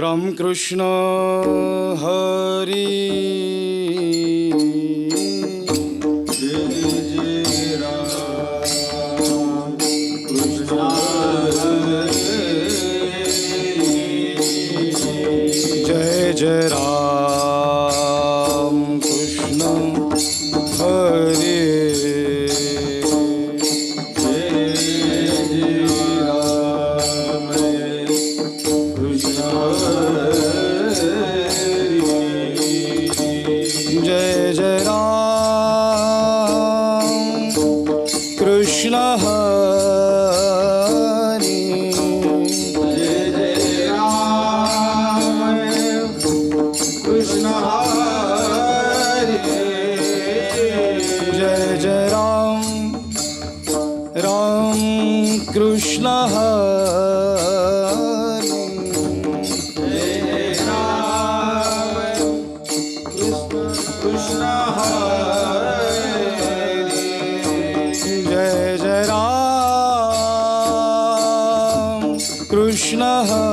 राम कृष्ण हरी जय जय राम कृष्ण हरे जय जय राम कृष्ण हरि जय जय राम कृष्ण हरि जय जय राम राम कृष्ण हरि कृष्ण हरे जय जय राम कृष्ण हरे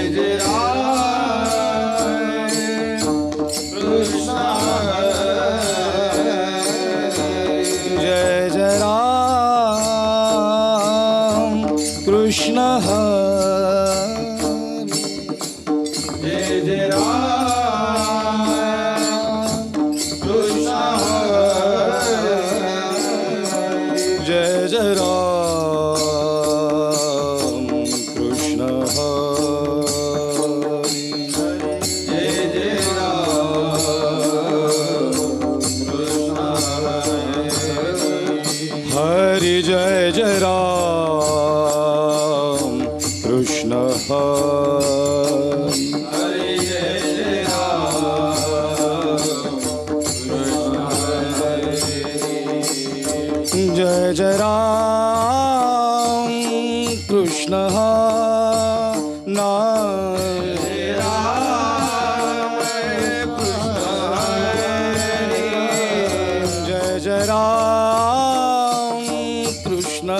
जय जय राम कृष्ण हरे जय जय राम कृष्ण जय जय राम कृष्ण हरि जय जय राम कृष्ण हरि जय जय राम कृष्ण हरि हरि जय जय राम जय जय राम कृष्ण जय जय राम कृष्ण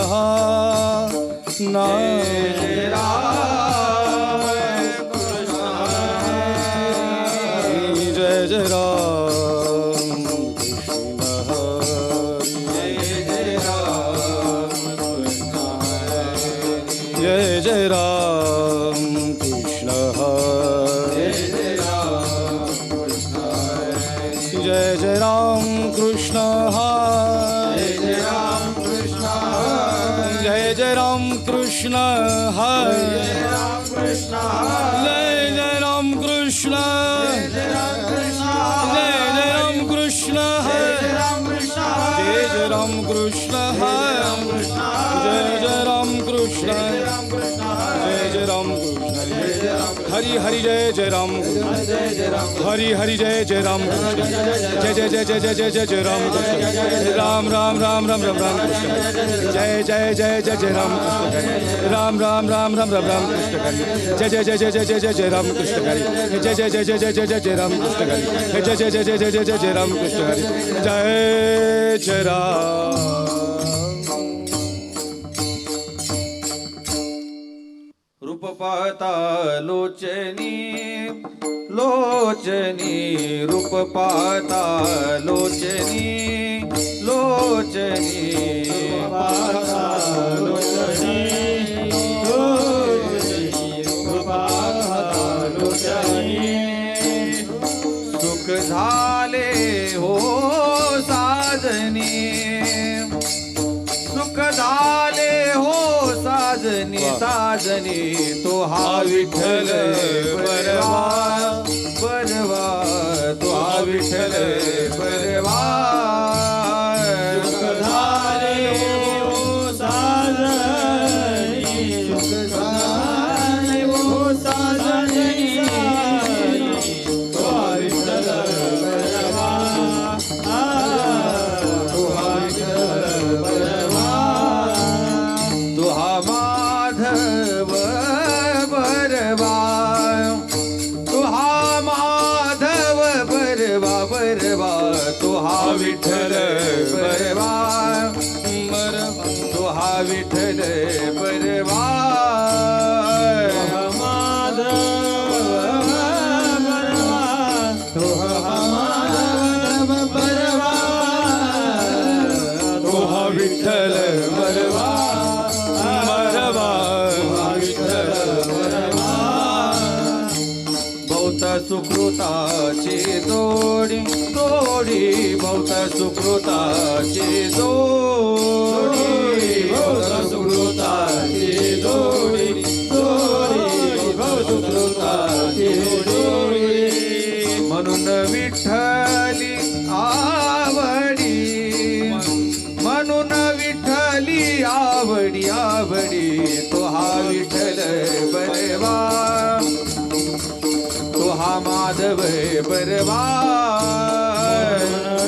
जय जय राम जय जय राम कृष्ण जय जय राम कृष्ण जय जय राम कृष्ण जय जय राम कृष्ण जय जय राम कृष्ण जय जय राम कृष्ण जय जय राम कृष्ण जय जय राम कृष्ण हरि हरि जय जय राम हरि हरि जय जय राम कृष्ण जय जय जय जय जय जय जय जय राम कृष्ण राम राम राम राम राम राम कृष्ण जय जय जय जय जय राम कृष्ण राम राम राम राम राम राम कृष्ण जय जय जय जय जय जय जय जय राम कृष्ण जय जय जय जय जय जय जय जय राम कृष्ण जय जय जय जय जय जय जय राम कृष्ण जय जय राम रूप पाहता लोचनी लोचनी रूप पाहता लोचनी लोचनी पाहता लोचनी रूप पाहता लोचनी सुख झाले हो साजनी सुख झाले हो साजनी साजनी तो हा विठ्ठल परवा परवा तो हा विठ्ठल परवा सुख झाले हो साजनी सुख झाले हो साजनी तो हा विठ्ठल परवा तो हा विठ्ठल परवा तो हा माधव बरवा तो हा माधव बरवा बरवा तो हा विठ्ठल बरवा तो हा विठ्ठल परवा सुकृताची जोडी जोडी बहुत सुकृताची जोडी बहुत सुकृताची जोडी जोडी बहुत सुकृताची जोडी म्हणून विठ्ठली आवडी म्हणून विठ्ठली आवडी आवडी तो हा विठ्ठल बरवा तो हा माधव बरवा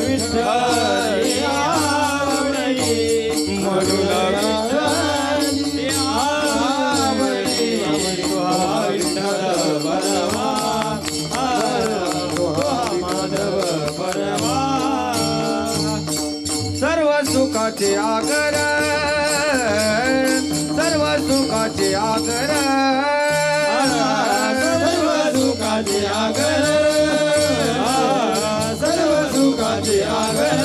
विठ्ठली आवडी म्हणून विठ्ठली आवडी तो हा विठ्ठल बरवा तो हा माधव बरवा सर्व सुखाचे आगर सर्व सुखाचे आगर सर्व सुखाचे आगर सर्व सुखाचे आगर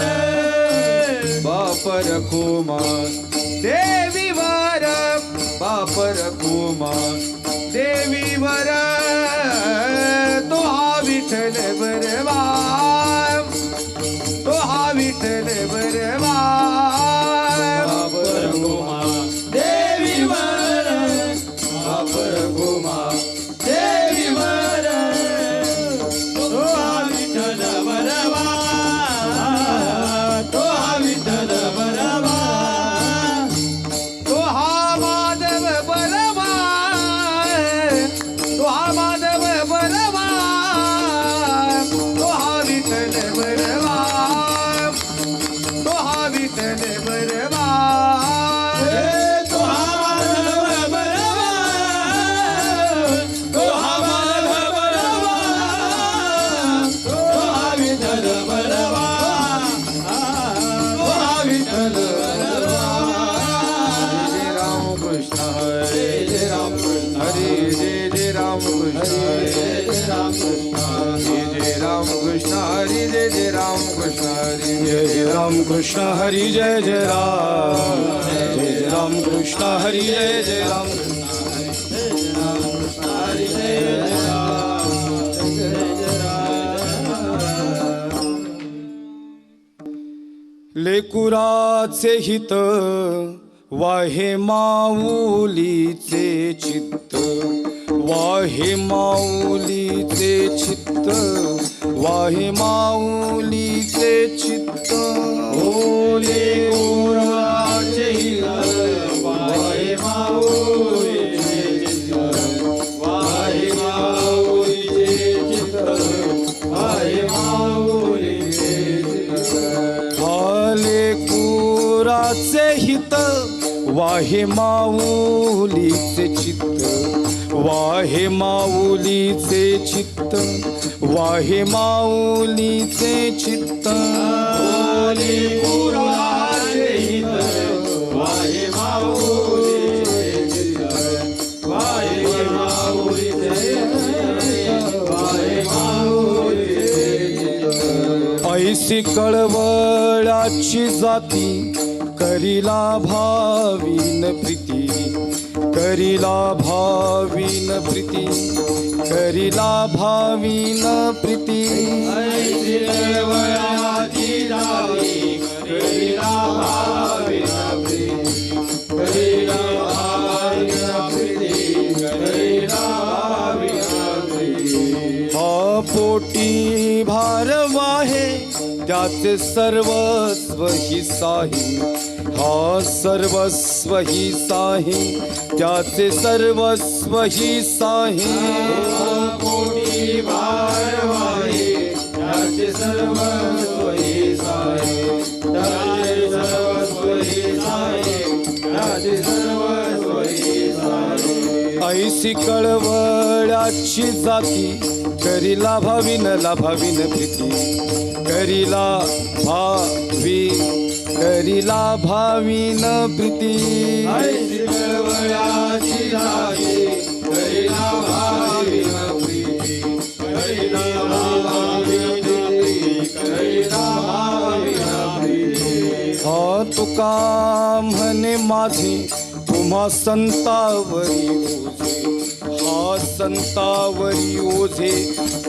बापर कुमा देवीवर बापर कुमा देवीवर तो हा विठ्ठल बरवा तो हा विठ्ठल बरवा बापर कुमा देवीवर बापर कुमा देवीवर तो हा विठ्ठल बरवा तो हा विठ्ठल बरवा तो हा माधव बरवा तो हा माधव बरवा तो हा विठ्ठल बरवा तो हा विठ्ठल बरवा तो हा माधव बरवा तो हा माधव बरवा तो हा विठ्ठल बरवा तो हा विठ्ठल बरवा जय राम कृष्ण हरे जय राम कृष्ण हरे जय जय राम कृष्ण हरे जय राम कृष्ण जय राम कृष्ण हरे जय जय राम कृष्ण हरे जय जय राम कृष्ण हरी जय जय राम जय जय राम कृष्ण हरी जय जय राम लेकुराचे हित वाहे माऊलीचे चित्त वाहे माऊलीचे चित्त वाहे माऊलीचे चित्त ओले कोराचे हित वाहे माऊलीचे चित्त वाहे माऊलीचे चित्त वाहे माऊलीचे चित्त आले कुराचे हित वाहे माऊलीचे चित्त वाहे माऊलीचे चित्त वाहे माऊलीचे चित्त ओले कोराचे हित वाहे माऊलीचे चित्त वाहे माऊलीचे वाहे माऊलीचे चित्त ऐसी कळवळाची जाती करीला भावीन प्रीती करीला भावीन प्रीती करीला भावीन प्रीती ऐसी कळवळाची जाती करीला भावीन प्रीती करीला भावीन प्रीती करीला भावीन प्रीती हा पोटी भार वाहे त्याचे सर्वस्व ही साही हा सर्वस्व ही साही त्याचे सर्वस्व ही साही कोटी भार वाहे त्याचे सर्वस्व ही साहे त्याचे सर्वस्व ही साहे त्याचे सर्वस्व ही साहे ऐसी कळवळाची जाती करीला भावीन प्रीती करीला भावीन प्रीती ऐसी कळवळाची जाती करीला भावीन प्रीती करीला भावीन प्रीती करीला भावीन प्रीती हा तुका म्हणे माझे तू तुम्हा संतावरी ओझे, हा संतावरी ओझे,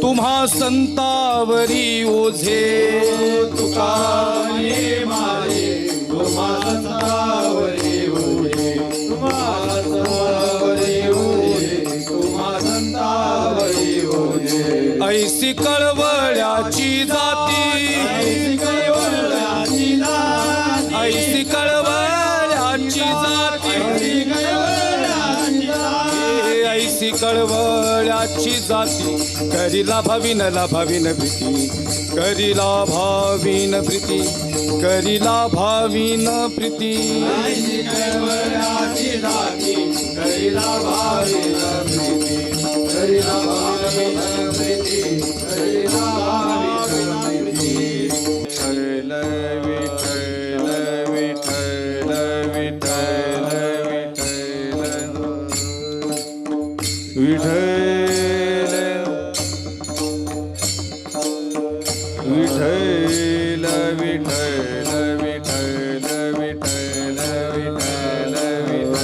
तुम्हा संतावरी ओझे. तुका म्हणे माझे तुम्हा संतावरी ओझे, तुम्हा संतावरी ओझे, तुम्हा संतावरी ओझे. ऐसी कळवळ्याची जाती, ऐसी कैवल्याची जाती, ऐसी कळवळ्याची जाती, ऐसी कैवल्याची जाती. ऐसी कळवळ्याची जाती. करीला भाविन लाभाविन प्रीती, करीला भाविन प्रीती, करीला भाविन प्रीती. ऐसी कैवल्याची जाती, करीला भाविन प्रीती, करीला भाविन प्रीती, करीला भाविन प्रीती. विठ्ठल विठ्ठल विठ्ठल विठ्ठल विठ्ठल विठ्ठल विठ्ठल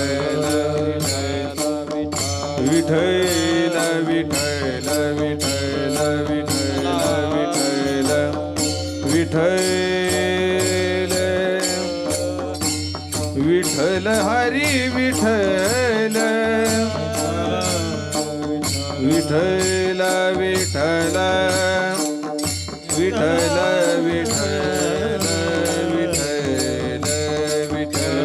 विठ्ठल विठ्ठल विठ्ठल विठ्ठल विठ्ठल विठ्ठल विठ्ठल हरी विठ्ठल विठ्ठल विठ्ठल विठ्ठल विठ्ठल विठ्ठल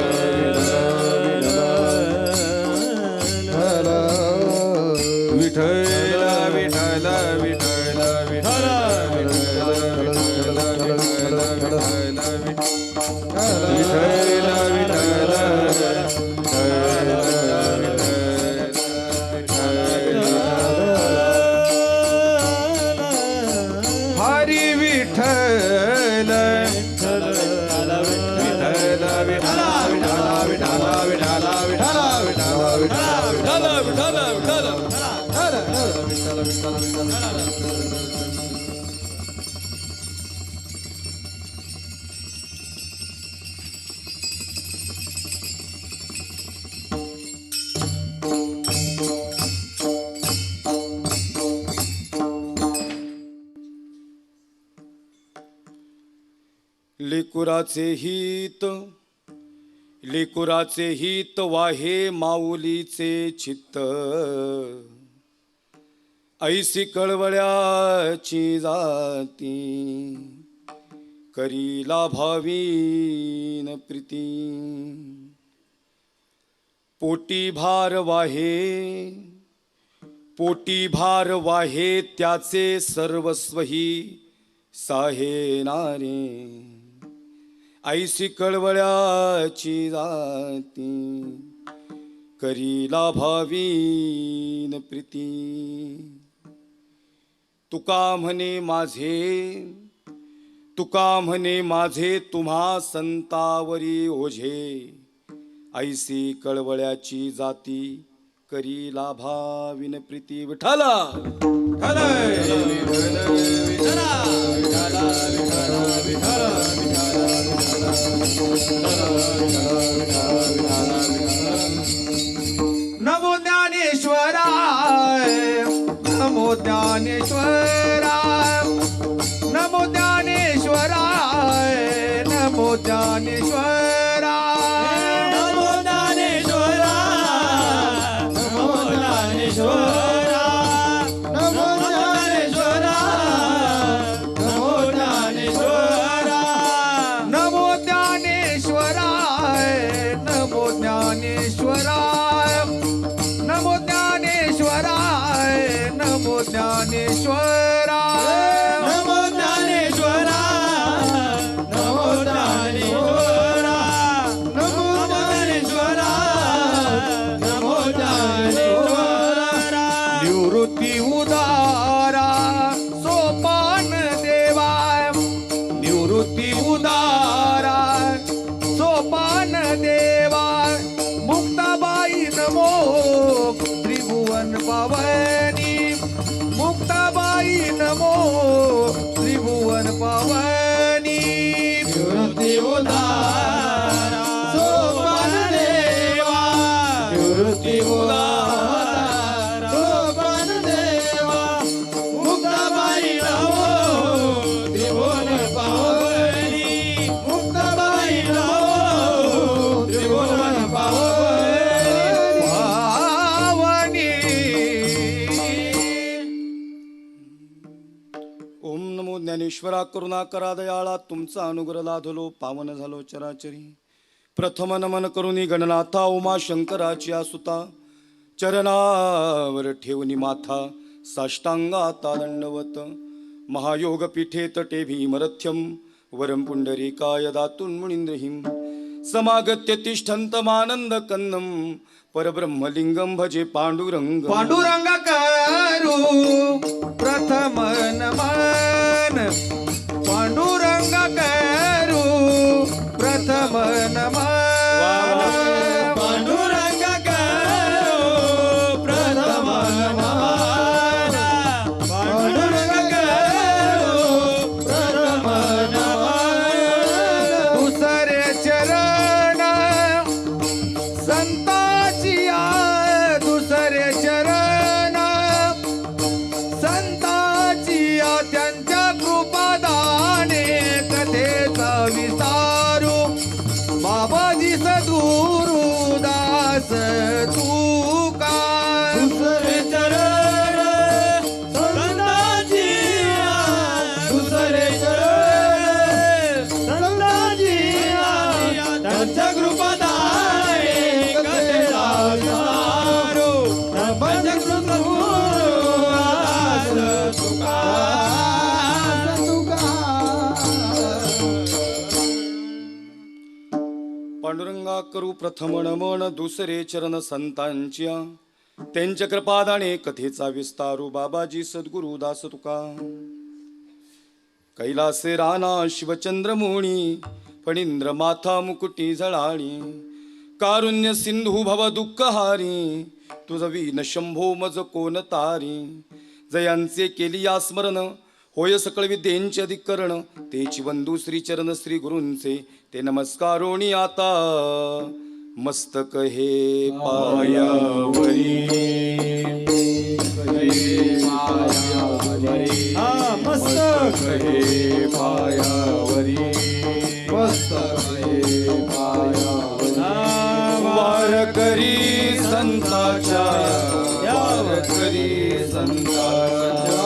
लेकुराचे हित, लेकुराचे हित वाहे माऊलीचे चित्त. ऐसी कळवळ्याची जाती, करीला भावीन प्रीती. पोटी भार वाहे, पोटी भार वाहे त्याचे सर्वस्वही साहेनारे. ऐसी कळवळ्याची जाती, करीला भावीन प्रीती. तुका म्हणे माझे, तुका म्हणे माझे तुम्हा संतावरी ओझे. ऐसी कळवळ्याची जाती, करीला भावीन प्रीती. विठ्ठला नमो ज्ञानेश्वराय, नमो ज्ञानेश्वराय, नमो ज्ञानेश्वराय, नमो ज्ञानेश्वराय, नमो ज्ञानेश्वराय, नमो ज्ञानेश्वराय, नमो ज्ञानेश्वराय, नमो ज्ञानेश्वराय, नमो ज्ञानेश्वराय, नमो ज्ञानेश्वराय, नमो ज्ञानेश्वराय, नमो ज्ञानेश्वराय, नमो ज्ञानेश्वराय, नमो ज्ञानेश्वराय, नमो ज्ञानेश्वराय. निवृत्ती उदारा सोपान देवा, निवृत्ती उदारा सोपान देवा. मुक्ताबाई नमो त्रिभुवन पावनी, मुक्ताबाई ज्ञानेश्वरा करुणा करा दयाळा तुमचा अनुग्रह लाधलो पावन झालो चराचरी. प्रथम नमन करुणी गणनाथा उमा शंकराची आसुता चरणावर ठेवणी माथा साष्टांगाता दंडवत. महायोग पीठे तटे भीमरथ्यम वरम पुंडरीकाय दातुन मुनींद्रहिं समागत्य तिष्ठन्तमानंद कन्नम परब्रह्मलिंगम भजे पांडुरंग. पांडुरंग करू प्रथम नमन पांडुरंग करू प्रथम नमन पांडुरंग करू प्रथम नमन पांडुरंग करू प्रथम नमन. दुसरे चरण संताची दुसरे चरण संताची त्यांच्या कृपादाने कथेचा विस्तारू बाबाजी सद्गुरु दास तुका. दुसरे चरण संताची दुसरे चरण संताची त्यांच्या कृपादाने कथेचा विस्तारू पंचकृत पांडुरंगा करू प्रथम नमन दुसरे चरण संतांच्या त्यांच्या कृपादाने कथेचा विस्तारू बाबाजी सद्गुरु दास तुका. कैलासे राणा शिवचंद्रमोणी फणींद्र माथा मुकुटी झळाळी कारुण्य सिंधू भव दुःखहारी तुझ वीन शंभो मज कोण तारी. जयांचे केली या स्मरण होय सकळ विद्येंचे अधिकरण तेची बंधू श्रीचरण श्री गुरूंचे ते नमस्कारोणी आता मस्तक हे पायावरी. मस्तक हे पायावरी मस्तक हे पायावरी. वारकरी संताच्या वारकरी संताच्या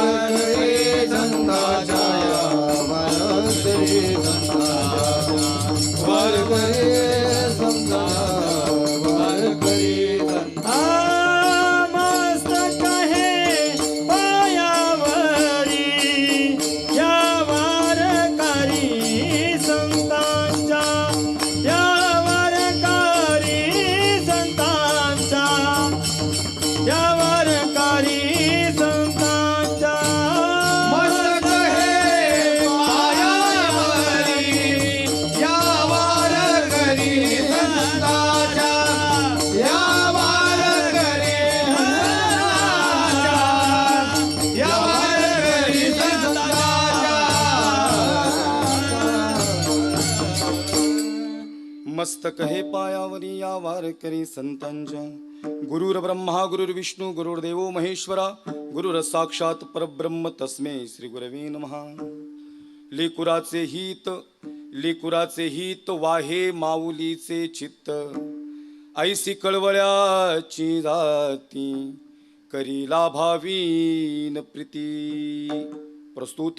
वारकरी संताच्या वारकरी संताच्या वारकरी संताच्या वारकरी संताच्या. मस्तक हे पायावरी या वारकरी संतांच्या या वारकरी संतांच्या या वारकरी संतांच्या. मस्तक हे पायावरी या वारकरी संतांच्या या वारकरी संतांच्या या वारकरी संतांच्या. मस्तक हे पायावरी या वारकरी संतांच्या. गुरुर ब्रह्मा गुरुर्विष्णू गुरुर्देवो महेश्वरा गुरुर साक्षात परब्रह्म तस्मै श्री गुरवे नमः. लेकुराचे हित वाहे माऊलीचे चित्त ऐसी कळवळ्याची जाती करी लाभावीन प्रीती. प्रस्तुत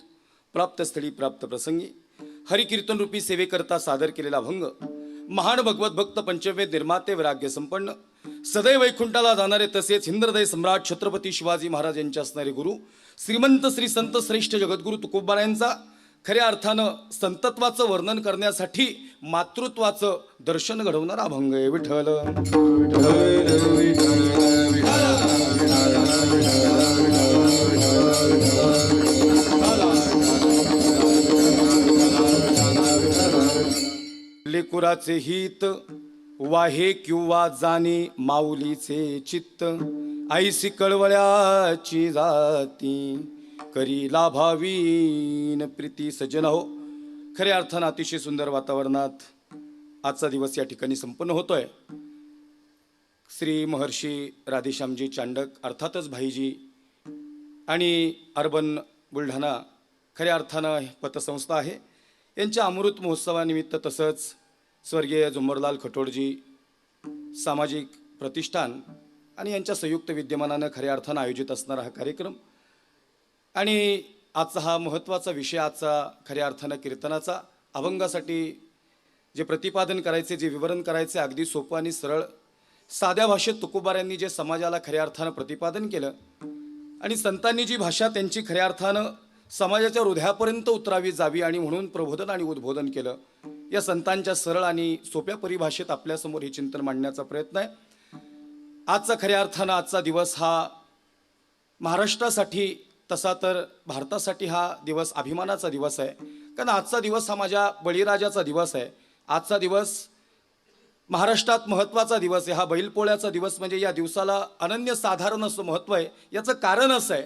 प्राप्तस्थळी प्राप्त प्रसंगी हरिकीर्तन रूपी सेवेकरता सादर केलेला भंग महान भगवत भक्त पंचवेद निर्माते वैराग्य संपन्न सदैव वैकुंठाला जाणारे तसेच हिंद्रदय सम्राट छत्रपती शिवाजी महाराज यांचे असणारे गुरु श्रीमंत श्री संत श्रेष्ठ जगद्गुरु तुकोबा यांचा खऱ्या अर्थानं संतत्वाचं वर्णन करण्यासाठी मातृत्वाचं दर्शन घडवणारा अभंग आहे. विठ्ठल लेकुराचे हित वाहे किंवा जाणे माऊलीचे चित्त ऐसी कळवळ्याची जाती करी लाभावीन प्रीती. सज्जन हो, खऱ्या अर्थानं अतिशय सुंदर वातावरणात आजचा दिवस या ठिकाणी संपन्न होतोय. श्री महर्षी राधेश्यामजी चांडक अर्थातच भाईजी आणि अर्बन बुलढाणा खऱ्या अर्थानं पतसंस्था आहे यांच्या अमृत महोत्सवानिमित्त तसंच स्वर्गीय झुंबरलाल खटोडजी सामाजिक प्रतिष्ठान आणि यांच्या संयुक्त विद्यमानानं खऱ्या अर्थानं आयोजित असणारा हा कार्यक्रम आणि आजचा हा महत्त्वाचा विषय, आजचा खऱ्या अर्थानं कीर्तनाचा अभंगासाठी जे प्रतिपादन करायचे, जे विवरण करायचे, अगदी सोपं आणि सरळ साध्या भाषेत तुकोबाऱ्यांनी जे समाजाला खऱ्या अर्थानं प्रतिपादन केलं आणि संतांनी जी भाषा त्यांची खऱ्या अर्थानं समाजाच्या हृदयापर्यंत उतरावी जावी आणि म्हणून प्रबोधन आणि उद्बोधन केलं, या संतांच्या सरळ आणि सोप्या परिभाषेत आपल्यासमोर हे चिंतन मांडण्याचा प्रयत्न आहे. आजचा खऱ्या अर्थानं आजचा दिवस हा महाराष्ट्रासाठी, तसा तर भारतासाठी हा दिवस अभिमानाचा दिवस आहे. कारण आजचा दिवस हा माझ्या बळीराजाचा दिवस आहे. आजचा दिवस महाराष्ट्रात महत्त्वाचा दिवस आहे. हा बैलपोळ्याचा दिवस म्हणजे या दिवसाला अनन्यसाधारण असं महत्त्व आहे. याचं कारण असं आहे,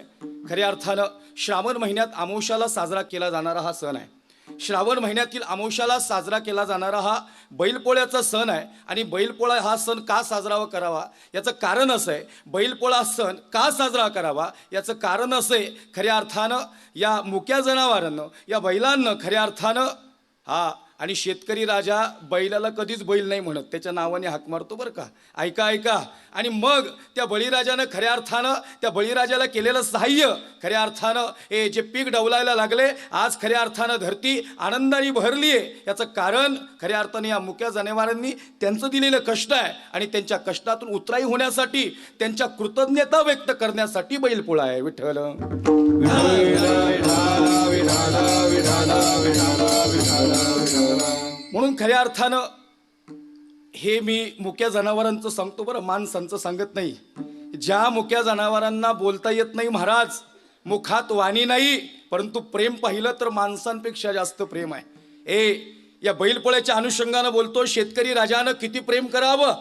खऱ्या अर्थानं श्रावण महिन्यात अमावस्याला साजरा केला जाणारा हा सण आहे. श्रावण महिन्यातील अमावस्याला साजरा केला जाणारा हा बैलपोळ्याचा सण आहे. आणि बैलपोळा हा सण का साजरा करावा याचं कारण असं आहे. बैलपोळा सण का साजरा करावा याचं कारण असं आहे, खऱ्या अर्थानं या मुक्या जनावरांनं, या बैलांनं खऱ्या अर्थानं हा, आणि शेतकरी राजा बैलाला कधीच बैल नाही म्हणत, त्याच्या नावाने हाक मारतो बरं का, ऐका ऐका. आणि मग त्या बळीराजानं खऱ्या अर्थानं त्या बळीराजाला केलेलं सहाय्य, खऱ्या अर्थानं हे जे पीक डवलायला लागले, आज खऱ्या अर्थानं धरती आनंदाने भरली आहे. याचं कारण खऱ्या अर्थानं या मुक्या जनावरांनी त्यांचं दिलेलं कष्ट आहे. आणि त्यांच्या कष्टातून उतराई होण्यासाठी, त्यांच्या कृतज्ञता व्यक्त करण्यासाठी बैलपोळा आहे. विठ्ठल म्हणून खऱ्या अर्थानं हे मी मुक्या जनावरांचं सांगतो बरं, माणसांचं सांगत नाही. ज्या मुक्या जनावरांना बोलता येत नाही महाराज, मुखात वाणी नाही, परंतु प्रेम पाहिलं तर माणसांपेक्षा जास्त प्रेम आहे. या बैलपोळ्याच्या अनुषंगानं बोलतो, शेतकरी राजानं किती प्रेम करावं,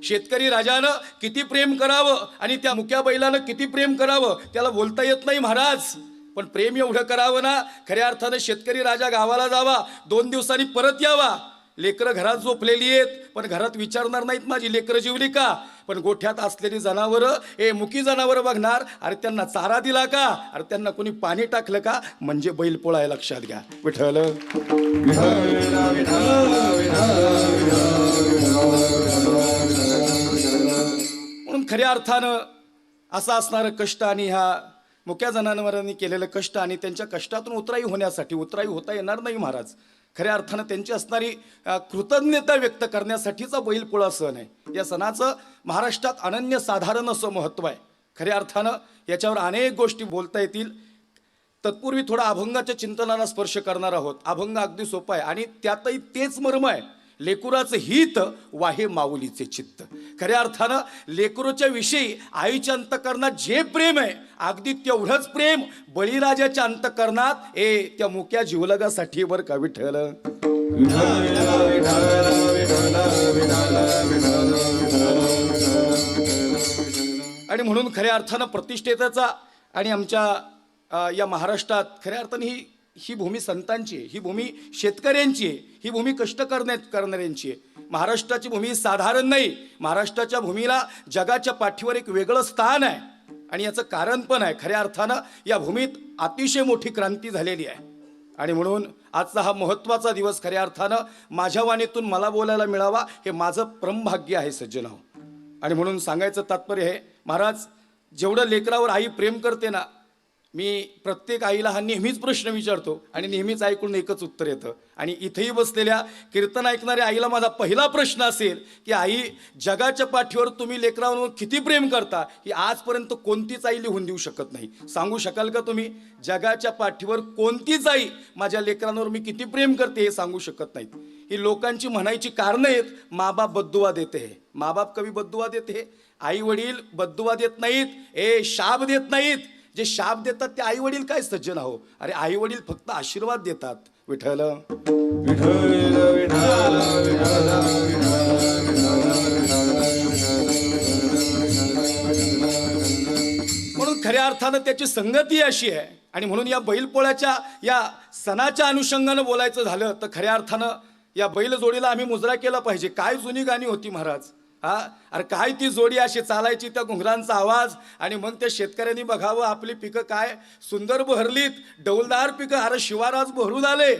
शेतकरी राजानं किती प्रेम करावं आणि त्या मुक्या बैलानं किती प्रेम करावं, त्याला बोलता येत नाही महाराज. पण प्रेम एवढं करावं ना, खऱ्या अर्थानं शेतकरी राजा गावाला जावा, 2 दिवसांनी परत यावा. लेकरं घरात झोपलेली आहेत, पण घरात विचारणार नाहीत माझी लेकरं जेवली का, पण गोठ्यात असलेली जनावरं, मुकी जनावरं बघणार, अरे त्यांना चारा दिला का, अरे त्यांना कोणी पाणी टाकलं का, म्हणजे बैलपोळा आहे, लक्षात घ्या. विठ्ठल म्हणून खऱ्या अर्थानं असं असणारं कष्ट आणि ह्या मुक्या जनावरांनी केलेलं कष्ट आणि त्यांच्या कष्टातून उतराई होण्यासाठी, उतराई होता येणार नाही महाराज, खऱ्या अर्थानं त्यांची असणारी कृतज्ञता व्यक्त करण्यासाठीचा बैलपोळा सण आहे. या सणाचं महाराष्ट्रात अनन्यसाधारण असं महत्त्व आहे. खऱ्या अर्थानं याच्यावर अनेक गोष्टी बोलता येतील. तत्पूर्वी थोडा अभंगाच्या चिंतनाला स्पर्श करणार आहोत. अभंग अगदी सोपा आहे आणि त्यातही तेच मर्म आहे, लेकुराचं हित वाहे माऊलीचे चित्त. खऱ्या अर्थानं लेकरूच्या विषयी आईच्या अंतःकरणात जे प्रेम आहे, अगदी तेवढंच प्रेम बळीराजाच्या अंतःकरणात त्या मुक्या जीवलगासाठी बरं का. विठ्ठल आणि म्हणून खऱ्या अर्थानं प्रतिष्ठेचा आणि आमच्या या महाराष्ट्रात खऱ्या अर्थानं ही भूमी संतांची आहे, ही भूमी शेतकऱ्यांची आहे, ही भूमी कष्ट करणाऱ्यांची आहे. महाराष्ट्राची भूमी साधारण नाही. महाराष्ट्राच्या भूमीला जगाच्या पाठीवर एक वेगळं स्थान आहे आणि याचं कारण पण आहे. खऱ्या अर्थानं या भूमीत अतिशय मोठी क्रांती झालेली आहे. आणि म्हणून आजचा हा महत्त्वाचा दिवस खऱ्या अर्थानं माझ्या वाणीतून मला बोलायला मिळावा, हे माझं परमभाग्य आहे सज्जनाओ. आणि म्हणून सांगायचं तात्पर्य आहे, महाराज जेवढं लेकरावर आई प्रेम करते ना, मी प्रत्येक आईला हा नेहमीच प्रश्न विचारतो आणि नेहमीच ऐकून एकच उत्तर येतं. आणि इथेही बसलेल्या कीर्तन ऐकणाऱ्या आईला माझा पहिला प्रश्न असेल की आई, जगाच्या पाठीवर तुम्ही लेकरांवर किती प्रेम करता, ही आजपर्यंत कोणतीच आई लिहून देऊ शकत नाही. सांगू शकाल का तुम्ही? जगाच्या पाठीवर कोणतीच आई माझ्या लेकरांवर मी किती प्रेम करते हे सांगू शकत नाहीत. ही लोकांची म्हणायची कारणं आहेत. माबाप बद्दुआ देते हे, माबाप कवी बद्दुआ देते हे, आई वडील बद्दुआ देत नाहीत, शाप देत नाहीत. जे शाप देतात ते आई वडील काय सज्जन आहो? अरे आई वडील फक्त आशीर्वाद देतात. विठ्ठल म्हणून खऱ्या अर्थानं त्याची संगती अशी आहे. आणि म्हणून या बैलपोळ्याच्या या सणाच्या अनुषंगानं बोलायचं झालं तर खऱ्या अर्थानं या बैलजोडीला आम्ही मुजरा केला पाहिजे. काय जुनी गाणी होती महाराज, अरे काय ती जोडी अशी चालायची, त्या घुंगरांचा आवाज. आणि मग त्या शेतकऱ्यांनी बघावं आपली पिकं काय सुंदर बहरलीत, डौलदार पिकं. अरे शिवाराज बहरू झाले.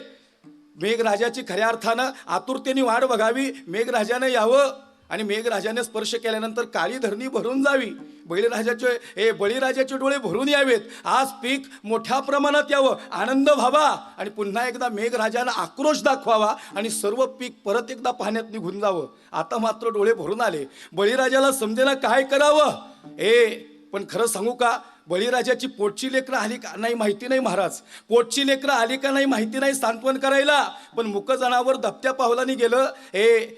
मेघराजाची खऱ्या अर्थानं आतुरतेने वाट बघावी, मेघराजानं यावं आणि मेघराजाने स्पर्श केल्यानंतर काळी धरणी भरून जावी. बळीराजाचे डोळे भरून यावेत, आज पीक मोठ्या प्रमाणात यावं, आनंद व्हावा आणि पुन्हा एकदा मेघराजाला आक्रोश दाखवावा आणि सर्व पीक परत एकदा पाण्यात निघून जावं. आता मात्र डोळे भरून आले. बळीराजाला समजेना काय करावं. पण खरं सांगू का, बळीराजाची पोटची लेकरं आली का नाही माहिती नाही महाराज, पोटची लेकरं आली का नाही माहिती नाही सांत्वन करायला, पण मुक जनावर दबत्या पावलाने गेलं.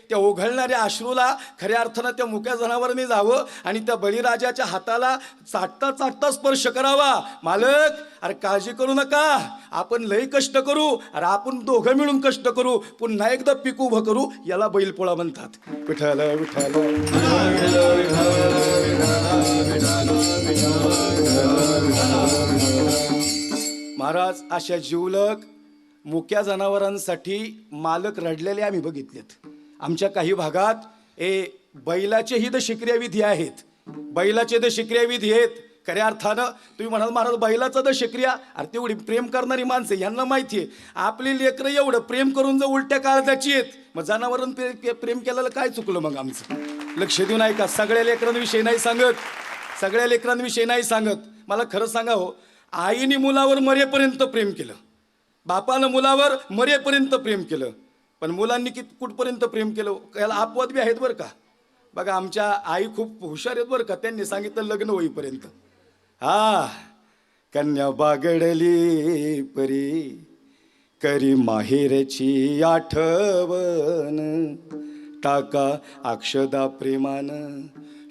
त्या ओघळणाऱ्या अश्रूला खऱ्या अर्थानं त्या मुक्या जनावरांनी जावं आणि त्या बळीराजाच्या हाताला चाटता चाटता स्पर्श करावा. मालक, अरे काळजी करू नका, आपण लई कष्ट करू, अरे आपण दोघं मिळून कष्ट करू, पुन्हा एकदा पीक उभं करू, याला बैलपोळा म्हणतात. विठ्ठल विठ्ठल महाराज, अशा जिवलग मुक्या जनावरांसाठी मालक रडलेले आम्ही बघितलेत. आमच्या काही भागात बैलाचेही दशक्रिया विधी आहेत, बैलाचे दशक्रिया विधी आहेत. खऱ्या अर्थानं तुम्ही म्हणाल महाराज बैलाचं दशक्रिया, अरे तेवढी प्रेम करणारी माणसं यांना माहिती आहे. आपली लेकरं एवढं प्रेम करून जर उलट्या काळजाची आहेत, मग जनावरांना प्रेम केलेलं काय चुकलं मग आमचं. लक्ष देऊन ऐका, सगळ्या लेकरांविषयी नाही सांगत, सगळ्या लेकरांविषयी नाही सांगत. मला खरं सांगा हो, आईने मुलावर मरेपर्यंत प्रेम केलं, बापानं मुलावर मरेपर्यंत प्रेम केलं, पण मुलांनी कुठपर्यंत प्रेम केलं याला अपवाद बी आहेत बरं का. बघा, आमच्या आई खूप हुशार आहेत बरं का, त्यांनी सांगितलं लग्न होईपर्यंत. कन्या बागडली परी करी माहेरची आठवण, टाका अक्षदा प्रेमानं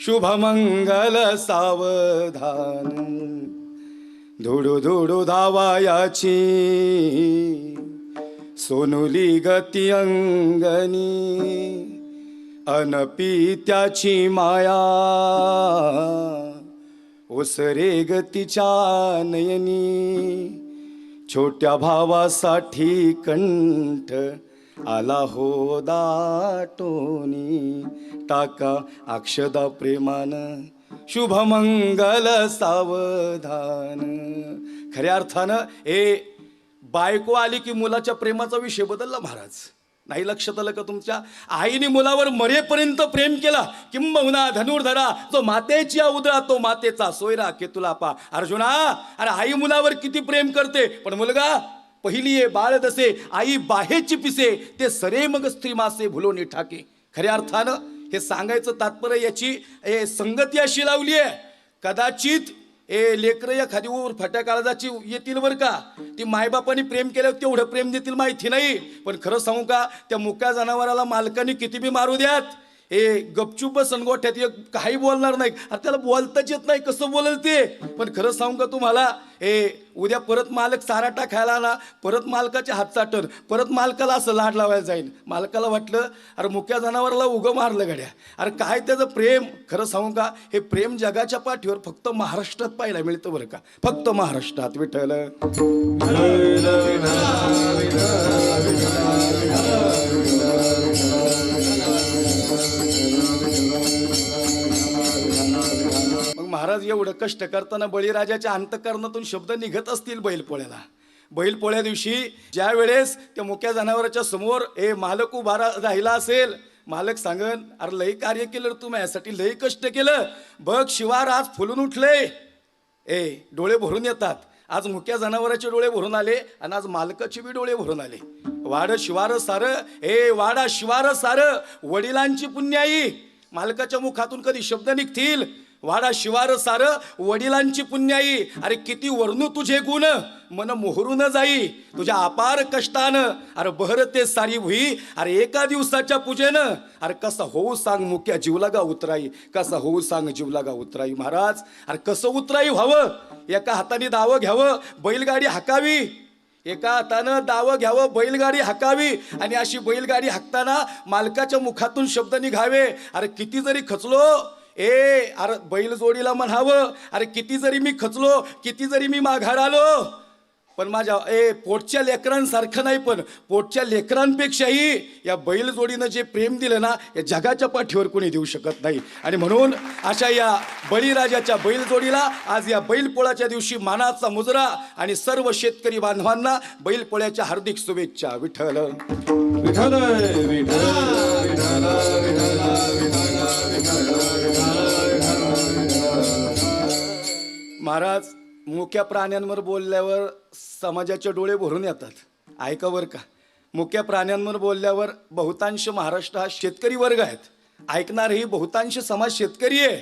शुभमंगल सावधान, धुडू धुडू धावायाची सोनुली गती अंगनी, अनपित्याची माया ओसरे गतीच्या नयनी, छोट्या भावासाठी कंठ आला हो दाटोनी, टाका अक्षदा प्रेमानं शुभमंगल सावधान. खऱ्या अर्थानं बायको आली की मुलाच्या प्रेमाचा विषय बदलला महाराज. नाही लक्षात आलं का तुमच्या? आईने मुलावर मरेपर्यंत प्रेम केला, किंबहुना धनुर्धरा जो मातेची उदरा तो मातेचा सोयरा केतुला पा. अर्जुना, अरे आई मुलावर किती प्रेम करते, पण मुलगा पहिली ये बाळ दसे आई बाहेची पिसे, ते सरे मग स्त्री मासे भुलोनी ठाके. खऱ्या अर्थानं हे सांगायचं तात्पर्य याची संगती अशी लावली आहे, कदाचित लेकरं एखादी ऊर फट्या काळजाची येतील बरं का, ती मायबापाने प्रेम केलं तेवढं प्रेम देतील माहिती नाही. पण खरं सांगू का, त्या मुक्या जनावराला मालकाने किती बी मारू द्यात, गपचूप सनगोठ्यात काही बोलणार नाही. अरे त्याला बोलताच येत नाही, कसं बोलेल ते. पण खरं सांगू का तुम्हाला, उद्या परत मालक चारा टाकायला ना, परत मालकाचे हात चाटन, परत मालकाला असं लाड लावायला जाईल. मालकाला वाटलं अरे मुक्या जनावराला उगं मारलं गड्या, अरे काय त्याचं प्रेम. खरं सांगू का, हे प्रेम जगाच्या पाठीवर फक्त महाराष्ट्रात पाहायला मिळतं बरं का, फक्त महाराष्ट्रात. विठ्ठल मग महाराज एवढं कष्ट करताना बळीराजाच्या अंतःकरणातून शब्द निघत असतील बैलपोळ्याला. बैलपोळ्या दिवशी ज्या वेळेस त्या मुक्या जनावराच्या समोर मालक उभा राहिला असेल, मालक सांगन अरे लई कार्य केलं तू माझ्यासाठी, लई कष्ट केलं बघ, शिवार आज फुलून उठले. डोळे भरून येतात. आज मुक्या जनावराचे डोळे भरून आले आणि आज मालकाचे बी डोळे भरून आले. वाड शिवार सार, वाडा शिवार सार, वडिलांची पुण्याई. मालकाच्या मुखातून कधी शब्द निघतील, वाडा शिवार सार वडिलांची पुण्याई. अरे किती वर्णू तुझे गुण, मन मोहरून जाई तुझ्या अपार कष्टानं. अरे बहरते सारी भुई, अरे एका दिवसाच्या पूजेनं. अरे कसा होऊ सांग मुक्या जीवलागा उतराई, कसा होऊ सांग जीवलागा उतराई. महाराज, अरे कसं उतराई व्हावं, एका हाताने दावं घ्यावं, बैलगाडी हाकावी, एका हातानं दावं घ्यावं, बैलगाडी हाकावी आणि अशी बैलगाडी हाकताना मालकाच्या मुखातून शब्द निघावे. अरे किती जरी खचलो, अरे बैल जोडीला म्हणावं, अरे किती जरी मी खचलो, किती जरी मी माघार आलो, पण माझ्या पोटच्या लेकरांसारखं नाही, पण पोटच्या लेकरांपेक्षाही या बैल जोडीनं जे प्रेम दिलं ना, या जगाच्या पाठीवर कोणी देऊ शकत नाही. आणि म्हणून अशा या बळीराजाच्या बैल जोडीला आज या बैलपोळ्याच्या दिवशी मानाचा मुजरा आणि सर्व शेतकरी बांधवांना बैलपोळ्याच्या हार्दिक शुभेच्छा. विठ्ठल विठ्ठल विठ्ठल विठ्ठल विठ्ठल विठ्ठल विठ्ठल विठ्ठल. महाराज, मुक्या प्राण्यांवर बोलल्यावर समाजाचे डोळे भरून येतात. ऐका बरं का, मुक्या प्राण्यांवर बोलल्यावर बहुतांश महाराष्ट्र हा शेतकरी वर्ग आहेत. ऐकणारही बहुतांश समाज शेतकरी आहे.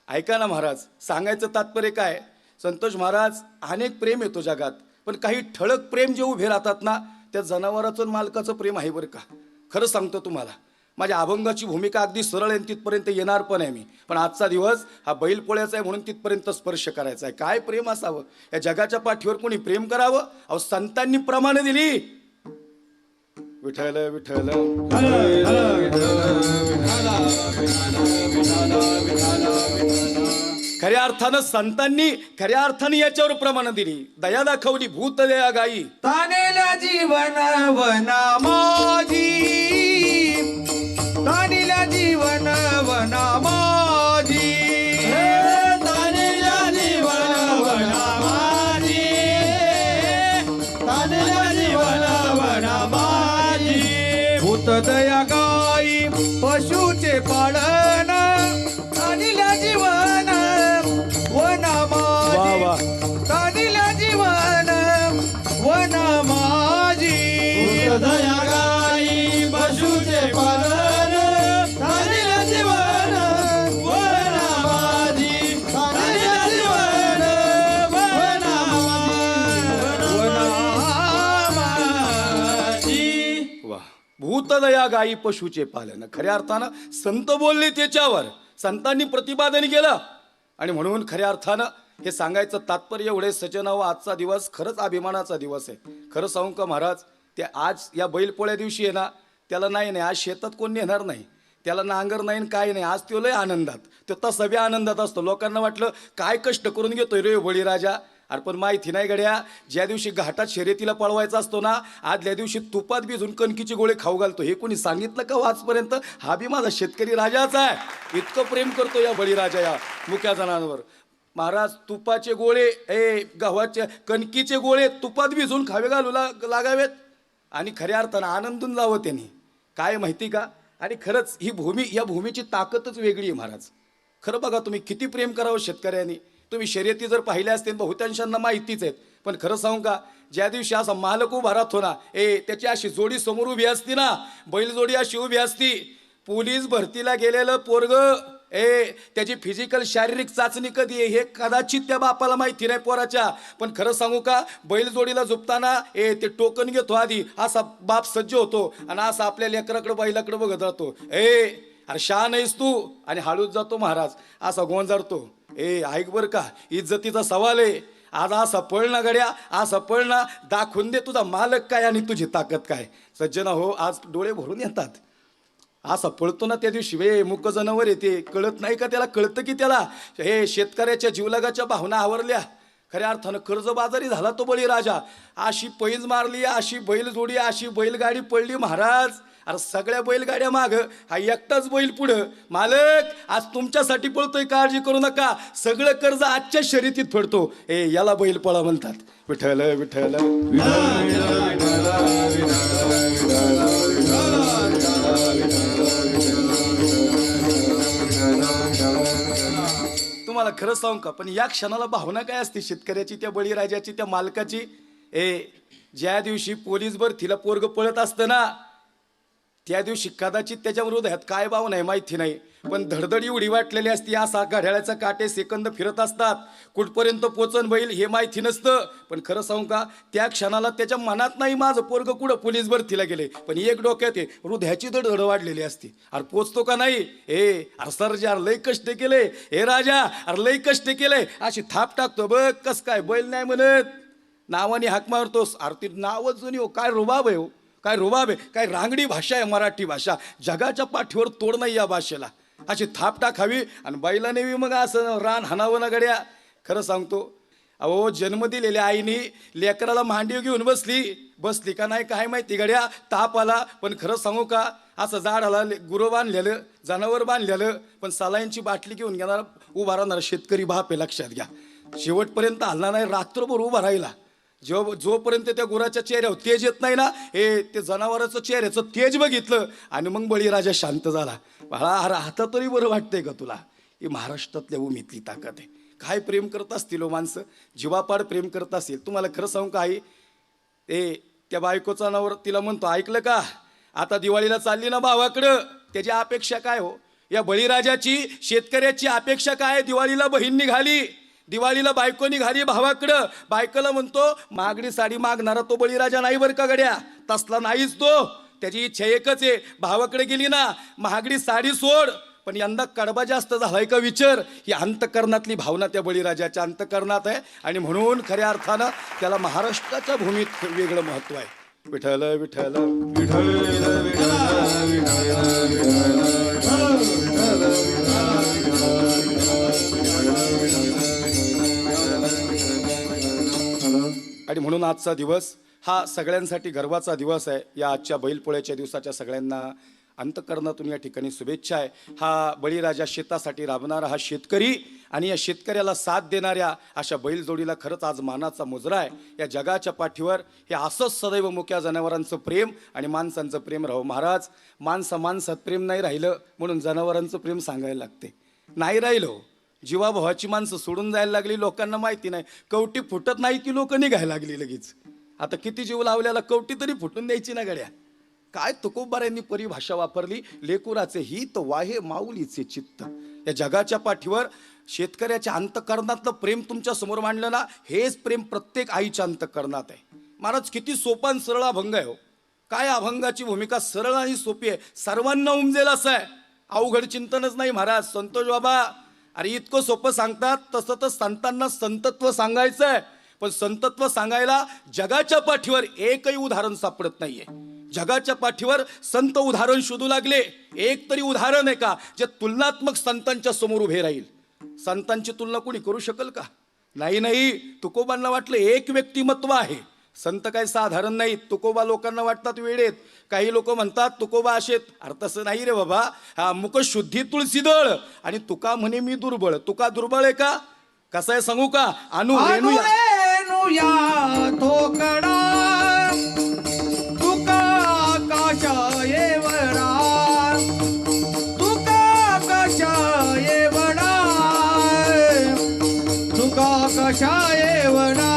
ऐका ना महाराज, सांगायचं तात्पर्य काय, संतोष महाराज, अनेक प्रेम येतो जगात, पण काही ठळक प्रेम जे उभे राहतात ना, त्या जनावराचं आणि मालकाचं प्रेम आहे बरं का. खरं सांगतो तुम्हाला, माझ्या अभंगाची भूमिका अगदी सरळ आहे, तिथपर्यंत येणार पण आहे मी. पण आजचा दिवस हा बैलपोळ्याचा आहे म्हणून तिथपर्यंत स्पर्श करायचा आहे. काय प्रेम असावं या जगाच्या पाठीवर, कोणी प्रेम करावं. अहो, संतांनी प्रमाण दिली. विठ्ठल विठ्ठल खऱ्या अर्थानं संतांनी खऱ्या अर्थाने याच्यावर प्रमाण दिली. दया दाखवली, भूत दया गाई. तानेला जीवन वना माझी, तानेला जीवन वना माझी, तानेला जीवन वना माझी, तानेला जीवन वना माझी. भूत दया गाई पशुचे पालन, तानेला जीवन वना वा वा. माझी, तानेला जीवन वना माझी. दया गाई पशुचे पालन, तानेला जीवन वना माझी, तानेला जीवन वना माझी. वा. भूतदया गायी पशुचे पालन. खऱ्या अर्थानं संत बोलले त्याच्यावर, संतांनी प्रतिपादन केलं. आणि म्हणून खऱ्या अर्थानं हे सांगायचं तात्पर्य एवढे, सजनाव, आजचा दिवस खरंच अभिमानाचा दिवस आहे. खरं सांगू का महाराज, ते आज या बैलपोळ्या दिवशी आहे ना, त्याला नाही आज शेतात कोण नेणार नाही, त्याला नांगर नाही काय नाही. आज तो लय आनंदात, तो तसा बी आनंदात असतो. लोकांना वाटलं काय कष्ट करून घेतोय रे बळीराजा. अरे पण माहिती नाही गड्या, ज्या दिवशी घाटात शर्यतीला पळवायचा असतो ना, आदल्या दिवशी तुपात भिजून कणकीचे गोळे खाऊ घालतो. हे कोणी सांगितलं का आजपर्यंत? हा बी माझा शेतकरी राजाच आहे. इतकं प्रेम करतो या बळीराजा या मुक्या जनांवर. महाराज, तुपाचे गोळे, गव्हाचे कणकीचे गोळे तुपात भिजून खावे घालू लागावेत आणि खऱ्या अर्थानं आनंदून जावं त्यांनी. काय माहिती का, आणि खरंच ही भूमी, या भूमीची ताकदच वेगळी आहे महाराज. खरं बघा तुम्ही, किती प्रेम करावं शेतकऱ्यांनी. तुम्ही शर्यती जर पाहिल्या असतील बहुतांशांना माहितीच आहेत, पण खरं सांगू का, ज्या दिवशी असा मालक उभा राहतो ना, त्याची अशी जोडी समोर उभी असती ना, बैलजोडी अशी उभी असती. पोलीस भरतीला गेलेलं पोरग, त्याची फिजिकल शारीरिक चाचणी कधी आहे हे कदाचित त्या बापाला माहिती नाही पोराच्या. पण खरं सांगू का, बैलजोडीला झोपताना ते टोकन घेतो आधी, असा बाप सज्ज होतो आणि असा आपल्या लेकराकडे बैलाकडे बघत राहतो. अरे शहा नाहीस तू, आणि हळूच जातो महाराज, असा गोंजारतो. ऐक बर का, इज्जतीचा सवाल आहे. आज असा पळ ना गड्या, असा पळ ना, दाखवून दे तुझा मालक काय आणि तुझी ताकद काय. सज्जना हो, आज डोळे भरून येतात. असा पळतो ना त्या दिवशी, मुक जनावर येते, कळत नाही का त्याला, कळतं की त्याला शेतकऱ्याच्या जीवलगाच्या भावना आवरल्या. खऱ्या अर्थानं कर्जबाजारी झाला तो बळीराजा. अशी पैज मारली, अशी बैलजोडी, अशी बैलगाडी पडली महाराज. अरे सगळ्या बैलगाड्या माग हा एकटाच बैल पुढं. मालक आज तुमच्यासाठी पळतोय, काळजी करू नका, सगळं कर्ज आजच्या शर्यतीत फेडतो. याला बैल पळा म्हणतात. विठ्ठल विठ्ठल तुम्हाला खरं सांगू का, पण या क्षणाला भावना काय असते शेतकऱ्याची, त्या बळीराजाची, त्या मालकाची. ज्या दिवशी पोलीस भरतीला पोरग पळत असतं ना, त्या दिवशी कदाचित त्याच्या हृदयात काय भाव नाही माहिती नाही, पण धडधड एवढी वाटलेली असती. असा घड्याळाचा काटे सेकंद फिरत असतात, कुठपर्यंत पोचन बैल हे माहिती नसतं. पण खरं सांगू का, त्या क्षणाला त्याच्या मनात नाही माझं पोरग कुठं पोलीस भरतीला गेले, पण एक डोक्यात हृदयाची धडधड वाढलेली असते. अरे पोचतो का नाही, अरे सरजा, अरे लय कष्ट केले, राजा, अरे लय कष्ट केले, अशी थाप टाकतो. बघ कस काय, बैल नाही म्हणत, नावाने हाक मारतोस. अरे ती नावच जुनी हो, काय रुबाब आहे हो, काय रुबाब आहे, काय रांगडी भाषा आहे मराठी भाषा. जगाच्या पाठीवर तोड नाही या भाषेला. अशी थाप टाकावी आणि बैलाने मग असं रान हाणावं ना गड्या. खरं सांगतो, अहो जन्म दिलेल्या आईने लेकराला मांडी घेऊन बसली का नाही काय माहिती गड्या, ताप आला. पण खरं सांगू का, असं झाडाला गुरं बांधलेलं, जनावर बांधलेलं, पण सलाईंची बाटली घेऊन घेणार उभा राहणार शेतकरी बाप आहे. लक्षात घ्या, शेवटपर्यंत हलला नाही, रात्रभर उभा राहिला. जोपर्यंत त्या गुराच्या चेहऱ्यावर तेज येत नाही ना, ते जनावराचं चेहऱ्याचं तेज बघितलं आणि मग बळीराजा शांत झाला. बाळा, अरे आता तरी बरं वाटतंय का तुला? ही महाराष्ट्रातल्या भूमीतली ताकद आहे. काय प्रेम करत असतील हो माणसं, जीवापाड प्रेम करत असतील. तुम्हाला खरं सांगू का आई, त्या बायकोचा नवर तिला म्हणतो, ऐकलं का, आता दिवाळीला चालली ना भावाकडं, त्याची अपेक्षा काय हो, या बळीराजाची शेतकऱ्याची अपेक्षा काय, दिवाळीला बहीण निघाली, दिवाळीला बायको निघाली भावाकडं, बायकोला म्हणतो मागणी साडी मागणारा तो बळीराजा नाही बरं का गड्या, तसला नाहीच तो, त्याची इच्छा एकच आहे, भावाकडे गेली ना महागडी साडी सोड, पण यंदा कडबा जास्त झालाय का विचार, ही अंतकरणातली भावना त्या बळीराजाच्या अंतकरणात आहे. आणि म्हणून खऱ्या अर्थानं त्याला महाराष्ट्राच्या भूमीत वेगळं महत्व आहे. विठ्ठल विठ्ठल विठ्ठल आणि म्हणून आजचा दिवस हा सगळ्यांसाठी गर्वाचा दिवस आहे. या आजच्या बैलपोळ्याच्या दिवसाच्या सगळ्यांना अंतकरणातून या ठिकाणी शुभेच्छा आहे. हा बळीराजा शेतासाठी राबणारा हा शेतकरी आणि या शेतकऱ्याला साथ देणाऱ्या अशा बैलजोडीला खरंच आज मानाचा मुजरा आहे. या जगाच्या पाठीवर हे असंच सदैव मुक्या जनावरांचं प्रेम आणि माणसांचं प्रेम राहो. महाराज, माणसात प्रेम नाही राहिलं म्हणून जनावरांचं प्रेम सांगायला लागते, नाही राहिलं. जीवाभावाची माणसं सोडून जायला लागली, लोकांना माहिती नाही, कवटी फुटत नाही की लोक निघायला लागली लगेच. आता किती जीव लावल्याला कवटी तरी फुटून द्यायची ना गड्या. काय तुकोबाऱ्यांनी परिभाषा वापरली, लेकुराचे हित वाहे माऊलीचे चित्त. या जगाच्या पाठीवर शेतकऱ्याच्या अंतकरणातलं प्रेम तुमच्या समोर मांडलं ना, हेच प्रेम प्रत्येक आईच्या अंतकरणात आहे. महाराज, किती सोपा आणि सरळ अभंग आहे हो. काय अभंगाची भूमिका सरळ आणि सोपी आहे, सर्वांना उमजेल असं आहे, अवघड चिंतनच नाही. महाराज संतोष बाबा, अरे इतकं सोपं सांगतात, तसं तर संतांना संतत्व सांगायचं आहे, पण संतत्व सांगायला जगाच्या पाठीवर एकही उदाहरण सापडत नाहीये. जगाच्या पाठीवर संत उदाहरण शोधू लागले, एक तरी उदाहरण आहे का जे तुलनात्मक संतांच्या समोर उभे राहील. संतांची तुलना कोणी करू शकेल का? नाही. तुकोबांना वाटलं एक व्यक्तिमत्व आहे, संत काही साधारण नाही. तुकोबा लोकांना वाटतात वेळेत, काही लोक म्हणतात तुकोबा असेत, अरे तसं नाही रे बाबा. हा मुख शुद्धी तुळशीदळ आणि तुका म्हणे मी दुर्बळ. तुका दुर्बळ आहे का? कसं आहे सांगू का? रेणुया थोकडा तुका आकाशा येवडा, तुका आकाशा येवडा, तुका आकाशा येवडा.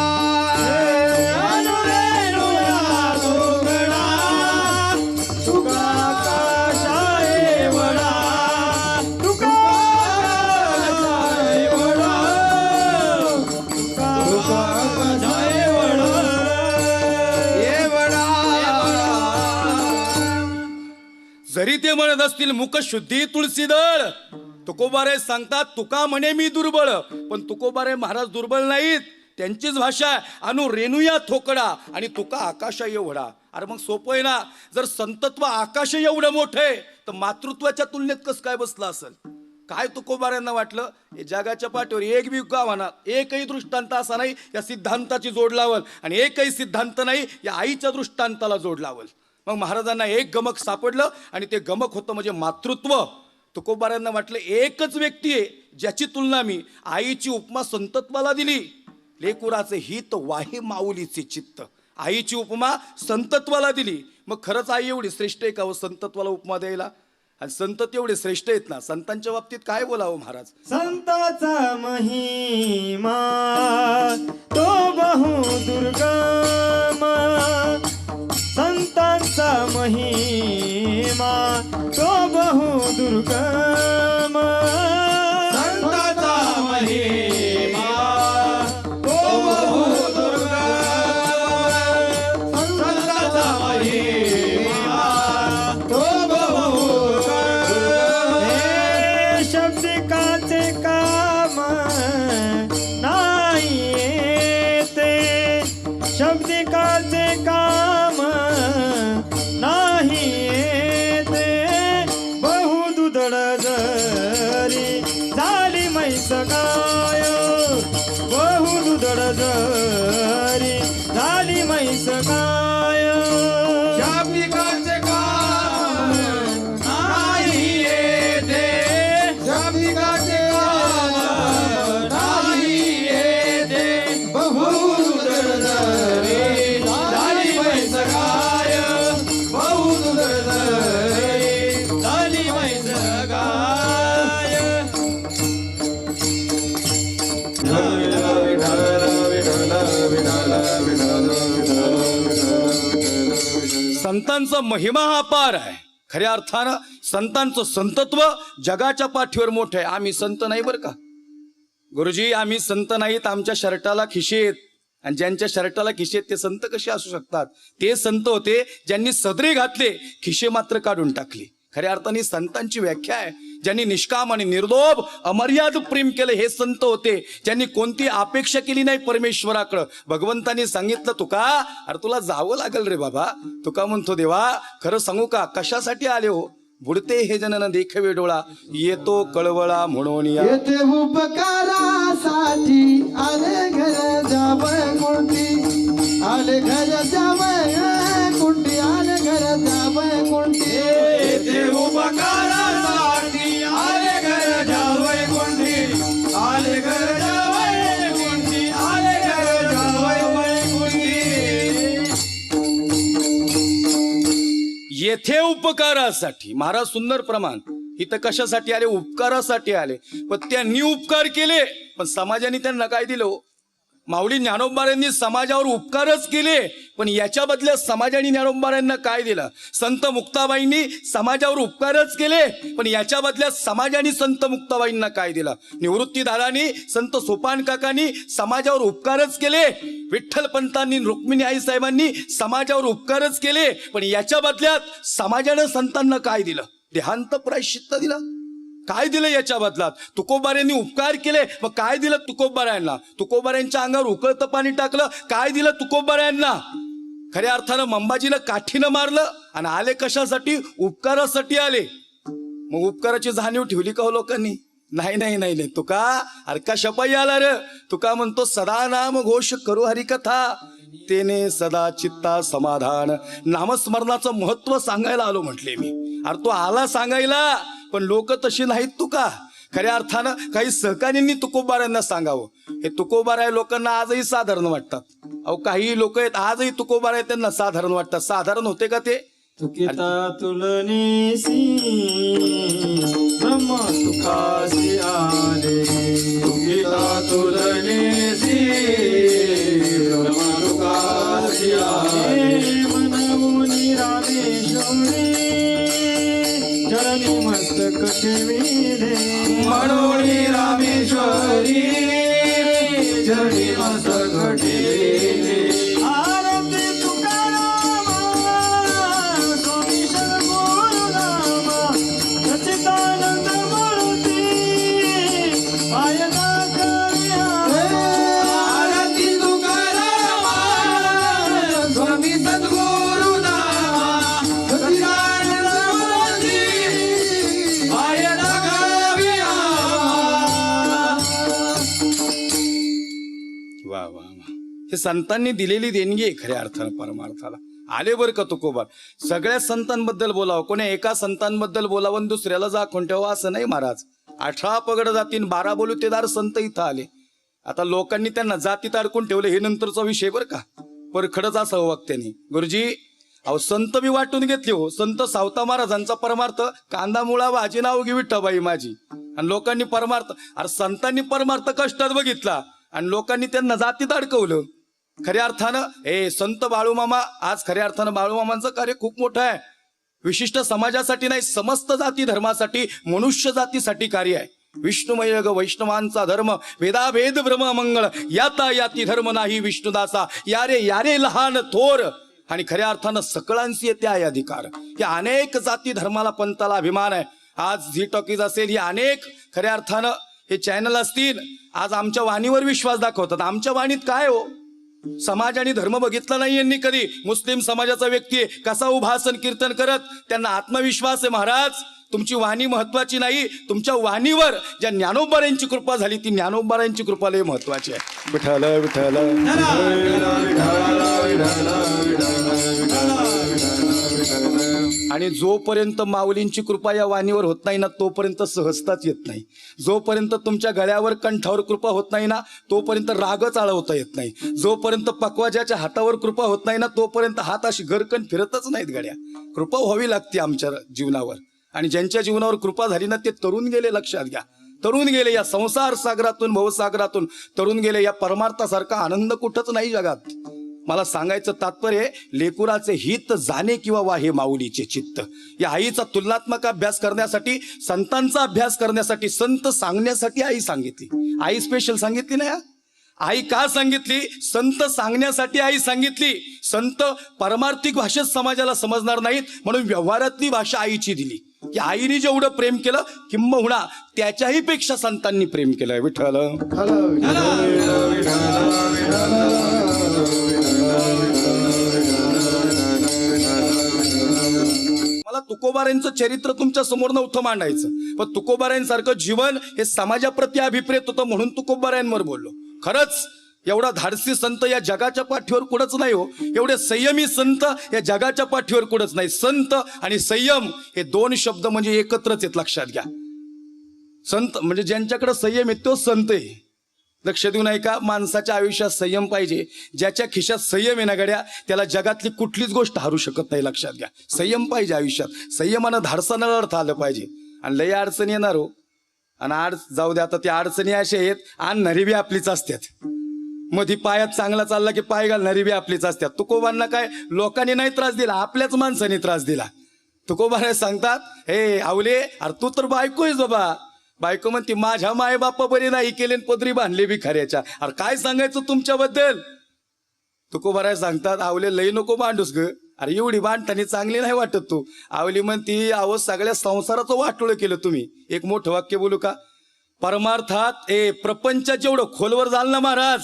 जरी ते म्हणत असतील मुख शुद्धी तुळशीदळ, तुकोबारे सांगतात तुका म्हणे मी दुर्बळ, पण तुकोबारे महाराज दुर्बळ नाहीत. त्यांचीच भाषा आहे, रेणुया थोकडा आणि तुका आकाशा एवढा. अरे मग सोपं आहे ना, जर संतत्व आकाश एवढं मोठं आहे तर मातृत्वाच्या तुलनेत कसं काय बसलं असेल? काय तुकोबाऱ्यांना वाटलं हे जगाच्या पाठीवर एक बी गावाना एकही दृष्टांत असा नाही या सिद्धांताची जोड लावल, आणि एकही सिद्धांत नाही या आईच्या दृष्टांताला जोड लावल. मग महाराजांना एक गमक सापडलं आणि ते गमक होतं म्हणजे मातृत्व. तुकोबाऱ्यांना वाटलं एकच व्यक्ती आहे ज्याची तुलना मी, आईची उपमा संतत्वाला दिली. लेकुराचे हित वाहे माऊलीचे चित्त, आईची उपमा संतत्वाला दिली. मग खरंच आई एवढी श्रेष्ठ आहे का हो संतत्वाला उपमा द्यायला? आणि संत तेवढे श्रेष्ठ आहेत ना, संतांच्या बाबतीत काय बोलावं महाराज? संताचा महिमा तो बहु दुर्गम, संतांचा महिमा तो बहु दुर्गम, संतांचा महिमा तो बहु दुर्गम, संतांचा महिमा तो बहु दुर्गम. हे शब्दिकाचे काम नाही ते, शब्दिकाचे काम नाही ते, बहुदुधड जरी झाली म्हैस गाय, बहुदुधड जरी झाली म्हैस गाय. शब्दिकाचे काम नाही ते, शब्दिकाचे काम नाही ते, बहुदुधड जरी झाली म्हैस गाय, बहुदुधड जरी झाली म्हैस गाय. संतांचा महिमा हा अपार आहे. खऱ्या अर्थानं संतांचं संतत्व जगाच्या पाठीवर मोठं आहे. आम्ही संत नाही बरं का गुरुजी, आम्ही संत नाहीत. आमच्या शर्टाला खिशे आहेत, आणि ज्यांच्या शर्टाला खिशे आहेत ते संत कसे असू शकतात? ते संत होते ज्यांनी सदरे घातले, खिशे मात्र काढून टाकले. खऱ्या अर्थाने संतांची व्याख्या आहे ज्यांनी निष्काम आणि निर्लोभ अमर्याद प्रेम केलं, हे संत होते. ज्यांनी कोणती अपेक्षा केली नाही परमेश्वराकडं. भगवंतानी सांगितलं, तुका अरे तुला जावं लागल रे बाबा. तुका म्हणतो, देवा खरं सांगू का, कशासाठी आले हो? बुडते हे जनन देखवे डोळा, येतो कळवळा म्हणून या. येते उपकारासाठी आले घर जावं कोणती, आले घर जावं कोणती, आले घर जावं कोणती. येते उपकारासाठी आले घर जावं कोणती, आले घर जावं कोणती, आले घर जावं कोणती. येथे उपकारासाठी. महाराज सुंदर प्रमाण. इथं कशासाठी आले? उपकारासाठी आले. पण त्यांनी उपकार केले, पण समाजाने त्यांना काय दिलं? माऊली ज्ञानोबारायांनी समाजावर उपकारच केले, पण याच्या बदल्यात समाजाने ज्ञानोबारायांना काय दिलं? संत मुक्ताबाईंनी समाजावर उपकारच केले, पण याच्या बदल्यात समाजाने संत मुक्ताबाईंना काय दिलं? निवृत्ती दादांनी, संत सोपान काकांनी समाजावर उपकारच केले, विठ्ठल पंतांनी, रुक्मिणी आई साहेबांनी समाजावर उपकारच केले, पण याच्या बदल्यात समाजानं संतांना काय दिलं? देहांत प्रायश्चित्त दिलं. काय दिलं याच्या बदलात? तुकोबाऱ्यांनी उपकार केले, मग काय दिलं तुकोबाऱ्यांना? तुकोबाऱ्यांच्या अंगावर उकळतं पाणी टाकलं, काय दिलं तुकोबाऱ्यांना? खऱ्या अर्थानं मंबाजीला काठीनं मारलं, आणि आले कशासाठी? उपकारासाठी आले. मग उपकाराची जाणीव ठेवली का हो लोकांनी? नाही नाही नाही नाही. तुका अरे कशापायी आला रे? तुका म्हणतो, सदा नाम घोष करू हरिकथा, तेने सदा चित्ता समाधान. नामस्मरणाचं महत्व सांगायला आलो म्हटले मी. अरे तो आला सांगायला, पण लोक तशी नाहीत. तुका खऱ्या अर्थानं काही सहकार्यांनी तुकोबाऱ्यांना सांगावं. हे तुकोबाऱ्या लोकांना आजही साधारण वाटतात. अहो काही लोक आहेत आजही तुकोबाऱ्या त्यांना साधारण वाटतात. साधारण होते का ते? तुकिता तुलनेसी ब्रह्म तुकासी आले, तुकिता तुलनेसी ब्रह्म तुकासी आले. मनमुनी रामेश्वरी चरणी मस्तक ठेविले, मनोनी रामेश्वरी चरणी मस्तक ठेविले. आरती तुकाराम स्वामी शरणगुरुनाम, सच्चिदानंद मूर्ती पायदा करूया. आरती तुकाराम स्वामी सद्गुरुनाम, सच्चिदानंद मूर्ती पायदा करूया. वा वा वा. हे संतांनी दिलेली देणगी आहे खऱ्या अर्थानं परमार्थाला. आले बरं का तुकोबार. सगळ्या संतांबद्दल बोलावं, कोणी एका संतांबद्दल बोलावं आणि दुसऱ्याला जाखून ठेवा असं नाही महाराज. 18 पगड जातीन 12 बोलुतेदार संत इथं आले. आता लोकांनी त्यांना जातीत अडकून ठेवलं, हे नंतरचा विषय बरं का. परखडच असं वागत्याने. गुरुजी अहो संत बी वाटून घेतले हो. संत सावता महाराजांचा परमार्थ, कांदा मुळा भाजी नाव घे विठ्ठाबाई माझी. आणि लोकांनी परमार्थ, अरे संतांनी परमार्थ कष्टात बघितला आणि लोकांनी त्यांना जातीत अडकवलं. खऱ्या अर्थानं संत बाळूमामा, आज खऱ्या अर्थानं बाळूमामांचं कार्य खूप मोठं आहे. विशिष्ट समाजासाठी नाही, समस्त जाती धर्मासाठी, मनुष्य जातीसाठी कार्य आहे. विष्णुमय ग वैष्णवांचा धर्म, वेदाभेद ब्रह्म मंगळ, याता याती धर्म नाही विष्णुदासा, यारे यारे लहान थोर. आणि खऱ्या अर्थानं सकळांशी येते आहे अधिकार. या अनेक जाती धर्माला पंथाला अभिमान आहे. आज झी टॉकीज असेल, या अनेक खऱ्या अर्थानं हे चॅनल असतील, आज आमच्या वाणीवर विश्वास दाखवतात. आमच्या वाणीत काय हो? समाज आणि धर्म बघितला नाही यांनी कधी. मुस्लिम समाजाचा व्यक्ती आहे, कसा उभासन कीर्तन करत, त्यांना आत्मविश्वास आहे. महाराज तुमची वाणी महत्वाची नाही, तुमच्या वाणीवर ज्या ज्ञानोबारांची कृपा झाली ती ज्ञानोबारांची कृपा लय महत्वाची आहे. विठ्ठल विठ्ठल. आणि जोपर्यंत माऊलींची कृपा या वाणीवर होत नाही ना, तोपर्यंत सहजताच येत नाही. जोपर्यंत तुमच्या गळ्यावर कंठावर कृपा होत नाही ना, तोपर्यंत रागच आळवता येत नाही. जोपर्यंत पक्वाजाच्या हातावर कृपा होत नाही ना, तोपर्यंत हात अशी घरकन फिरतच नाहीत गड्या. कृपा व्हावी लागते आमच्या जीवनावर. आणि ज्यांच्या जीवनावर कृपा झाली ना, ते तरुण गेले. लक्षात घ्या, तरुण गेले. या संसार सागरातून, भवसागरातून तरुण गेले. या परमार्थासारखा आनंद कुठंच नाही जगात. मला सांगायचं तात्पर्य लेकुराचे हित जाणे किंवा वाहे माऊलीचे चित्त. या आईचा तुलनात्मक अभ्यास करण्यासाठी, संतांचा अभ्यास करण्यासाठी, संत सांगण्यासाठी आई सांगितली. आई स्पेशल सांगितली ना. आई का सांगितली? संत सांगण्यासाठी आई सांगितली. संत परमार्थिक भाषेत समाजाला समजणार नाहीत म्हणून व्यवहारातली भाषा आईची दिली. की आईने जेवढं प्रेम केलं किंबहुना त्याच्याही पेक्षा संतांनी प्रेम केलं. विठ्ठल मला तुकोबारांचं चरित्र तुमच्या समोर नव्हतं मांडायचं, पण तुकोबारांसारखं जीवन हे समाजाप्रती अभिप्रेत होतं म्हणून तुकोबारांवर बोललो. खरंच एवढा धाडसी संत या जगाच्या पाठीवर कुठंच नाही हो. एवढे संयमी संत या जगाच्या पाठीवर कुठंच नाही. संत आणि संयम हे दोन शब्द म्हणजे एकत्रच आहेत, लक्षात घ्या. संत म्हणजे ज्यांच्याकडे संयम आहे तो संत आहे. लक्ष देऊ नाही का? माणसाच्या आयुष्यात संयम पाहिजे. ज्याच्या खिशात संयम आहे ना गड्या, त्याला जगातली कुठलीच गोष्ट हारू शकत नाही. लक्षात घ्या, संयम पाहिजे आयुष्यात. संयमानं धाडसानं अर्थ आलं पाहिजे. आणि लय अडचणी येणार हो. आणि जाऊ द्या, आता त्या अडचणी अशा आहेत, आणणारी बी आपलीच असतात. मधी पायात चांगला चालला की पाय घालणारी बी आपलीच असतात. तुकोबांना काय लोकांनी नाही त्रास दिला, आपल्याच माणसाने त्रास दिला. तुकोबाने सांगतात, हे आवले, अरे तू तर बायको आहेस बाबा. बायको म्हणते माझ्या माय बापा बरी नाही केले पदरी बांधले भिखाऱ्याच्या. अरे काय सांगायचं तुमच्याबद्दल? तुकोबाराय सांगतात, आवले लई नको बांधूस ग. अरे एवढी बांधताना चांगली नाही वाटत तू. आवली म्हणती, अहो सगळ्या संसाराचं वाटोळं केलं तुम्ही. एक मोठं वाक्य बोलू का? परमार्थात प्रपंचात जेवढं खोलवर जाल ना महाराज,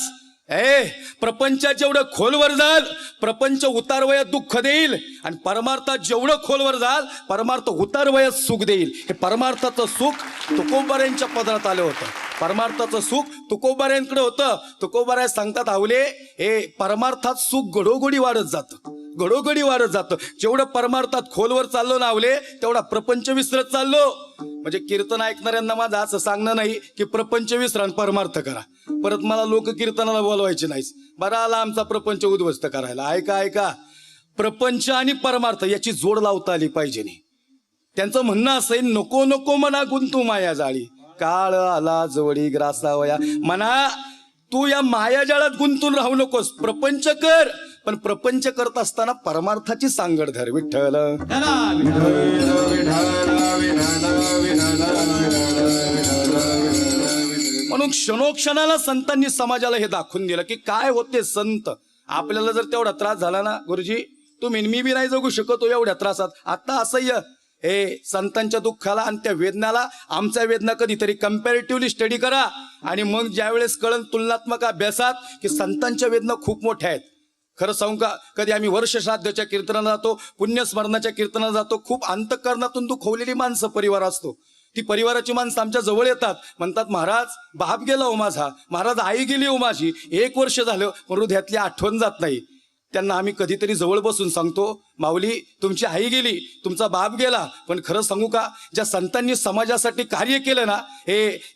प्रपंचात जेवढं खोलवर जाल प्रपंच उतारवयात दुःख देईल, आणि परमार्थात जेवढं खोलवर जाल परमार्थ उतारवयात सुख देईल. हे परमार्थाचं सुख तुकोबारांच्या पदरात आलं होतं. परमार्थाचं सुख तुकोबारांकडे होतं. तुकोबाराय सांगतात, आवले हे परमार्थात सुख घडोघडी वाढत जातं, घडोघडी वाढत जातं. जेवढं परमार्थात खोलवर चाललो ना आवले, तेवढा प्रपंच विसरत चाललो. म्हणजे कीर्तन ऐकणाऱ्यांना माझं असं सांगणं नाही की प्रपंच विसरा आणि परमार्थ करा. परत मला लोक कीर्तनाला बोलवायचे नाहीस. बरा आला आमचा प्रपंच उद्ध्वस्त करायला. ऐका ऐका, प्रपंच आणि परमार्थ याची जोड लावता आली पाहिजे. नाही त्यांचं म्हणणं असं, नको नको मना गुंतू माया जाळी, काळ आला जवळी ग्रासावया. म्हणा तू या मायाजाळात गुंतून राहू नकोस, प्रपंच कर, पण प्रपंच करत असताना परमार्थाची सांगड धर. विठ्ठल म्हणून क्षणोक्षणाला संतांनी समाजाला हे दाखवून दिलं की काय होते संत. आपल्याला जर तेवढा त्रास झाला ना गुरुजी, तुम्ही मी बी नाही जगू शकतो एवढ्या त्रासात. आता असह्य हे संतांच्या दुःखाला आणि त्या वेदनाला आमच्या वेदना कधीतरी कम्पॅरेटिव्हली स्टडी करा, आणि मग ज्या वेळेस कळन तुलनात्मक अभ्यासात की संतांच्या वेदना खूप मोठ्या आहेत. खरं सांगू का, कधी आम्ही वर्ष श्राद्धच्या कीर्तनाला जातो, पुण्यस्मरणाच्या कीर्तनाला जातो, खूप अंतःकरणातून दुखवलेली माणसं परिवार असतो. ती परिवाराची माणसं आमच्या जवळ येतात, म्हणतात महाराज बाप गेला हो माझा, महाराज आई गेली हो माझी, 1 वर्ष झालं पण हृदयातली आठवण जात नाही. त्यांना आम्ही कधीतरी जवळ बसून सांगतो, माऊली तुमची आई गेली, तुमचा बाप गेला, पण खरं सांगू का, ज्या संतांनी समाजासाठी कार्य केलं ना,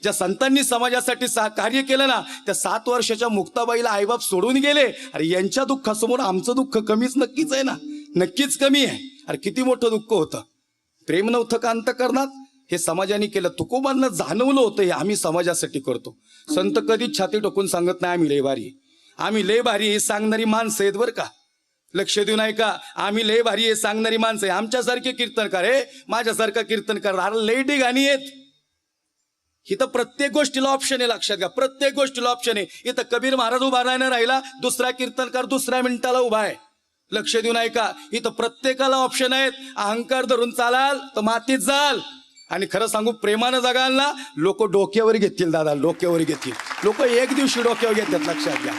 ज्या संतांनी समाजासाठी कार्य केलं ना, त्या 7 वर्षाच्या मुक्ताबाईला आईबाप सोडून गेले. अरे यांच्या दुःखासमोर आमचं दुःख कमीच नक्कीच आहे ना, नक्कीच कमी आहे. अरे किती मोठं दुःख होतं. प्रेम नव्हतं का अंतःकरणात? हे समाजाने केलं. तुकोबांना जाणवलं होतं हे आम्ही समाजासाठी करतो. संत कधीच छाती टोकून सांगत नाही आम्ही लय भारी, आम्ही लय भारी हे सांगणारी माणसं आहेत बरं का. लक्ष देऊ नाही का, आम्ही लय भारी हे सांगणारी माणसं आहे. आमच्यासारखे कीर्तनकार, माझ्यासारखा कीर्तनकार, अरे लय गाणी आहेत. इथं प्रत्येक गोष्टीला ऑप्शन आहे. लक्षात घ्या, प्रत्येक गोष्टीला ऑप्शन आहे. इथं कबीर महाराज उभा राहणार राहिला, दुसरा कीर्तनकार दुसऱ्या मिनिटाला उभा आहे. लक्ष देऊ नाही का, इथं प्रत्येकाला ऑप्शन आहेत. अहंकार धरून चालाल तर मातीत जाल, आणि खरं सांगू प्रेमानं जगाल ना, लोक डोक्यावर घेतील दादा, डोक्यावर घेतील. लोक एक दिवशी डोक्यावर घेतात. लक्षात घ्या,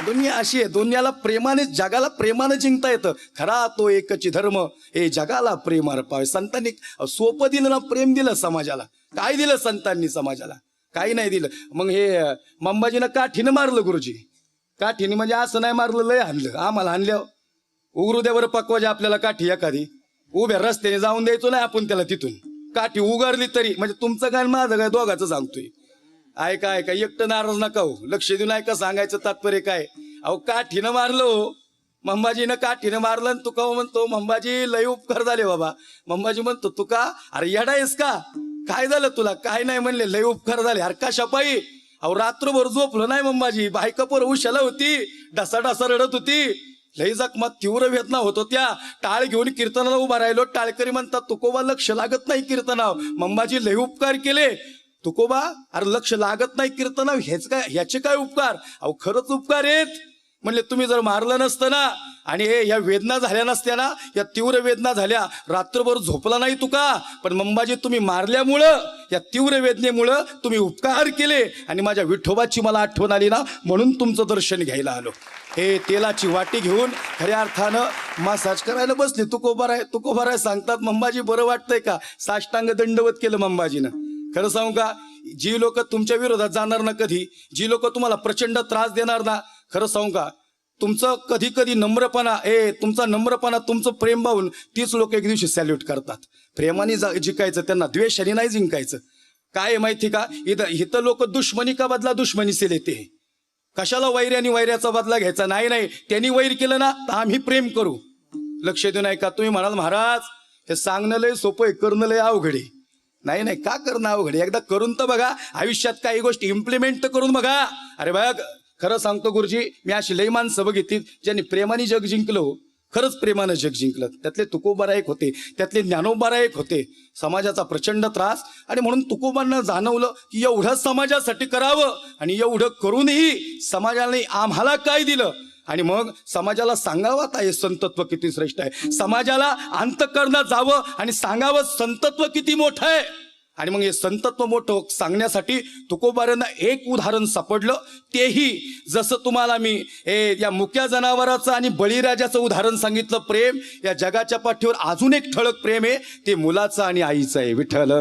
दुनिया अशी आहे, दुनियाला प्रेमाने, जगाला प्रेमानं जिंकता येतं. खरा तो एकची धर्म, हे जगाला प्रेम अर्पावे. संतांनी सोपं दिलं ना, प्रेम दिलं समाजाला. काय दिलं संतांनी समाजाला? काही नाही दिलं. मग हे मंबाजीनं काठीनं मारलं गुरुजी, काठीने म्हणजे असं नाही मारलं, लय हाणलं. आम्हाला हाणल्यावर उगरुद्यावर पकवाजे आपल्याला काठी एखादी, उभ्या रस्त्याने जाऊन द्यायचो नाही आपण त्याला. तिथून काठी उगारली तरी, म्हणजे तुमचं काय माझं काय दोघाचं सांगतोय. ऐका ऐका, एकटं नाराज नका हो. लक्ष देऊन ऐका, सांगायचं तात्पर्य काय. अहो काठीनं मारलो, मंबाजीनं काठीनं मारलं, आणि तुका म्हणतो मंबाजी लय उपकार झाले बाबा. मंबाजी म्हणतो तुका, अरे येडा आहेस का, काय झालं तुला? काय नाही म्हणले, लय उपकार झाले. अरे का शपाई, अहो रात्रभर झोपलो नाही मंबाजी, बायका पोर उशाला होती, ढसा ढसा रडत होती. लई जखमात तीव्र वेदना होतो त्या. टाळ घेऊन कीर्तनाला उभा राहिलो. टाळकरी म्हणतात तुकोबा लक्ष लागत नाही कीर्तनाव. मंबाजी लई उपकार केले. तुकोबा अरे लक्ष लागत नाही कीर्तनाव ह्याचे काय उपकार? अहो खरंच उपकार आहेत. म्हणले तुम्ही जर मारलं नसतं ना आणि या वेदना झाल्या नसत्या ना, या तीव्र वेदना झाल्या, रात्रभर झोपला नाही तुका. पण मंबाजी तुम्ही मारल्यामुळं, या तीव्र वेदनेमुळं तुम्ही उपकार केले आणि माझ्या विठोबाची मला आठवण आली ना, म्हणून तुमचं दर्शन घ्यायला आलो. हे तेलाची वाटी घेऊन खऱ्या अर्थानं मसाज करायला बसली. तुकोबाराय सांगतात मंबाजी बरं वाटतंय का? साष्टांग दंडवत केलं मंबाजीनं. खरं सांगू का, जी लोक तुमच्या विरोधात जाणार ना कधी, जी लोक तुम्हाला प्रचंड त्रास देणार ना, खरं सांगू का, तुमचं कधी कधी नम्रपणा, तुमचा नम्रपणा, तुमचं प्रेम पाहून तीच लोक एक दिवशी सॅल्यूट करतात. प्रेमाने जिंकायचं, त्यांना द्वेषाने नाही जिंकायचं. काय माहिती का, इथं लोक दुश्मनी का बदला दुश्मनी से लेते. कशाला वैर्याने वैर्याचा बदला घ्यायचा? नाही, त्यांनी वैर केलं ना तर आम्ही प्रेम करू. लक्ष देऊ नाही का? तुम्ही म्हणाल महाराज हे सांगणं लय सोपं आहे, करणं लय अवघड आहे. नाही, का करणं अवघड? एकदा करून तर बघा. आयुष्यात काही गोष्टी इम्प्लिमेंट तर करून बघा. अरे बघ, खरं सांगतो गुरुजी, मी अशी लई माणसं बघितली ज्यांनी प्रेमाने जग जिंकलो. खरंच प्रेमानं जग जिंकलं. त्यातले तुकोबारा एक होते, त्यातले ज्ञानोबारा एक होते. समाजाचा प्रचंड त्रास, आणि म्हणून तुकोबांना जाणवलं की एवढं समाजासाठी करावं, आणि एवढं करूनही समाजाने आम्हाला काय दिलं. आणि मग समाजाला सांगावं आता हे संतत्व किती श्रेष्ठ आहे. समाजाला अंतःकरणात जावं आणि सांगावं संतत्व किती मोठं आहे. आणि मग हे संतत्व मोठं सांगण्यासाठी तुकोबारांना एक उदाहरण सापडलं. तेही जसं तुम्हाला मी या मुक्या जनावराचं आणि बळीराजाचं उदाहरण सांगितलं. प्रेम या जगाच्या पाठीवर अजून एक ठळक प्रेम आहे, ते मुलाचं आणि आईचं आहे. विठ्ठल.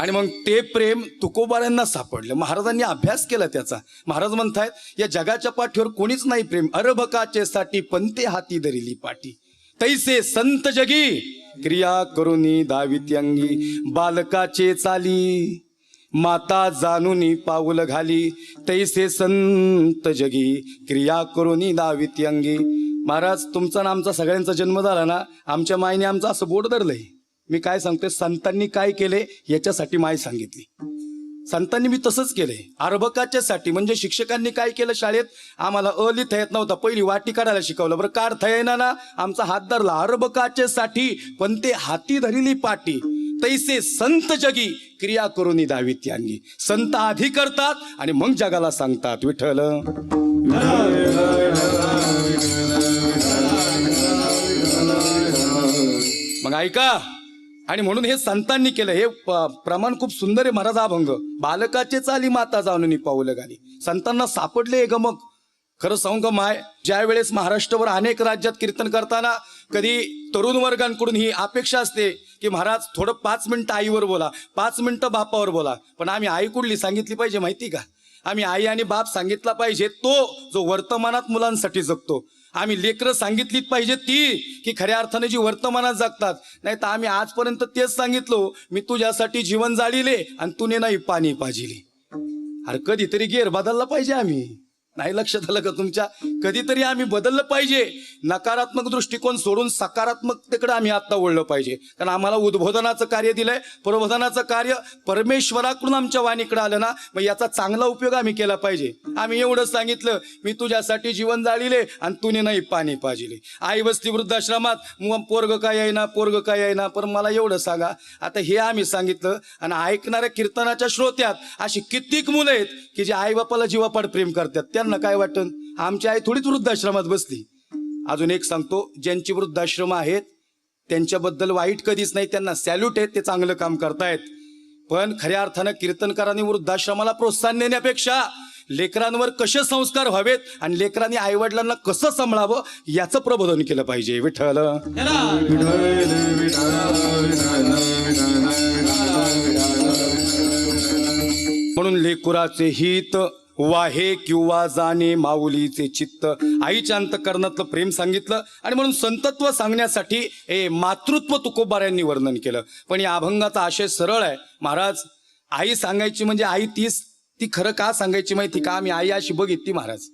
आणि मग ते प्रेम तुकोबारांना सापडलं. महाराजांनी अभ्यास केला त्याचा. महाराज म्हणतायत या जगाच्या पाठीवर कोणीच नाही प्रेम. अरबकाचे साठी पंते हाती धरिली पाठी, तैसे संत जगी क्रिया करुनी दाविती अंगी. बालकाचे चाली माता जानुनी पाऊल घाली, तैसे संत जगी क्रिया करुनी दाविती अंगी. महाराज तुमचा ना आमचा सगळ्यांचा जन्म झाला ना, आमच्या मायने आमचं असं बोट धरलंय. मी काय सांगतोय, संतांनी काय केले याच्यासाठी माय सांगितली. संतांनी मी तसंच केलंय. अर्भकाच्यासाठी म्हणजे शिक्षकांनी काय केलं, शाळेत आम्हाला अ लिहिता येत नव्हता, पहिली वाटी काढायला शिकवलं. बरं काढता येईना ना, आमचा हात धरला. अर्भकाच्यासाठी पण ते हाती धरिली पाठी, तैसे संत जगी क्रिया करून दाविती अंगी. संत आधी करतात आणि मग जगाला सांगतात. विठ्ठल. मग ऐका, आणि म्हणून हे संतांनी केलं. हे प्रमाण खूप सुंदर आहे. महाराज अभंग, बालकाचे चाली माता जाणून पाऊल घाली. संतांना सापडले गमक. खरं सांगू का माय, ज्या वेळेस महाराष्ट्रावर अनेक राज्यात कीर्तन करताना कधी तरुण वर्गांकडून ही अपेक्षा असते की महाराज थोडं 5 मिनिटं आईवर बोला, 5 मिनिटं बापावर बोला. पण आम्ही आई कुठली सांगितली पाहिजे माहिती का? आम्ही आई आणि बाप सांगितला पाहिजे तो जो वर्तमानात मुलांसाठी जगतो. आम्ही लेकरं सांगितलीच पाहिजे ती की खऱ्या अर्थाने जी वर्तमानात जगतात. नाही तर आम्ही आजपर्यंत तेच सांगितलो, मी तुझ्यासाठी जीवन जाळिले आणि तुने नाही पाणी पाजिले. अरे कधीतरी गेर बदलला पाहिजे. आम्ही नाही लक्षात आलं का तुमच्या? कधीतरी आम्ही बदललं पाहिजे. नकारात्मक दृष्टिकोन सोडून सकारात्मकतेकडे आम्ही आता वळलं पाहिजे. कारण आम्हाला उद्बोधनाचं कार्य दिलंय, प्रबोधनाचं कार्य परमेश्वराकडून आमच्या वाणीकडे आलं ना, मग याचा चांगला उपयोग आम्ही केला पाहिजे. आम्ही एवढं सांगितलं, मी तुझ्यासाठी जीवन जाळिले आणि तुने नाही पाणी पाजिले. आई बसती वृद्धाश्रमात, पोरग काय आहे ना, पोरग काय आहे ना. पण मला एवढं सांगा, आता हे आम्ही सांगितलं आणि ऐकणाऱ्या कीर्तनाच्या श्रोत्यात अशी कित्येक मुलं आहेत की जे आई बापाला जीवापाड प्रेम करतात. त्यांना काय वाटतं, आमची आई थोडीच वृद्धाश्रमात बसली. अजून एक सांगतो, ज्यांची वृद्धाश्रम आहेत त्यांच्याबद्दल वाईट कधीच नाही, त्यांना सॅल्यूट आहे, ते चांगलं काम करतायत. पण खऱ्या अर्थानं कीर्तनकारांनी वृद्धाश्रमाला प्रोत्साहन देण्यापेक्षा लेकरांवर कसे संस्कार व्हावेत आणि लेकरांनी आईवडिलांना कसं सांभाळावं याचं प्रबोधन केलं पाहिजे. विठ्ठल. म्हणून लेकुराचे हित वाहे किंवा जाणे माऊलीचे चित्त. आईच्या अंतःकरणातलं प्रेम सांगितलं आणि म्हणून संतत्व सांगण्यासाठी मातृत्व तुकोबारांनी वर्णन केलं. पण या अभंगाचा आशय सरळ आहे. महाराज आई सांगायची म्हणजे आई ती खरं का सांगायची माहिती का? आम्ही आई अशी बघितली. महाराज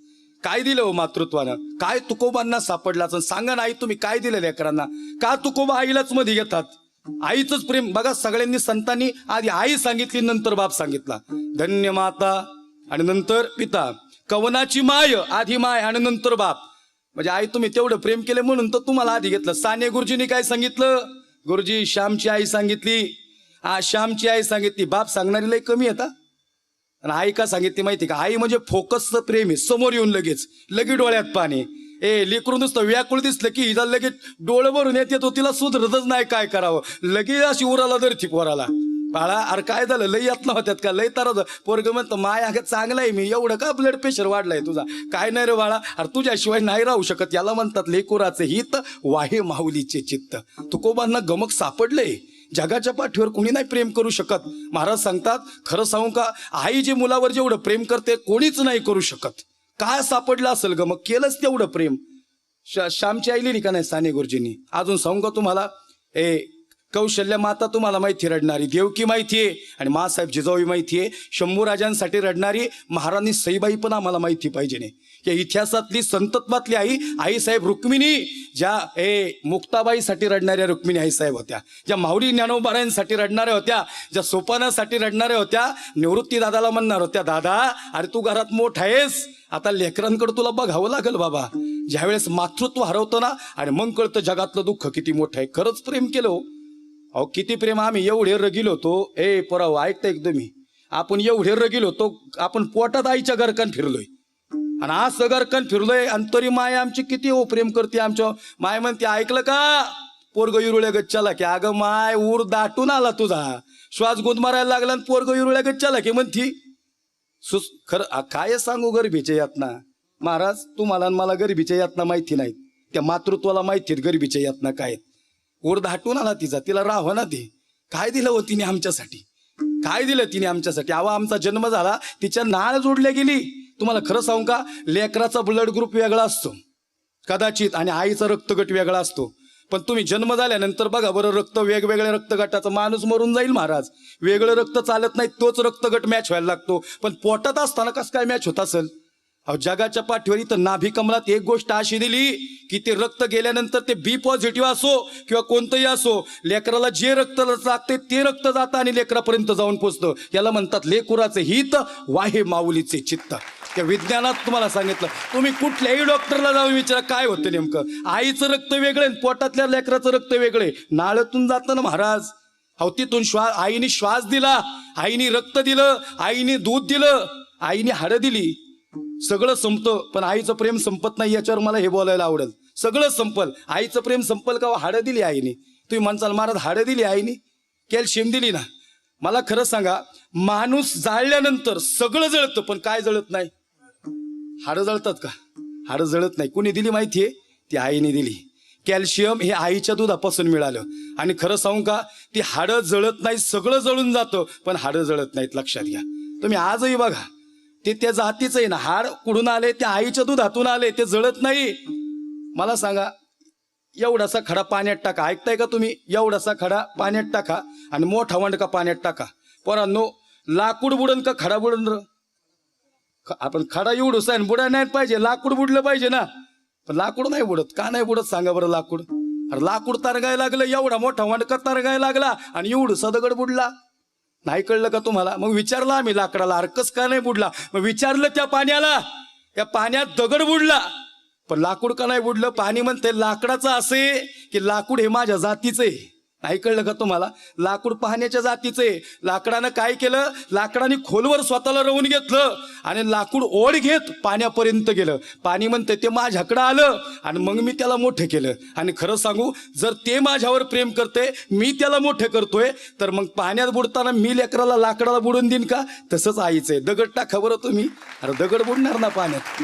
काय दिलं हो मातृत्वानं? काय तुकोबांना सापडलाच? सांगा ना आई, तुम्ही काय दिलं लेकरांना? का तुकोबा आईलाच मध्ये घेतात? आईचंच प्रेम बघा. सगळ्यांनी संतांनी आधी आई सांगितली, नंतर बाप सांगितला. धन्य माता आणि नंतर पिता. कवनाची माय, आधी माय आणि नंतर बाप. म्हणजे आई तुम्ही तेवढं प्रेम केले म्हणून तर तुम्हाला आधी घेतलं. साने गुरुजींनी काय सांगितलं? गुरुजी श्यामची आई सांगितली. श्यामची आई सांगितली. बाप सांगणारी लय कमी येतात. आणि आई का सांगितली माहिती का? आई म्हणजे फोकसचं प्रेम आहे. समोर येऊन लगेच डोळ्यात पाणी. लेकरून नुसतं व्याकुळ दिसलं की हिला लगेच डोळं भरून येते. तो तिला सुधरतच नाही काय करावं. लगेच अशी उराला धरती पोराला. बाळा अरे काय झालं? लई यातला होत्यात का? लई तर पोरग म्हणतो माय अगं चांगला आहे मी, एवढं का ब्लड प्रेशर वाढलाय तुझा? काय नाही रे बाळा, अरे तुझ्याशिवाय नाही राहू शकत. याला म्हणतात लेकुराचे हित वाहे माऊलीचे चित्त. तुकोबांना गमक सापडले. जगाच्या पाठीवर कोणी नाही प्रेम करू शकत. महाराज सांगतात खरं सांगू का, आई जे मुलावर जेवढं प्रेम करते कोणीच नाही करू शकत. काय सापडलं असेल ग? मग केलंच तेवढं प्रेम. श्यामची आई लिहिली का नाही साने गुरुजींनी? अजून सांगू का तुम्हाला? कौशल्य माता तुम्हाला माहिती रडणारी, देवकी माहितीये, आणि मासाहेब जिजाऊ माहितीये. शंभू राजांसाठी रडणारी महाराणी सईबाई पण आम्हाला माहिती पाहिजे नाही. या इतिहासातली संतत्वातली आई साहेब रुक्मिणी, ज्या मुक्ताबाईसाठी रडणाऱ्या रुक्मिणी आई साहेब होत्या, ज्या माऊली ज्ञानोबारायांसाठी रडणाऱ्या होत्या, ज्या सोपानासाठी रडणाऱ्या होत्या. निवृत्ती दादाला म्हणणार होत्या, दादा अरे तू घरात मोठा आहेस, आता लेकरांकडे तुला बघावं लागेल बाबा. ज्यावेळेस मातृत्व हरवतं ना, आणि मग कळतं जगातलं दुःख किती मोठं आहे. खरंच प्रेम केलं हो. अहो किती प्रेम. आम्ही एवढे रगील होतो. पोराव ऐकता एकदम मी, आपण एवढे रगील होतो, आपण पोटात आईच्या घरकान फिरलोय, आणि असं घरकान फिरलोय, आणि तरी माय आमची किती हो प्रेम करते. आमच्या माय म्हणते ऐकलं का पोरग युरुळ्या गच्च्याला की? अगं माय ऊर दाटून आला तुझा, श्वास गुद मारायला लागला आणि पोरग युरुळ्या गच्च्याला की म्हणती. खरं काय सांगू गरिबीच्या यातना. महाराज तुम्हाला मला गरिबीच्या यातना माहिती नाहीत, त्या मातृत्वाला माहितीत गरिबीच्या यातना काय. ऊर दाटून आला तिचा, तिला राहावं ना. ते काय दिलं हो तिने आमच्यासाठी? काय दिलं तिने आमच्यासाठी? अहो आमचा जन्म झाला, तिच्या नाळ जोडल्या गेली. तुम्हाला खरं सांगू का, लेकराचा ब्लड ग्रुप वेगळा असतो कदाचित, आणि आईचा रक्तगट वेगळा असतो. पण तुम्ही जन्म झाल्यानंतर बघा बरं, रक्त वेगवेगळ्या रक्तगटाचा माणूस मरून जाईल महाराज. वेगळं रक्त चालत नाही, तोच रक्तगट मॅच व्हायला लागतो. पण पोटात असताना कसं काय मॅच होत असेल? अहो जगाच्या पाठीवर इथं नाभी कमलात एक गोष्ट अशी दिली की ते रक्त गेल्यानंतर ते बी पॉझिटिव्ह असो किंवा कोणतंही असो, लेकराला जे रक्त लागते ते रक्त जातं आणि लेकरापर्यंत जाऊन पोचतं. याला म्हणतात लेकुराचे हित वाहे माऊलीचे चित्त. त्या विज्ञानात तुम्हाला सांगितलं. तुम्ही कुठल्याही डॉक्टरला जाऊन विचारा काय होतं नेमकं. आईचं रक्त वेगळं, पोटातल्या लेकराचं रक्त वेगळे. नाळातून जातं ना महाराज. अहो तिथून आईने श्वास दिला, आईने रक्त दिलं, आईने दूध दिलं, आईने हाडं दिली. सगळं संपतं, पण आईचं प्रेम संपत नाही. याच्यावर मला हे बोलायला आवडेल. सगळं संपल, आईचं प्रेम संपल का? हाडं दिली आईने. तुम्ही म्हणसाल महाराज हाडं दिली आईने, कॅल्शियम दिली ना. मला खरं सांगा, माणूस जाळल्यानंतर सगळं जळतं, पण काय जळत नाही? हाडं जळतात का? हाडं जळत नाही. कुणी दिली माहितीये? ती आईने दिली. कॅल्शियम हे आईच्या दुधापासून मिळालं. आणि खरं सांगू का, ती हाडं जळत नाही, सगळं जळून जातं, पण हाडं जळत नाहीत. लक्षात घ्या. तुम्ही आजही बघा, ते त्या जातीचं आहे ना, हाड कुठून आले? त्या आईच्या दुधातून आले, ते जळत नाही. मला सांगा, एवढासा खडा पाण्यात टाका, ऐकताय का तुम्ही? एवढासा खडा पाण्यात टाका आणि मोठा वंडका पाण्यात टाका. पोरांनो, लाकूड बुडन का खडा बुडन? आपण खडा एवढूच आहे, बुडायला नाही पाहिजे, लाकूड बुडलं पाहिजे ना. पण लाकूड नाही बुडत. का नाही बुडत सांगा बरं? लाकूड, अरे लाकूड तरगायला लागलं, एवढा मोठा वंडका तरगायला लागला आणि एवढं दगड बुडला. नाही कळलं का तुम्हाला? मग विचारलं आम्ही लाकडाला, अरकस का नाही बुडला? मग विचारलं त्या पाण्याला, त्या पाण्यात दगड बुडला, पण लाकूड का नाही बुडलं? पाणी म्हणते लाकडाचं असे की लाकूड हे माझ्या जातीचं आहे. नाही कळलं का तुम्हाला? लाकूड पाहण्याच्या जातीचं आहे. लाकडानं काय केलं? लाकडाने खोलवर स्वतःला रवून घेतलं आणि लाकूड ओढ घेत पाण्यापर्यंत गेलं. पाणी म्हणते ते माझ्याकडं आलं आणि मग मी त्याला मोठं केलं. आणि खरं सांगू, जर ते माझ्यावर प्रेम करते, मी त्याला मोठं करतोय, तर मग पाण्यात बुडताना मी लेकराला लाकडाला बुडून देईन का? तसंच आईचं आहे. दगड टाका बरं तुम्ही, अरे दगड बुडणार ना पाण्यात.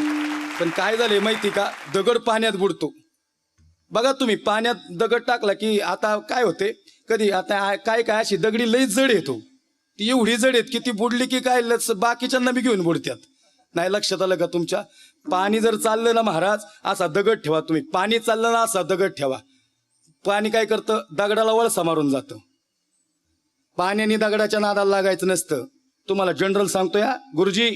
पण काय झालंय माहिती का? दगड पाण्यात बुडतो. बघा तुम्ही, पाण्यात दगड टाकला की आता काय होते, कधी आता काय काय अशी दगडी लई जड येतो. ती एवढी जड येत की ती बुडली की काय बाकीच्यांना बी घेऊन बुडत्यात. नाही लक्षात आलं का तुमच्या? पाणी जर चाललं ना महाराज, असा दगड ठेवा तुम्ही. पाणी चाललं ना, असा दगड ठेवा. पाणी काय करतं? दगडाला वळसा मारून जातं. पाण्याने दगडाच्या नादाला लागायचं नसतं. तुम्हाला जनरल सांगतोय गुरुजी,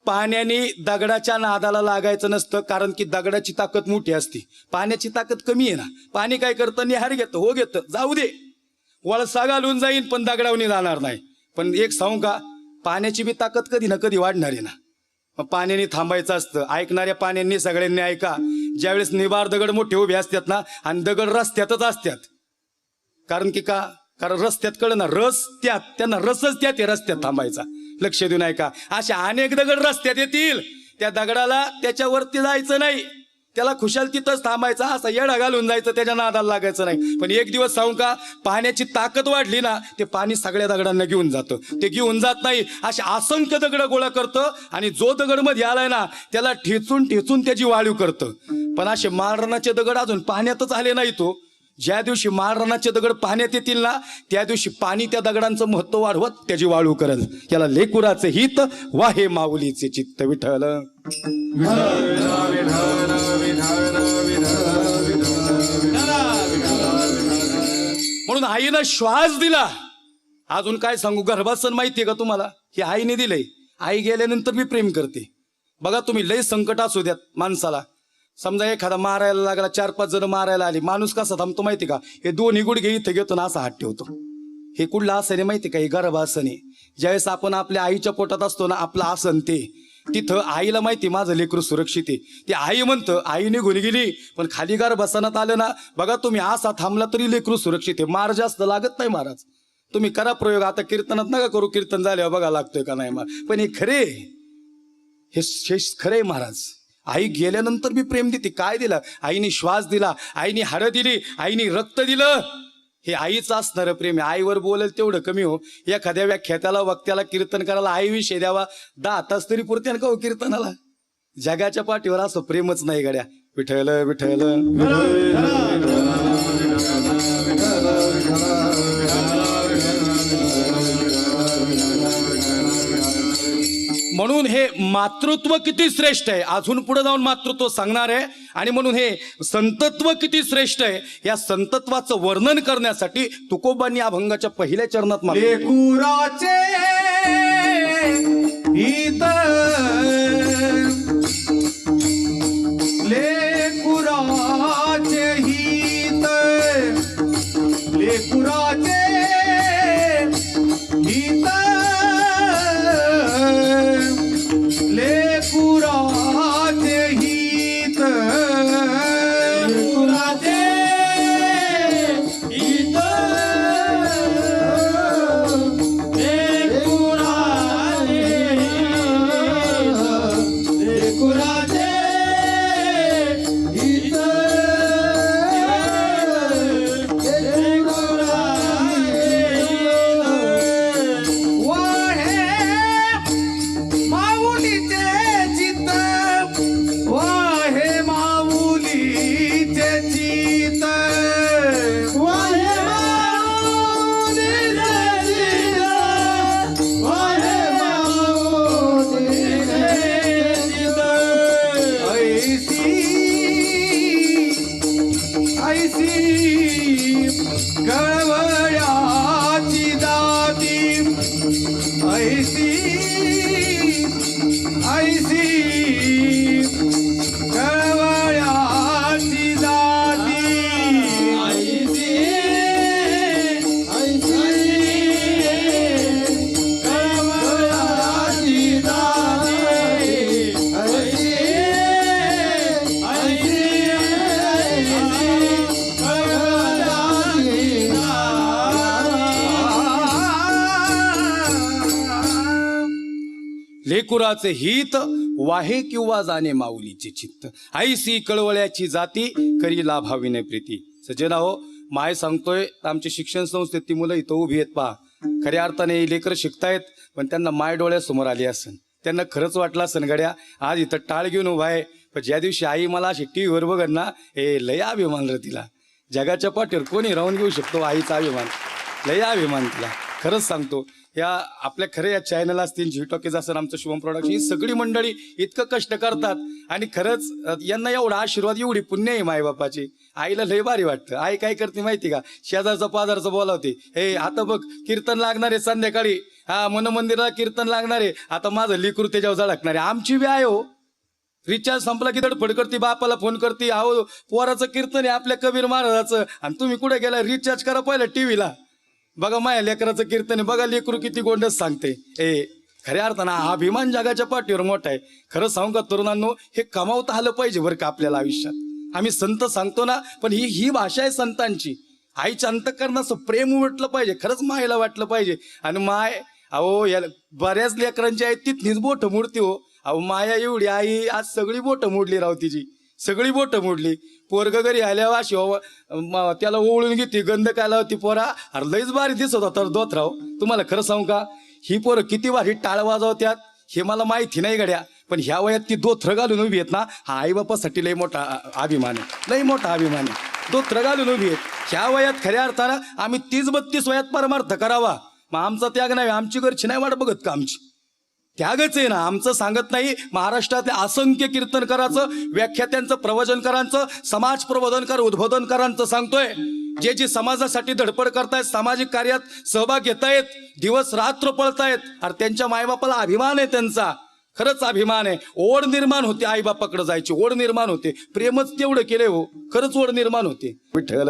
पाण्याने दगडाच्या नादाला लागायचं नसतं, कारण की दगडाची ताकद मोठी असते, पाण्याची ताकद कमी आहे ना. पाणी काय करतं? निहार घेतं, हो घेतं, जाऊ दे. वळसा घालून जाईन पण दगडावणी जाणार नाही. पण एक सांगू का, पाण्याची बी ताकद कधी ना कधी वाढणार आहे ना. मग पाण्याने थांबायचं असतं. ऐकणाऱ्या पाण्यांनी सगळ्यांनी ऐका, ज्यावेळेस निबार दगड मोठे उभे असतात ना आणि दगड रस्त्यातच असतात. कारण की का, कारण रस्त्यात कळलं ना, रस त्यात, त्यांना रसच त्यात आहे रस्त्यात थांबायचा. लक्ष देऊन ऐका, असे अनेक दगड रस्त्यात येतील, त्या दगडाला त्याच्यावरती जायचं नाही, त्याला खुशाल तिथंच थांबायचा, असा येडा घालून जायचं, त्याच्या नादाला लागायचं नाही. पण एक दिवस सांगू का, पाण्याची ताकद वाढली ना, ते पाणी सगळ्या दगडांना घेऊन जातं. ते घेऊन जात नाही, असे असंख्य दगड गोळा करतं आणि जो दगड मध्ये आलाय ना त्याला ठेचून ठेचून त्याची वाळीव करतं. पण असे माळरानाचे दगड अजून पाण्यातच आले नाही. तो ज्या दिवशी माळरानाचे दगड पाण्यात येतील ना, त्या दिवशी पाणी त्या दगडांचं महत्व वाढवत त्याची वाळू करेल. याला लेकुराचे हित वाहे माऊलीचे चित्त. विठ्ठल म्हणून आईनं श्वास दिला. अजून काय सांगू, गर्भासन माहितीये का तुम्हाला, हे आईने दिलंय. आई गेल्यानंतर मी प्रेम करते. बघा तुम्ही, लय संकट असू द्यात माणसाला, समजा एखादा मारायला लागला, 4-5 जण मारायला आली, माणूस कसा थांबतो माहिती का, हे दोन्ही गुडघे इथं घेतो ना असा हात ठेवतो. हे कुठलं आसन आहे माहिती का, हे गर्भासन आहे. ज्यावेळेस आपण आपल्या आईच्या पोटात असतो ना, आपलं आसन ते, तिथं आईला माहिती माझं लेकरू सुरक्षित आहे. ते आई म्हणतं, आई निघून गेली पण खाली गर्भासनात आलं ना, बघा तुम्ही असा थांबला तरी लेकरू सुरक्षित आहे. मार जास्त लागत नाही महाराज. तुम्ही करा प्रयोग, आता कीर्तनात नका करू, कीर्तन झाल्यावर बघा लागतोय का नाही मार. पण हे खरे, हे खरे महाराज. आई गेल्यानंतर मी प्रेम देते. काय दिलं आईने? श्वास दिला, आईने हाडं दिली, आईने रक्त दिलं. हे आईचं असणारं प्रेम आहे. आईवर बोलेल तेवढं कमी हो. एखाद्या व्याख्यात्याला वक्त्याला कीर्तन करायला आई विषय द्यावा, 10 तास तरी पुरते का हो कीर्तनाला. जगाच्या पाठीवर असं प्रेमच नाही गड्या. विठ्ठल विठ्ठल म्हणून हे मातृत्व किती श्रेष्ठ आहे, अजून पुढे जाऊन मातृत्व सांगणार आहे. आणि म्हणून हे संतत्व किती श्रेष्ठ आहे, या संतत्वाचं वर्णन करण्यासाठी तुकोबांनी अभंगाच्या पहिल्या चरणात लेकुराचे हित, लेकुराचे हित, लेकुराचे हित, लेकुराचे हित, लेकुराचे हित, लेकुराचे हित, वाहे माऊलीचे चित्त, वाहे माऊलीचे चित्त, वाहे माऊलीचे चित्त, वाहे माऊलीचे चित्त. ऐसी कळवळ्याची दाती, ऐसी कळवळ्याची दाती, ऐसी कळवळ्याची दाती, ऐसी लेकुराचे हित वाहे किंवा जाणे माऊलीचे चित्त, ऐसी कळवळ्याची जाती करी लाभाविने प्रीती. सज्जना हो, माय सांगतोय, आमच्या शिक्षण संस्थेत ती मुलं इथं उभी आहेत पहा. खऱ्या अर्थाने लेकरं शिकतायत, पण त्यांना माय डोळ्यासमोर आली असन, त्यांना खरंच वाटलं असन गड्या आज इथं टाळ घेऊन उभा आहे. पण ज्या दिवशी आई मला अशी टीव्हीवर बघन ना, हे लय अभिमान रे तिला. जगाच्या पाठीवर कोणी राहून घेऊ शकतो आईचा अभिमान, लय अभिमान तिला. खरंच सांगतो, या आपल्या खरे या चॅनल असतील, झी टॉकीज असेल, आमचं शुभम प्रोडक्शन, ही सगळी मंडळी इतकं कष्ट करतात आणि खरंच यांना एवढा आशीर्वाद, एवढी पुण्य आहे मायबापाची. आईला लय भारी वाटतं. आई काय करते माहिती का, शेजारचं पाजारचं बोलावते, हे आता बघ कीर्तन लागणार आहे संध्याकाळी, हा मन मंदिराला कीर्तन लागणार आहे, आता माझं लेकरू त्याच्यावर झळकणार आहे. आमची बी आहे हो. रिचार्ज संपला की धडपड करते, बापाला फोन करते, अहो पोराचं कीर्तन आहे आपल्या कबीर महाराजाचं, आणि तुम्ही कुठे गेला, रिचार्ज करा पहिलं टीव्हीला. बघा माया लेकराचं कीर्तन आहे, बघा लेकरू किती गोंडच सांगते. खऱ्या अर्थानं हा अभिमान जगाच्या पाठीवर मोठा आहे. खरं सांगू का तरुणांनो, हे कमावता आलं पाहिजे बरं का आपल्याला आयुष्यात. आम्ही संत सांगतो ना, पण ही भाषा आहे संतांची. आईच्या अंतःकरणाचं प्रेम उमटलं पाहिजे, खरंच मायला वाटलं पाहिजे. आणि माय अहो या बऱ्याच लेकरांची आई तिथनीच बोटं मोडते हो. अहो माया एवढी आई आज सगळी बोटं मोडली राव, तिची सगळी बोटं मोडली. पोरग घरी आल्यावर अशी त्याला ओळून घेते, गंध काय लावती पोरा. अरे लईच बारी दिसत होता दोत राव. तुम्हाला खरं सांगू का, ही पोरं किती भारी टाळ वाजवत्यात हे मला माहिती नाही गड्या, पण ह्या वयात ती दोथरं घालून उभी आहेत ना, हा आईबापासाठी लई मोठा अभिमान आहे, लई मोठा अभिमान आहे. दोथरं घालून उभी आहेत ह्या वयात. खऱ्या अर्थानं आम्ही 30-32 वयात परमार्थ करावा. मग आमचा त्याग नाही, आमची घरची नाही वाट बघत का आमची? त्यागच आहे ना आमचं. सांगत नाही महाराष्ट्रातल्या असंख्य कीर्तनकाराचं, व्याख्यात्यांचं, प्रवचनकारांचं, समाज प्रबोधनकार उद्बोधनकारांचं सांगतोय, जे समाजासाठी धडपड करतायत, सामाजिक कार्यात सहभाग घेतायत, दिवस रात्र पळतायत. अरे त्यांच्या मायबापाला अभिमान आहे त्यांचा, खरंच अभिमान आहे. ओढ निर्माण होते आईबापाकडे जायची, ओढ निर्माण होते. प्रेमच तेवढं केले हो, खरंच ओढ निर्माण होते. विठ्ठल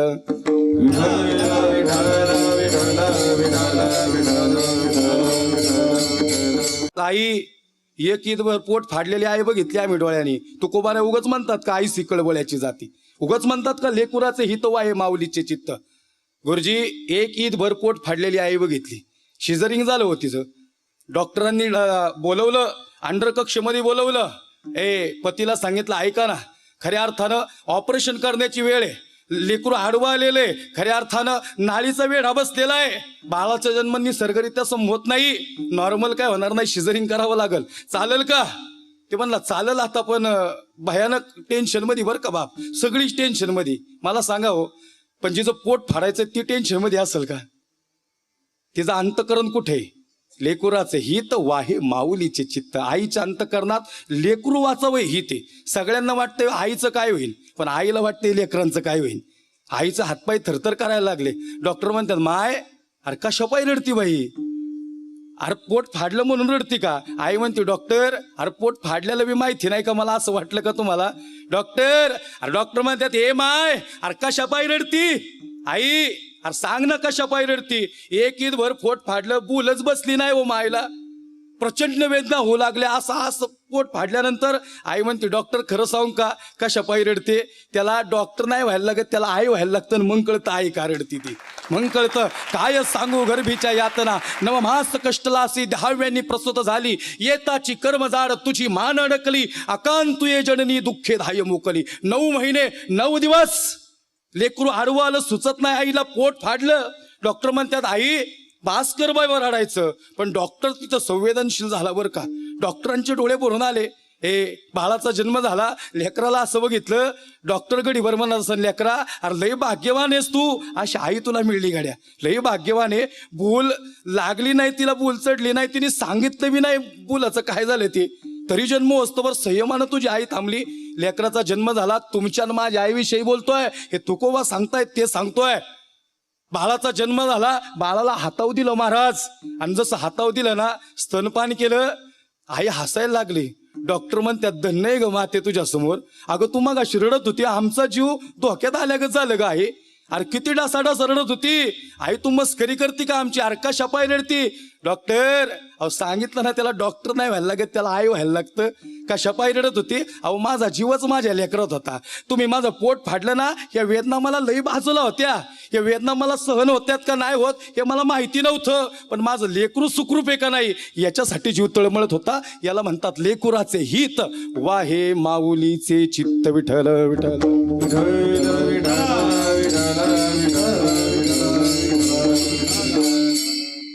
आई एक ईदभर पोट फाडलेली आई बघितली आम्ही डोळ्यांनी. तुकोबाने उगच म्हणतात का आई सिकळबोळ्याची जाती, उगच म्हणतात का लेकुराचे हित आहे माऊलीचे चित्त. गुरुजी एक ईदभर पोट फाडलेली आई बघितली, शिजरिंग झालं हो तिचं. डॉक्टरांनी बोलवलं, अंडर कक्षमध्ये बोलवलं. पतीला सांगितलं ऐका ना, खऱ्या अर्थानं ऑपरेशन करण्याची वेळ आहे, लेकरू आडवा आलेले, खऱ्या अर्थानं नाळीचा वेढा बसलेला आहे, बाळाचा जन्म निसर्गरित्या संभवत नाही, नॉर्मल काय होणार नाही, शिजरिंग करावं लागल, चालेल का? ते म्हणला चालेल आता, पण भयानक टेन्शन मध्ये बरं का बाप, सगळीच टेन्शन मध्ये. मला सांगा हो, पण जिचं पोट फाडायचं ती टेन्शन मध्ये असेल का? तिचं अंतकरण कुठे? लेकुराचं हित वाहे माऊलीचे चित्त. आईच्या अंतकरणात लेकरू वाचावं हित आहे. सगळ्यांना वाटतं आईचं काय होईल, पण आईला वाटते लेकरांचं काय होईल. आईचं हातपाय थरथर करायला लागले. डॉक्टर म्हणतात माय अरे कशापायी रडती बाई, अरे पोट फाडलं म्हणून रडती का? आई म्हणते डॉक्टर अरे पोट फाडल्याला बी माहिती नाही का मला, असं वाटलं का तुम्हाला? डॉक्टर म्हणतात हे माय अरे कशापायी रडती? आई अरे सांग ना कशापायी रडती? एक ईदभर पोट फाडलं, बुलच बसली नाही हो मायला, प्रचंड वेदना होऊ लागल्या. असं पोट फाडल्यानंतर आई म्हणते डॉक्टर खरं सांगू का कशापायी रडते? त्याला डॉक्टर नाही व्हायला लागत, त्याला आई व्हायला लागतं. मग कळतं आई का रडती ती, मग कळतं. काय सांगू गर्भीच्या यातना, नवमास कष्टलासी 10व्यांनी प्रसूत झाली, येताची कर्मजाड तुझी मान अडकली, अकांतुये जननी दुःखे धाय मोकली. 9 महिने 9 दिवस लेकरू आडवं आलं, सुचत नाही, आईला पोट फाडलं. डॉक्टर म्हणतात आई भास्कर बाईवर रडायचं, पण डॉक्टर तिथं संवेदनशील झाला बरं का. डॉक्टरांचे डोळे भरून आले. बाळाचा जन्म झाला, लेकराला असं बघितलं. डॉक्टर गडीभर म्हणत असं लेकरा अरे लय भाग्यवान आहेस तू, अशी आई तुला मिळली गाड्या, लय भाग्यवान आहे. भूल लागली नाही तिला, भूल चढली नाही, तिने सांगितलं बी नाही भूलाचं काय झालं ते, तरी जन्म असतोवर संयमानं तुझी आई थांबली. लेकराचा जन्म झाला. तुमच्या माझ्या आईविषयी बोलतोय, हे तुकोबा सांगतायत ते सांगतोय. बाळाचा जन्म झाला, बाळाला हाताव दिलं महाराज, आणि जसं हाताव दिलं ना स्तनपान केलं, आई हसायला लागली. डॉक्टर म्हणतात धन्य आहे ग माते तुझ्या समोर. अगं तू मग अशी रडत होती, आमचा जीव धोक्यात आल्यागत झालं ग आई. अरे किती डासाडास रडत होती आई, तू मस्करी करते का आमची? अरे का शपाय रडती? डॉक्टर अहो सांगितलं ना त्याला डॉक्टर नाही व्हायला लागत, त्याला आई व्हायला लागतं. का शपाय रडत होती? अहो माझा जीवच माझ्या लेकरात होता. तुम्ही माझं पोट फाडलं ना, या वेदना मला लई बाजूला होत्या, या वेदना मला सहन होत्यात का नाही होत हे मला माहिती नव्हतं, पण माझं लेकरू सुखरूप आहे का नाही याच्यासाठी जीव तळमळत होता. याला म्हणतात लेकुराचे हित वाहे माऊलीचे चित्त. विठ्ठल विठ्ठल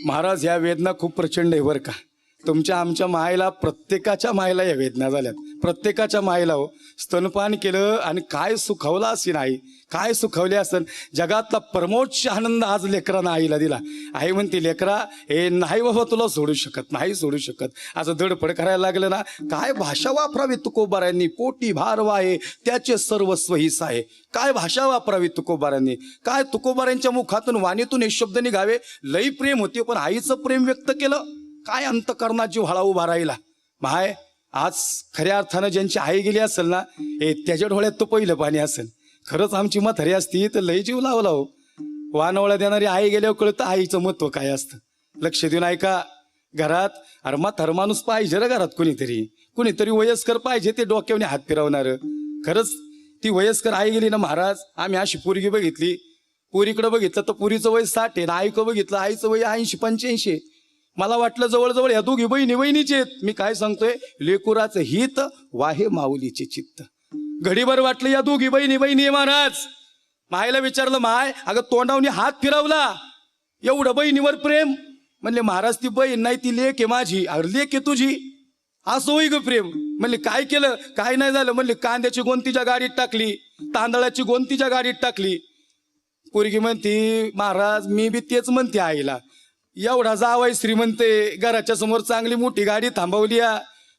महाराज, या वेदना खूप प्रचंड आहे बरं का. तुमच्या आमच्या मायला, प्रत्येकाच्या मायला या वेदना झाल्यात, प्रत्येकाच्या मायला हो. स्तनपान केलं आणि काय सुखावला असेल आई, काय सुखावले असेल. जगातला परमोच्च आनंद आज लेकरानं आईला दिला. आई म्हणते लेकरा नाही बाबा तुला सोडू शकत, नाही सोडू शकत. असं धडपड करायला लागलं ना, काय भाषा वापरावी तुकोबारांनी, पोटी भार वाहे त्याचे सर्वस्व हिस्सा आहे. काय भाषा वापरावी तुकोबारांनी, काय तुकोबारांच्या मुखातून वाणीतून हे शब्द निघावे. लई प्रेम होते, पण आईचं प्रेम व्यक्त केलं, काय अंतकरणात जीव हळा उभा राहिला. माय आज खऱ्या अर्थानं ज्यांची आई गेली असेल ना, त्याच्या डोळ्यात तो पहिलं पाणी असेल. खरंच आमची म्हातारी असती तर लई जीव लावला हो. वानवळा देणारी आई गेल्यावर कळतं आईचं महत्व काय असतं. लक्ष देऊन ऐका. घरात अरे म्हातार माणूस पाहिजे रे घरात, कुणीतरी वयस्कर पाहिजे ते डोक्याने हात फिरवणार. खरंच ती वयस्कर आई गेली ना महाराज. आम्ही अशी पोरगी बघितली, पोरीकडे बघितलं तर पुरीचं वय 60 आहे, आईकडे बघितलं आईचं वय 80-85. मला वाटलं जवळजवळ या दोघी बहिणीचे आहेत. मी काय सांगतोय, लेकुराचं हित वाहे माऊलीचे चित्त. घडीभर वाटलं या दोघी बहिणी आहे महाराज. मायला विचारलं, माय अगं तोंडावनी हात फिरवला, एवढं बहिणीवर प्रेम. म्हणले महाराज ती बहीण नाही, ती लेक आहे माझी. अरे लेक आहे तुझी, असं होई ग प्रेम. म्हणले काय केलं, काय नाही झालं. म्हणले कांद्याची गोंतीच्या गाडीत टाकली, तांदळाची गोंतीच्या गाडीत टाकली. पोरगी म्हणती महाराज मी बी तेच म्हणते आईला, एवढा जावाई श्रीमंत आहे, घराच्या समोर चांगली मोठी गाडी थांबवली,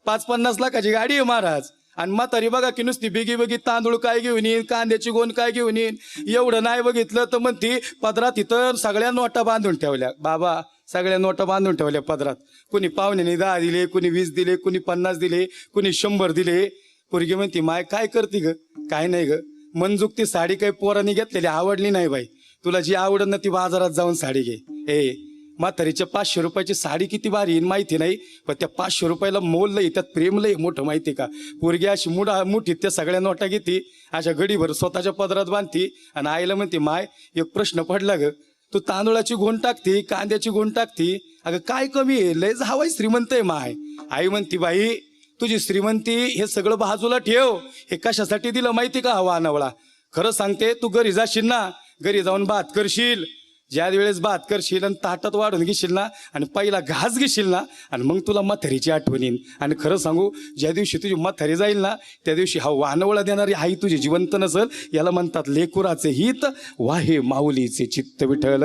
5-50 लाखाची गाडी आहे महाराज. आणि म्हातारी बघा की नुसती बेगी तांदूळ काय घेऊन येईन, कांद्याची गोण काय घेऊन येईन. एवढं नाही बघितलं तर म्हणती पदरात इथं सगळ्या नोटा बांधून ठेवल्या. बाबा सगळ्या नोटा बांधून ठेवल्या पदरात. कुणी पाहुण्याने 10 दिले, कुणी 20 दिले, कुणी 50 दिले, कुणी 100 दिले. पोरगी म्हणती माय काय करते ग. काय नाही ग, मनजुक ती साडी काही पोरांनी घेतलेली आवडली नाही बाई, तुला जी आवडत ना ती बाजारात जाऊन साडी घे. म्हातारीच्या 500 रुपयाची साडी किती भारी येईन माहिती नाही, पण त्या 500 रुपयाला मोल लई, त्यात प्रेम लई मोठं माहिती का. पोरगी अशी मुठीत त्या सगळ्या नोटा घेते, अशा गडीभर स्वतःच्या पदरात बांधती आणि आईला म्हणते माय एक प्रश्न पडला ग, तू तांदूळाची गोण टाकती, कांद्याची गोण टाकती, अगं काय कमी आहे, लय हवाय श्रीमंत आहे माय. आई म्हणती बाई तुझी श्रीमंती हे सगळं बाजूला ठेव, हे कशासाठी दिलं माहिती का हवा नवळा. खरं सांगते, तू घरी जाशील ना, घरी जाऊन भात करशील, ज्या वेळेस भात करशील आणि ताटात वाढून घेशील ना आणि पहिला घास घेशील ना, आणि मग तुला म्हातारीची आठवण येईल. आणि खरं सांगू, ज्या दिवशी तुझी म्हातारी जाईल ना त्या दिवशी हा वानवळा देणारी आई तुझी जिवंत नसल. याला म्हणतात लेकुराचे हित वाहे माऊलीचे चित्त विठ्ठल.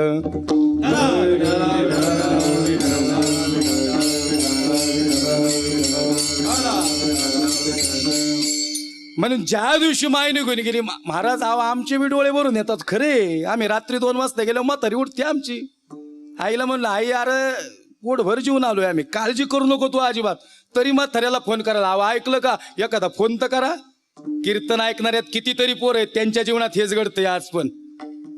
म्हणून ज्या दिवशी माय निघून गेली महाराज, आमचे बी डोळे भरून येतात खरे. आम्ही रात्री 2 वाजता गेलो, म्हातारी उठते आमची. आईला म्हणलं आई अरे पोटभर जीवन आलोय आम्ही, काळजी करू नको तू अजिबात. तरी म्हाताऱ्याला फोन करायला हवा, ऐकलं का एखादा फोन तर करा. कीर्तन ऐकणाऱ्यात कितीतरी पोर आहेत, त्यांच्या जीवनात हेच घडतंय आज पण.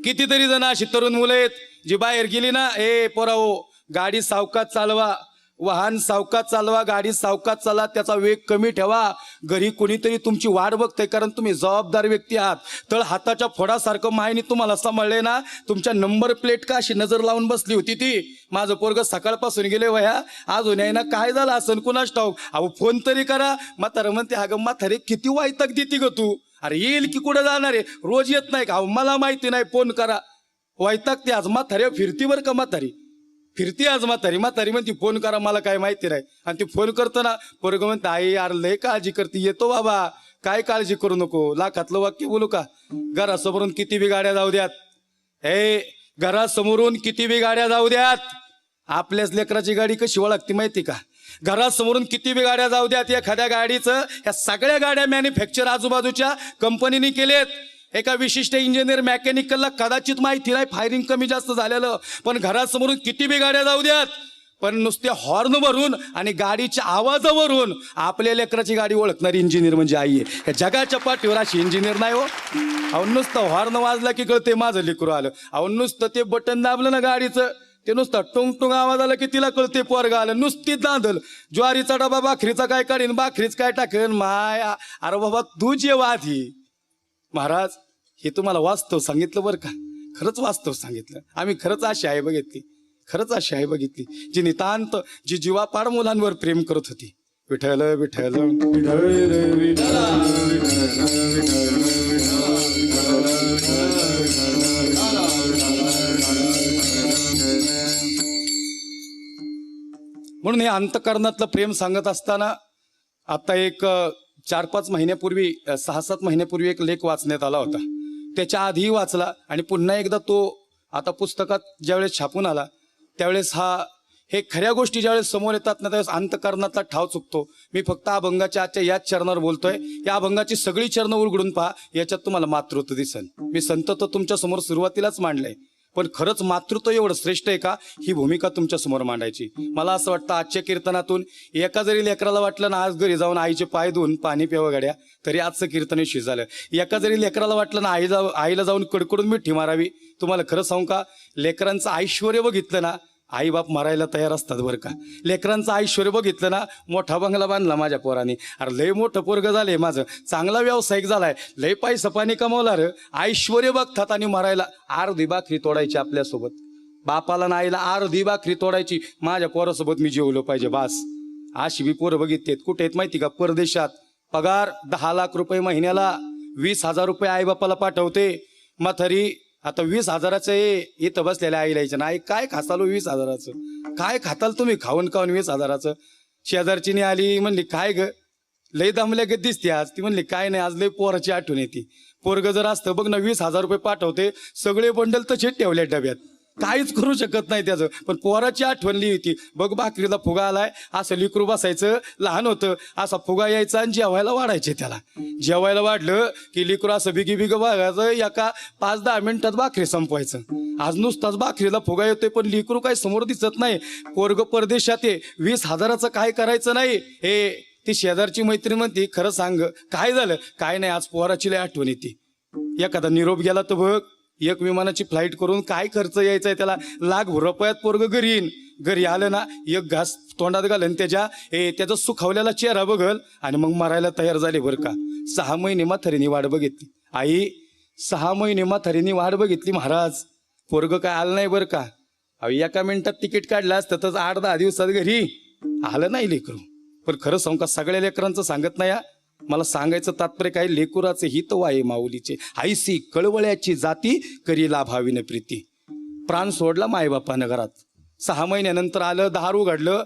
कितीतरी जण अशी तरुण मुलं आहेत जी बाहेर गेली ना, पोराओ गाडी सावकाश चालवा, वाहन सावकाश चालवा, गाडी सावकाश चालवा, त्याचा वेग कमी ठेवा. घरी कोणीतरी तुमची वाट बघतंय, कारण तुम्ही जबाबदार व्यक्ती आहात. तर हाताच्या फोडासारखं मायनी तुम्हाला सांभाळले ना. तुमच्या नंबर प्लेट का अशी नजर लावून बसली होती ती. माझं पोरग सकाळपासून गेले वया, अजून आहे ना, काय झालं असं कुणाच ठाऊक. अहो फोन तरी करा. म्हातारं म्हणते अगं म्हातारे किती वायतक देते ग तू, अरे येईल की कुठं जाणार आहे, रोज येत नाही का. अहो मला माहिती नाही, फोन करा. वायतक ते आज म्हातारे फिरती बरं का, म्हातारी फिरती आज म्हातारी. म्हातारी म्हणती फोन करा, मला काय माहिती नाही. आणि ती फोन करतो ना, पोरग म्हणते आई यार लय काळजी करते, येतो बाबा, काय काळजी करू नको. लाखातलं वाक्य बोलू का. घरासमोरून किती बी गाड्या जाऊ द्यात, घरासमोरून किती बी गाड्या जाऊ द्यात, आपल्याच लेकराची गाडी कशी ओळखती माहिती का. घरासमोरून किती बी गाड्या जाऊ द्यात, एखाद्या गाडीचं या सगळ्या गाड्या मॅन्युफॅक्चर आजूबाजूच्या कंपनीने केलेत. एका विशिष्ट इंजिनियर मेकॅनिकलला कदाचित माहिती नाही फायरिंग कमी जास्त झालेलं, पण घरासमोरून किती बी गाड्या जाऊ द्यात, पण नुसत्या हॉर्न भरून आणि गाडीच्या आवाजावरून आपल्या लेकराची गाडी ओळखणारी इंजिनियर म्हणजे आई आहे. या जगाच्या पाठीवर अशी इंजिनियर नाही हो. अहो नुसतं हॉर्न वाजला की कळते माझं लेकरू आलं. अहो नुसतं ते बटन दाबलं ना गाडीचं, ते नुसतं टुंग टुंग आवाज आला की तिला कळते पोरगा आलं. नुसती दांदल, ज्वारीचा डबा भाकरीचा काय काढीन, भाकरीच काय टाकेन माया. अरे बाबा तू जे वाधी महाराज, हे तुम्हाला वास्तव सांगितलं बरं का, खरंच वास्तव सांगितलं. आम्ही खरंच अशी आहे बघितली, खरंच अशी आहे बघितली जी नितांत, जी जीवापाड मुलांवर प्रेम करत होती. विठ्ठल विठ्ठल म्हणून हे अंतःकरणातलं प्रेम सांगत असताना आता एक 4-5 महिन्यापूर्वी 6-7 महिन्यापूर्वी एक लेख वाचण्यात आला होता. त्याच्या आधीही वाचला आणि पुन्हा एकदा तो आता पुस्तकात ज्यावेळेस छापून आला त्यावेळेस हे खऱ्या गोष्टी ज्यावेळेस समोर येतात ना त्यावेळेस अंतःकरणातला ठाव चुकतो. मी फक्त अभंगाच्या आजच्या याच चरणावर बोलतोय. या अभंगाची सगळी चरणं उलगडून पहा, याच्यात तुम्हाला मातृत्व दिसन. मी संत तर तुमच्या समोर सुरुवातीलाच मांडलंय, पण खरंच मातृत्व एवढं श्रेष्ठ आहे का, ही भूमिका तुमच्या समोर मांडायची. मला असं वाटतं आजच्या कीर्तनातून एका जरी लेकराला वाटलं ना आज घरी जाऊन आईचे पाय धुवून पाणी प्यावं गाड्या, तरी आजचं कीर्तन झालं. एका जरी लेकराला वाटलं ना आईला जाऊन कडकडून मिठी मारावी, तुम्हाला खरं सांगू का, लेकरांचं ऐश्वर्य बघितलं ना आई बाप मारायला तयार असतात बरं का. लेकरांचं ऐश्वर्य बघितलं ना, मोठा बंगला बांधला माझ्या पोराने, अरे लय मोठं पोरगं झालंय माझं, चांगला व्यावसायिक झालाय, लय पैसा पाणी कमावला रे, ऐश्वर्य बघतात आणि मारायला. अर्धी भाकरी तोडायची आपल्यासोबत, बापाला ना आईला अर्धी भाकरी तोडायची, माझ्या पोरासोबत मी जेवलो पाहिजे बास. अशी बी पोरं बघितलेत. कुठे आहेत माहिती का, परदेशात पगार 10 लाख रुपये महिन्याला, 20,000 रुपये आई बापाला पाठवते म्हातारी. आता 20,000चं इथं बसलेल्या आईला यायचं नाही, काय खातालो 20,000चं, काय खाताल तुम्ही खाऊन 20,000चं. शेजारचीने आली, म्हणली काय ग लय दमल्या ग दिसते आज. ती म्हणली काय नाही, आज लय पोराची आठवण येते. पोरग जर असतं बघ ना 20,000 रुपये पाठवते, सगळे बंडल तसेच ठेवले डब्यात, काहीच करू शकत नाही त्याचं, पण पोराची आठवण लिही होती. बघ भाकरीला फुगा आलाय, असं लिकरू बसायचं, लहान होतं, असा फुगा यायचा आणि जेवायला वाढायचे त्याला. जेवायला वाढलं की लिकरू असं बिगी बिग बघायचं, एका 5-10 मिनिटात भाकरी संपवायचं. आज नुसताच भाकरीला फुगा येतोय, पण लिकरू काही समोर दिसत नाही. पोरग परदेशात आहे, 20,000चं काय करायचं नाही. हे ती शेजारची मैत्रीण म्हणते, खरं सांग काय झालं. काय नाही, आज पोराची लय आठवण येते. एखादा निरोप गेला तर बघ, एक विमानाची फ्लाईट करून काय खर्च यायचा त्याला, ₹1,00,000 पोरग घरी येईन. घरी आलं ना, एक घास तोंडात घालन त्याचा सुखावलेला चेहरा बघल आणि मग मरायला तयार झाले बरं का. 6 महिने म्हातारीने वाट बघितली आई, 6 महिने म्हातारीने वाट बघितली महाराज. पोरग काय आलं नाही बरं का. एका मिनिटात तिकीट काढलं असतं तर 8-10 दिवसात घरी आलं नाही लेकरू. पण खरं सांगू का, सगळ्या लेकरांचं सांगत नाही, मला सांगायचं तात्पर्य काय, लेकुराचे हित वाये माऊलीचे, आईसी कळवळ्याची जाती करी लाभाविन प्रीती. प्राण सोडला मायबापानं घरात. 6 महिन्यानंतर आलं, दार उघडलं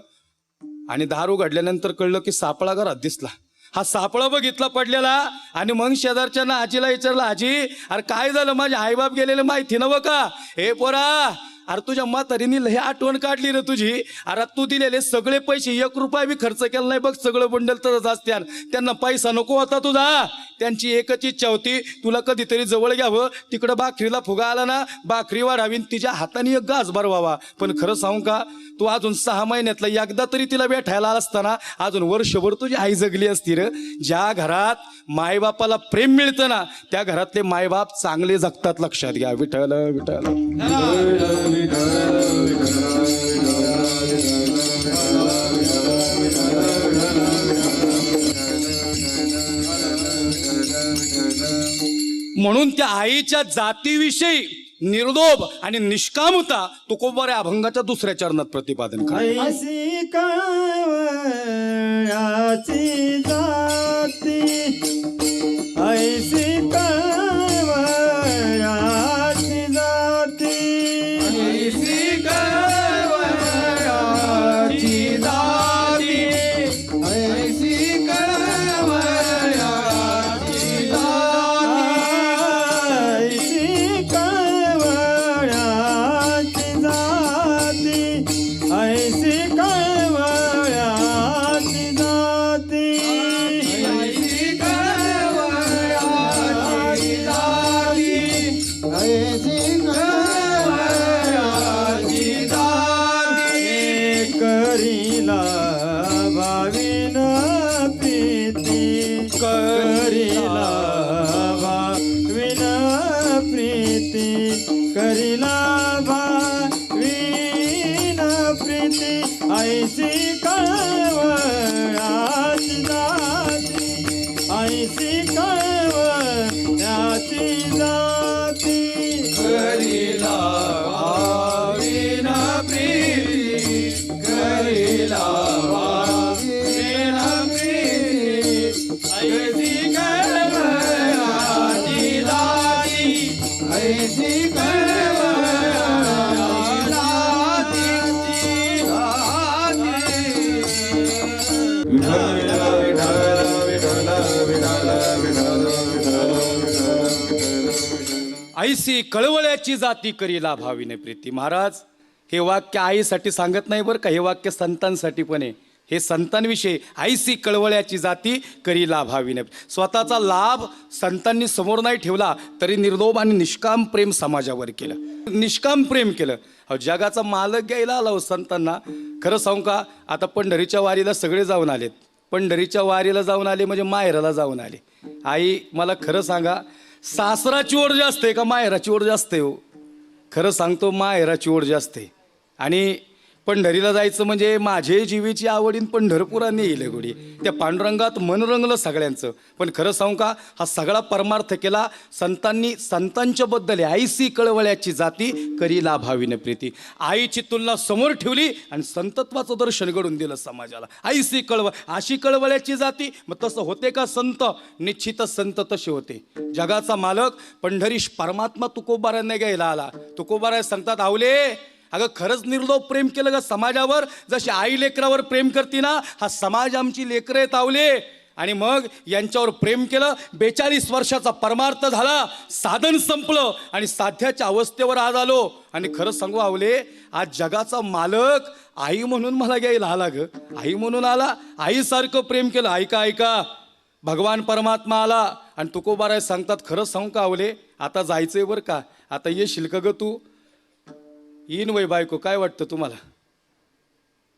आणि दार उघडल्यानंतर कळलं की सापळा घरात दिसला. हा सापळा बघितला पडलेला आणि मग शेजारच्या ना आजीला विचारलं, आजी अरे काय झालं, माझे आईबाप गेलेले माहिती नव्ह का. हे पोरा, अरे तुझ्या म्हातारीने लय आठवण काढली रे तुझी. अरे तू दिलेले सगळे पैसे 1 रुपया बी खर्च केला नाही बघ, सगळं बंडल तरच असत्यान. त्यांना पैसा नको होता तुझा, त्यांची एकच इच्छा होती तुला कधीतरी जवळ घ्यावं. तिकडं भाकरीला फुगा आला ना, भाकरी वाढावी, तिच्या हाताने एक घास भरवावा. पण खरं सांगू का, तू अजून 6 महिन्यातला एकदा तरी तिला भेटायला असताना अजून वर्षभर तुझी आई जगली असती र. ज्या घरात मायबापाला प्रेम मिळतं ना, त्या घरातले मायबाप चांगले जगतात, लक्षात घ्या. विठ्ठल विठ्ठल. म्हणून त्या आईच्या जातीविषयी निर्लोभ आणि निष्कामता तुकोबाऱ्या अभंगाच्या 2ऱ्या चरणात प्रतिपादन करा. ऐसी कळवळ्याची जाती, ऐसी कळवळ्याची जाती, ऐसी कळवळ्याची जाती, ऐसी कळवळ्याची जाती, ऐसी कळवळ्याची जाती, ऐसी कळवळ्याची जाती, ऐसी कळवळ्याची जाती. करीला भाविन प्रीती, करीला भाविन प्रीती, करीला भाविन प्रीती, ऐसी कळवळ्याची जाती, ऐसी कळवळ्याची जाती, करीला भाविन प्रीती, करीला भाविन प्रीती, ऐसी कळवळ्याची जाती, ऐसी ऐसी कळवळ्याची जाती करीला भावीने प्रीती. महाराज, हे वाक्य आईसाठी सांगत नाही बरं का, हे वाक्य संतांसाठी पण आहे. हे संतांविषयी ऐसी कळवळ्याची जाती करी लाभाविने. स्वतःचा लाभ संतांनी समोर नाही ठेवला तरी निर्लोभ आणि निष्काम प्रेम समाजावर केलं. निष्काम प्रेम केलं. अहो जगाचा मालक घ्यायला आला हो संतांना. खरं सांगू का, आता पंढरीच्या वारीला सगळे जाऊन आलेत. पंढरीच्या वारीला जाऊन आले म्हणजे माहेराला जाऊन आले. आई मला खरं सांगा, सासराची ओढ जास्त आहे का माहेराची ओढ जास्त आहे? हो खरं सांगतो, माहेराची ओढ जास्त आहे. आणि पंढरीला जायचं म्हणजे माझे जीवीची आवडीन पंढरपुरा नेईल गोडी. त्या पांडुरंगात मन रंगलं सगळ्यांचं. पण खरं सांगू का, हा सगळा परमार्थ केला संतांनी. संतांच्या बद्दल ऐसी कळवळ्याची जाती करी लाभाविने प्रीती. आईची तुलना समोर ठेवली आणि संतत्वाचं दर्शन घडून दिलं समाजाला. ऐसी कळवळ, अशी कळवळ्याची जाती. मग तसं होते का संत? निश्चितच संत तसे होते. जगाचा मालक पंढरीश परमात्मा तुकोबारांना घ्यायला आला. तुकोबाराय सांगतात, आवले अगं खरंच निर्लोभ प्रेम केलं का समाजावर? जशी आई लेकरावर प्रेम करते ना, हा समाज आमची लेकरं आहेत आवले. आणि मग यांच्यावर प्रेम केलं. 42 वर्षाचा परमार्थ झाला. साधन संपलं आणि साध्याच्या अवस्थेवर आज आलो. आणि खरं सांगू आवले, आज जगाचा मालक आई म्हणून मला घ्यायला आला ग. आई म्हणून आला. आईसारखं प्रेम केलं. ऐका ऐका, भगवान परमात्मा आला आणि तुकोबाराय सांगतात, खरं सांगू का आवले, आता जायचंय बरं का, आता येशील का ग तू? येईन वय बायको, काय वाटतं तुम्हाला?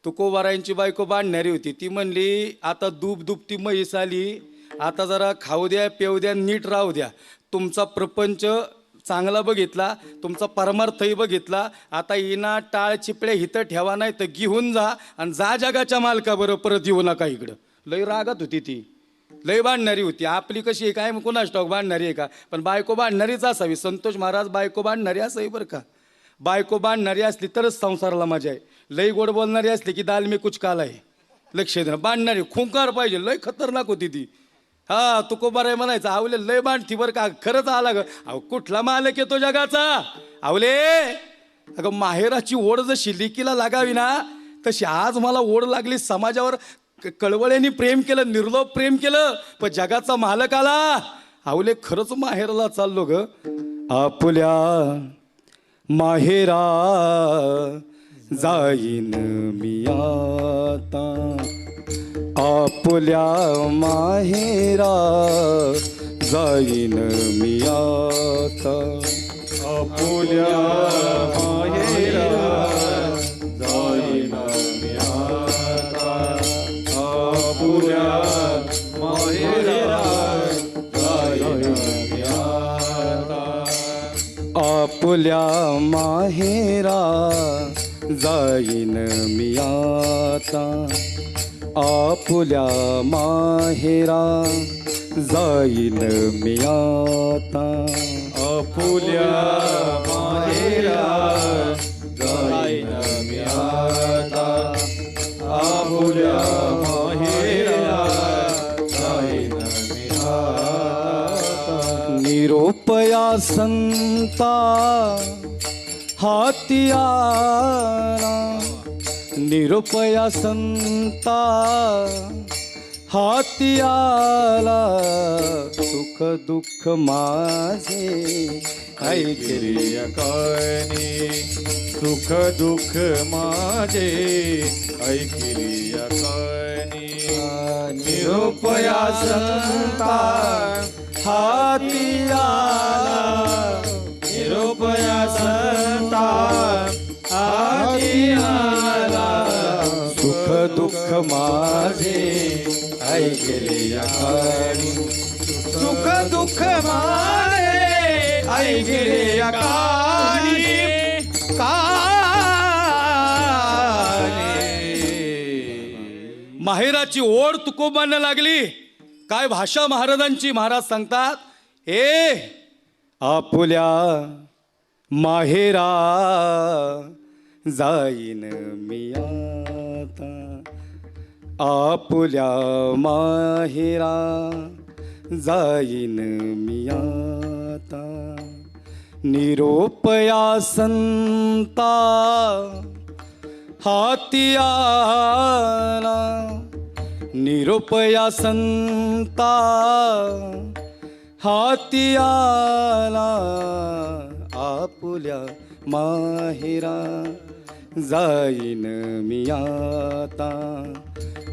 तुकोबारायांची बायको बांधणारी होती. ती म्हणली, आता दुपती म्हैस आली, आता जरा खाऊ द्या पेऊ द्या, नीट राहू द्या. तुमचा प्रपंच चांगला बघितला, तुमचा परमार्थही बघितला, आता येणा टाळ चिपळे हिथं ठेवा, नाही तर घेऊन जा आणि जा जगाच्या मालकाबरोबर, परत येऊ नका इकडं. लय रागात होती ती, लय बांधणारी होती. आपली कशी आहे काय कोणाच ठाऊक, बांधणारी आहे का? पण बायको बांधणारीच असावी. संतोष महाराज बायको बांधणारी असावी बरं का. बायको बांधणारी असली तरच संसाराला मजा आहे. लई गोड बोलणारी असली की दाल मी कुछ काला आहे. लक्ष देणं. बांधणारी खुंकार पाहिजे. लय खतरनाक होती ती. हा तुकोबाराय म्हणायचं, आवले लय बांधती बरं का. खरंच आला ग. अहो कुठला मालक येतो जगाचा? आवले अगं माहेराची ओढ जशी लिकीला लागावी ना, तशी आज मला ओढ लागली समाजावर. कळवळ्यांनी प्रेम केलं, निर्लोभ प्रेम केलं. पण जगाचा मालक आला. आवले खरंच माहेराला चाललो ग. आपल्या माहेरा जाईन मी आता, आपल्या माहेरा जाईन मी आता, आपल्या माहेरा जाईन मी आता, आपल्या माहेरा जाईन मी आता, आपल्या माहेरा जाईन मी आता, आपल्या माहेरा जाईन मी आता, आपल्या माहेरा जाईन मी आता, आपल्या माहेरा जाईन मी आता. निरोपया संता हाती आला, निरुपया संता हाती आला, सुख दुःख माझे ऐकली कानी, सुख दुःख माझे ऐकली कानी. निरुपया संता हाती आला, निरुपया संता हाती आला, सुख दुःख माझे ऐकले कानी, सुख दुःख माझे ऐकले कानी, माहेराची ओढ तुकोबांना लागली. काय भाषा महाराजांची. महाराज सांगतात, ए आपल्या माहेरा जाईन मी आता, आपल्या माहेरा जाईन मी आता. निरोपया संता हाती आला, निरोपया संता हाती आला, आपल्या माहेरा जाईन मी आता,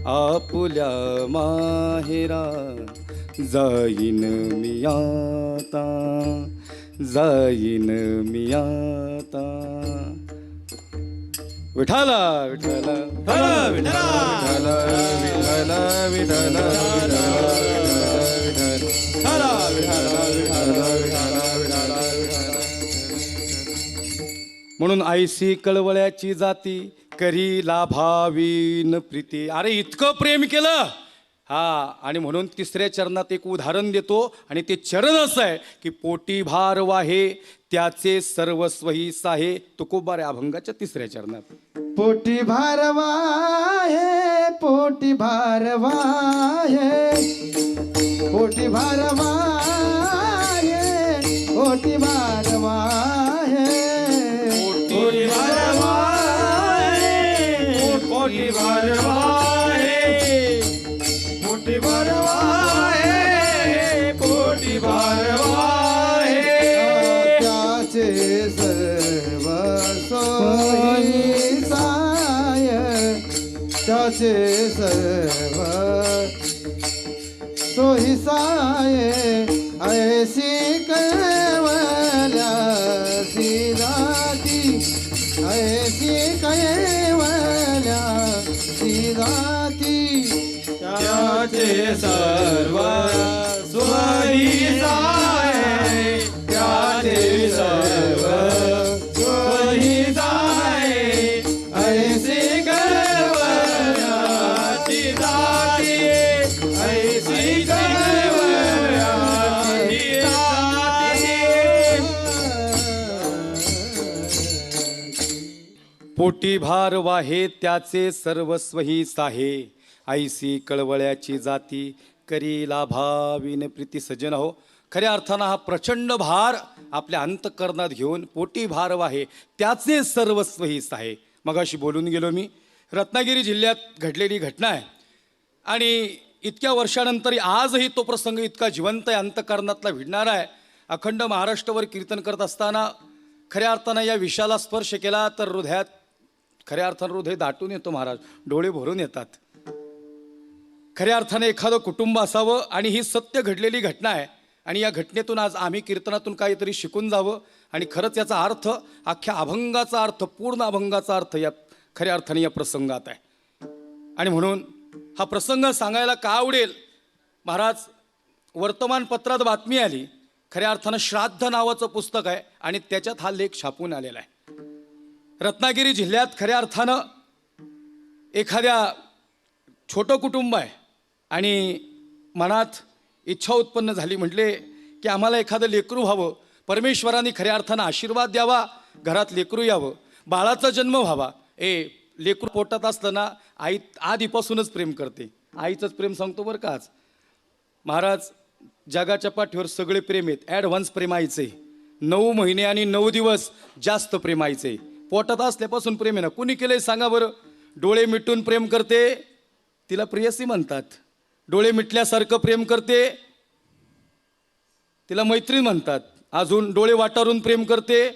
आपुल्या माहेरा जाईन मी आता, जाईन मी आता. विठाला विठाला विठाला विठाला विठाला म्हणून आईसी कळवळ्याची जाती करी लाभावीन प्रीती. अरे इतकं प्रेम केलं हा. आणि म्हणून तिसऱ्या चरणात एक उदाहरण देतो आणि ते चरण असं आहे की पोटी भार वाहे त्याचे सर्वस्वही साहे. तुकोबा रे अभंगाच्या तिसऱ्या चरणात. पोटी भारवा है, पोटी भारवा है, पोटी भारवा है, पोटी भारवा है, पोटी भारवा है, पोटी भारवा है, पोटी भारवा है, पोटी भारवा है. त्याचे सर्व सोयी साय, त्याचे सर्व सोयी साय. ऐसी कैवल्या सिराती, ऐसी कैवल्या सिराती. त्याचे सर्व सोयी साय, त्याचे सर्व सोयी साय. ऐसी कैवल्या सिराती, ऐसी कैवल्या पोटी भार वाहे त्याचे सर्वस्वही साहे. ऐसी कळवळ्याची जाती करी लाभाविन प्रीती. सज्जन हो, खऱ्या अर्थानं हा प्रचंड भार आपल्या अंतःकरणात घेऊन पोटी भार वाहे त्याचे सर्वस्वही साहे. मगाशी बोलून गेलो मी. रत्नागिरी जिल्ह्यात घडलेली घटना आहे आणि इतक्या वर्षानंतर आजही तो प्रसंग इतका जिवंत आहे, अंतःकरणातला भिडणारा आहे. अखंड महाराष्ट्रावर कीर्तन करत असताना खऱ्या अर्थानं या विषयाला स्पर्श केला तर हृदयात खऱ्या अर्थानं हृदय दाटून येतो महाराज, डोळे भरून येतात. खऱ्या अर्थाने एखादं कुटुंब असावं आणि ही सत्य घडलेली घटना आहे आणि या घटनेतून आज आम्ही कीर्तनातून काहीतरी शिकून जावं. आणि खरंच याचा अर्थ, अख्ख्या अभंगाचा अर्थ, पूर्ण अभंगाचा अर्थ या खऱ्या अर्थाने या प्रसंगात आहे. आणि म्हणून हा प्रसंग सांगायला का आवडेल महाराज, वर्तमानपत्रात बातमी आली. खऱ्या अर्थानं श्राद्ध नावाचं पुस्तक आहे आणि त्याच्यात हा लेख छापून आलेला आहे. रत्नागिरी जिल्ह्यात खऱ्या अर्थानं एखाद्या छोटं कुटुंब आहे आणि मनात इच्छा उत्पन्न झाली, म्हटले की आम्हाला एखादं लेकरू व्हावं, परमेश्वराने खऱ्या अर्थानं आशीर्वाद द्यावा, घरात लेकरू यावं, बाळाचा जन्म व्हावा. लेकरू पोटात असलं ना, आई आधीपासूनच प्रेम करते. आईचंच प्रेम सांगतो बरं का आज महाराज. जगाच्या पाठीवर सगळे प्रेम आहेत, ॲडव्हान्स प्रेम आईचे. 9 महिने आणि 9 दिवस जास्त प्रेम आईचे. पोटात असल्यापासून प्रेम आहे ना. कुणी केलंय सांगा बरं. डोळे मिटून प्रेम करते, तिला प्रियसी म्हणतात. डोळे मिटल्यासारखं प्रेम करते, तिला मैत्रीण म्हणतात. अजून डोळे वाटारून प्रेम करते,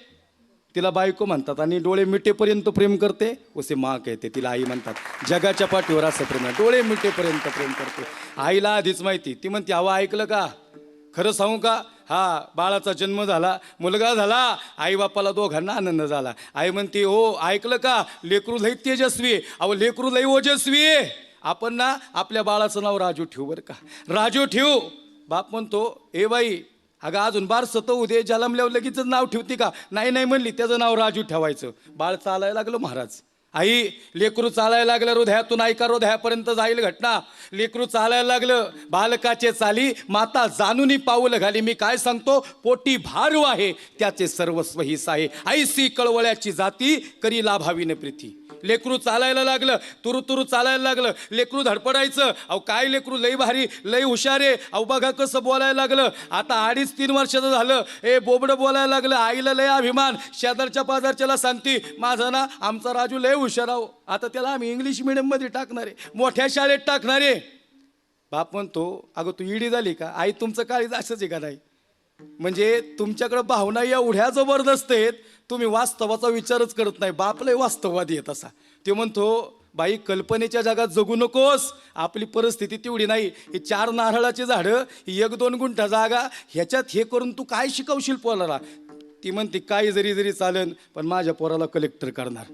तिला बायको म्हणतात. आणि डोळे मिटेपर्यंत प्रेम करते, उसे माँ कहते, तिला आई म्हणतात. जगाच्या पाठीवर असं प्रेम आहे, डोळे मिटेपर्यंत प्रेम करते. आईला आधीच माहिती, ती म्हणते अहो ऐकलं का, खरं सांगू का, हा बाळाचा जन्म झाला, मुलगा झाला, आई बापाला दोघांना आनंद झाला. आई म्हणते हो ऐकलं का, लेकरू लई तेजस्वी आहे. अहो लेकरू लई ओजस्वी आहे. आपण ना आपल्या बाळाचं नाव राजू ठेवू बरं का, राजू ठेवू. बाप म्हणतो ए बाई अगं अजून बारसं तर उदे जन्मल्यावर लगेच नाव ठेवते का. नाही नाही म्हणली, त्याचं नाव राजू ठेवायचं. बाळ चालायला लागलं महाराज. आई लेकरू चालायला लागलं, हृदयातून ऐका हृदयापर्यंत जाईल घटना. लेकरू चालायला लागलं, बालकाचे चाली माता जाणूनी पाऊल घाली. मी काय सांगतो, पोटी भारू आहे त्याचे सर्वस्व ही साहे. ऐसी कळवळ्याची जाती करी लाभावीन प्रीती. लेकरू चालायला लागलं, तुरु तुरु चालायला लागलं, लेकरू धडपडायचं. अहो काय लेकरू लई भारी, लई हुशार आहे. अहो बघा कसं बोलायला लागलं. आता 2.5-3 वर्षाचं झालं, बोबडं बोलायला लागलं. आईला लय अभिमान, शेजारच्या पाजारच्याला सांगते माझा ना आमचा राजू लय हुशार आहो. आता त्याला आम्ही इंग्लिश मिडियममध्ये टाकणारे, मोठ्या शाळेत टाकणारे. बाप म्हणतो अगं तू इडी झाली का. आई तुमचं काळीज असंच आहे का. नाही म्हणजे तुमच्याकडे भावना या उड्या जबरदस्त आहेत, तुम्ही वास्तवाचा विचारच करत नाही. बाप लय वास्तववादी आहे तसा. ते म्हणतो बाई कल्पनेच्या जगात जगू नकोस. आपली परिस्थिती तेवढी नाही. ही 4 नारळाची झाडं, ही 1-2 गुंठा जागा, ह्याच्यात हे करून तू काय शिकवशील पोराला. ती म्हणते काही जरी चालेल पण माझ्या पोराला कलेक्टर करणार.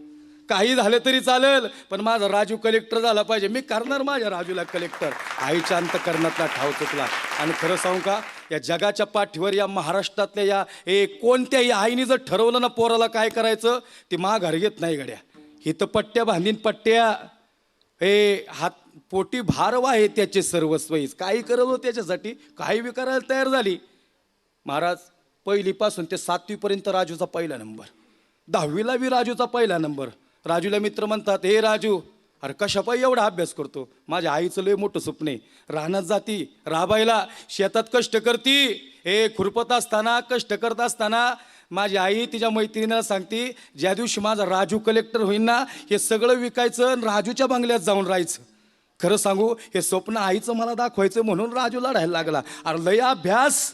काही झालं तरी चालेल पण माझा राजू कलेक्टर झाला पाहिजे. मी करणार माझ्या राजूला कलेक्टर. आईच्या अंतकरणातला ठाव चुकला. आणि खरं सांगू का, या जगाच्या पाठीवर या महाराष्ट्रातल्या या कोणत्याही आईने जर ठरवलं ना पोराला काय करायचं, ते माघार घेत नाही गड्या. हिथं पट्ट्या बांधीन पट्ट्या, हात पोटी भार आहे त्याचे सर्वस्वहीच. काही करत हो त्याच्यासाठी, काही बी करायला तयार झाली. महाराज 1ली ते 7वीपर्यंत राजूचा पहिला नंबर, 10वीला बी राजूचा पहिला नंबर. राजूला मित्र म्हणतात, हे राजू, अरे कशापायी एवढा अभ्यास करतो. माझ्या आईचं लय मोठं स्वप्न आहे, रानात जाती राबायला, शेतात कष्ट करती. खुरपत असताना कष्ट करत असताना माझी आई तिच्या मैत्रिणीला सांगते, ज्या दिवशी माझा राजू कलेक्टर होईल ना, हे सगळं विकायचं आणि राजूच्या बंगल्यात जाऊन राहायचं. खरं सांगू, हे स्वप्न आईचं मला दाखवायचं म्हणून राजू लढायला लागला. अरे लय अभ्यास,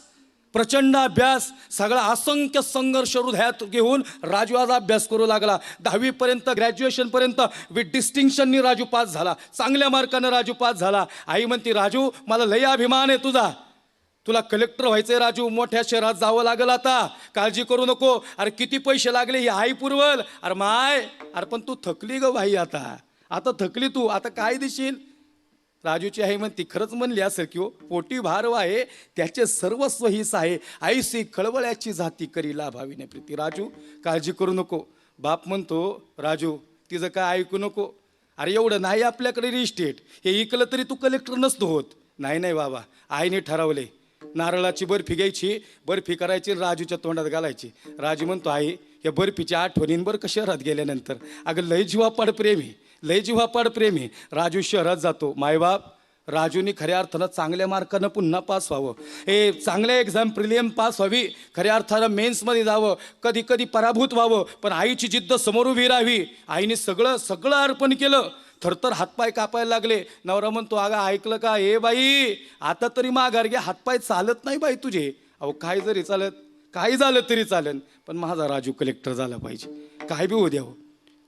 प्रचंड अभ्यास, सगळा असंख्य संघर्ष हृदयात घेऊन राजू आज अभ्यास करू लागला. 10वीपर्यंत ग्रॅज्युएशनपर्यंत विथ डिस्टिंक्शननी राजू पास झाला. चांगल्या मार्कानं राजू पास झाला. आई म्हणते, राजू मला लय अभिमान आहे तुझा, तुला कलेक्टर व्हायचंय राजू, मोठ्या शहरात जावं लागेल आता, काळजी करू नको. अरे किती पैसे लागले ही आई पुरवल. अरे माय, अरे पण तू थकली ग भाई, आता थकली तू, आता काय देशील. राजूची आई म्हणती, खरंच म्हणली असेल की हो, पोटी भारव आहे त्याचे सर्वस्व हीच आहे, आईसी खळवळ्याची जाती करी लाभाविने प्रीती. राजू काळजी करू नको. बाप म्हणतो, राजू तिचं काय ऐकू नको. अरे एवढं नाही आपल्याकडे रिस्टेट, हे इकलं तरी तू कलेक्टर नसतो होत. नाही बाबा, आईने ठरवले, नारळाची बर्फी घ्यायची, बर्फी करायची, राजूच्या तोंडात घालायची. राजू म्हणतो, आई या बर्फीच्या आठवणींवर का शहरात गेल्यानंतर. अगं लय जीवापाड प्रेमी, लय जीवापाड प्रेमी. राजू शहरात जातो. मायबाप, राजूनी खऱ्या अर्थानं चांगल्या मार्कानं पुन्हा पास व्हावं, चांगल्या एक्झाम प्रिलियम पास व्हावी, खऱ्या अर्थानं मेन्समध्ये जावं, कधी कधी पराभूत व्हावं, पण आईची जिद्द समोर उभी राहावी. आईने सगळं अर्पण केलं. थरथर हातपाय कापायला लागले. नवरा म्हणतो, अगं ऐकलं का, बाई आता तरी माघार घे, हातपाय चालत नाही बाई तुझे. अहो काही झालं तरी चालेल पण माझा राजू कलेक्टर झाला पाहिजे. काय बी होऊ द्या हो.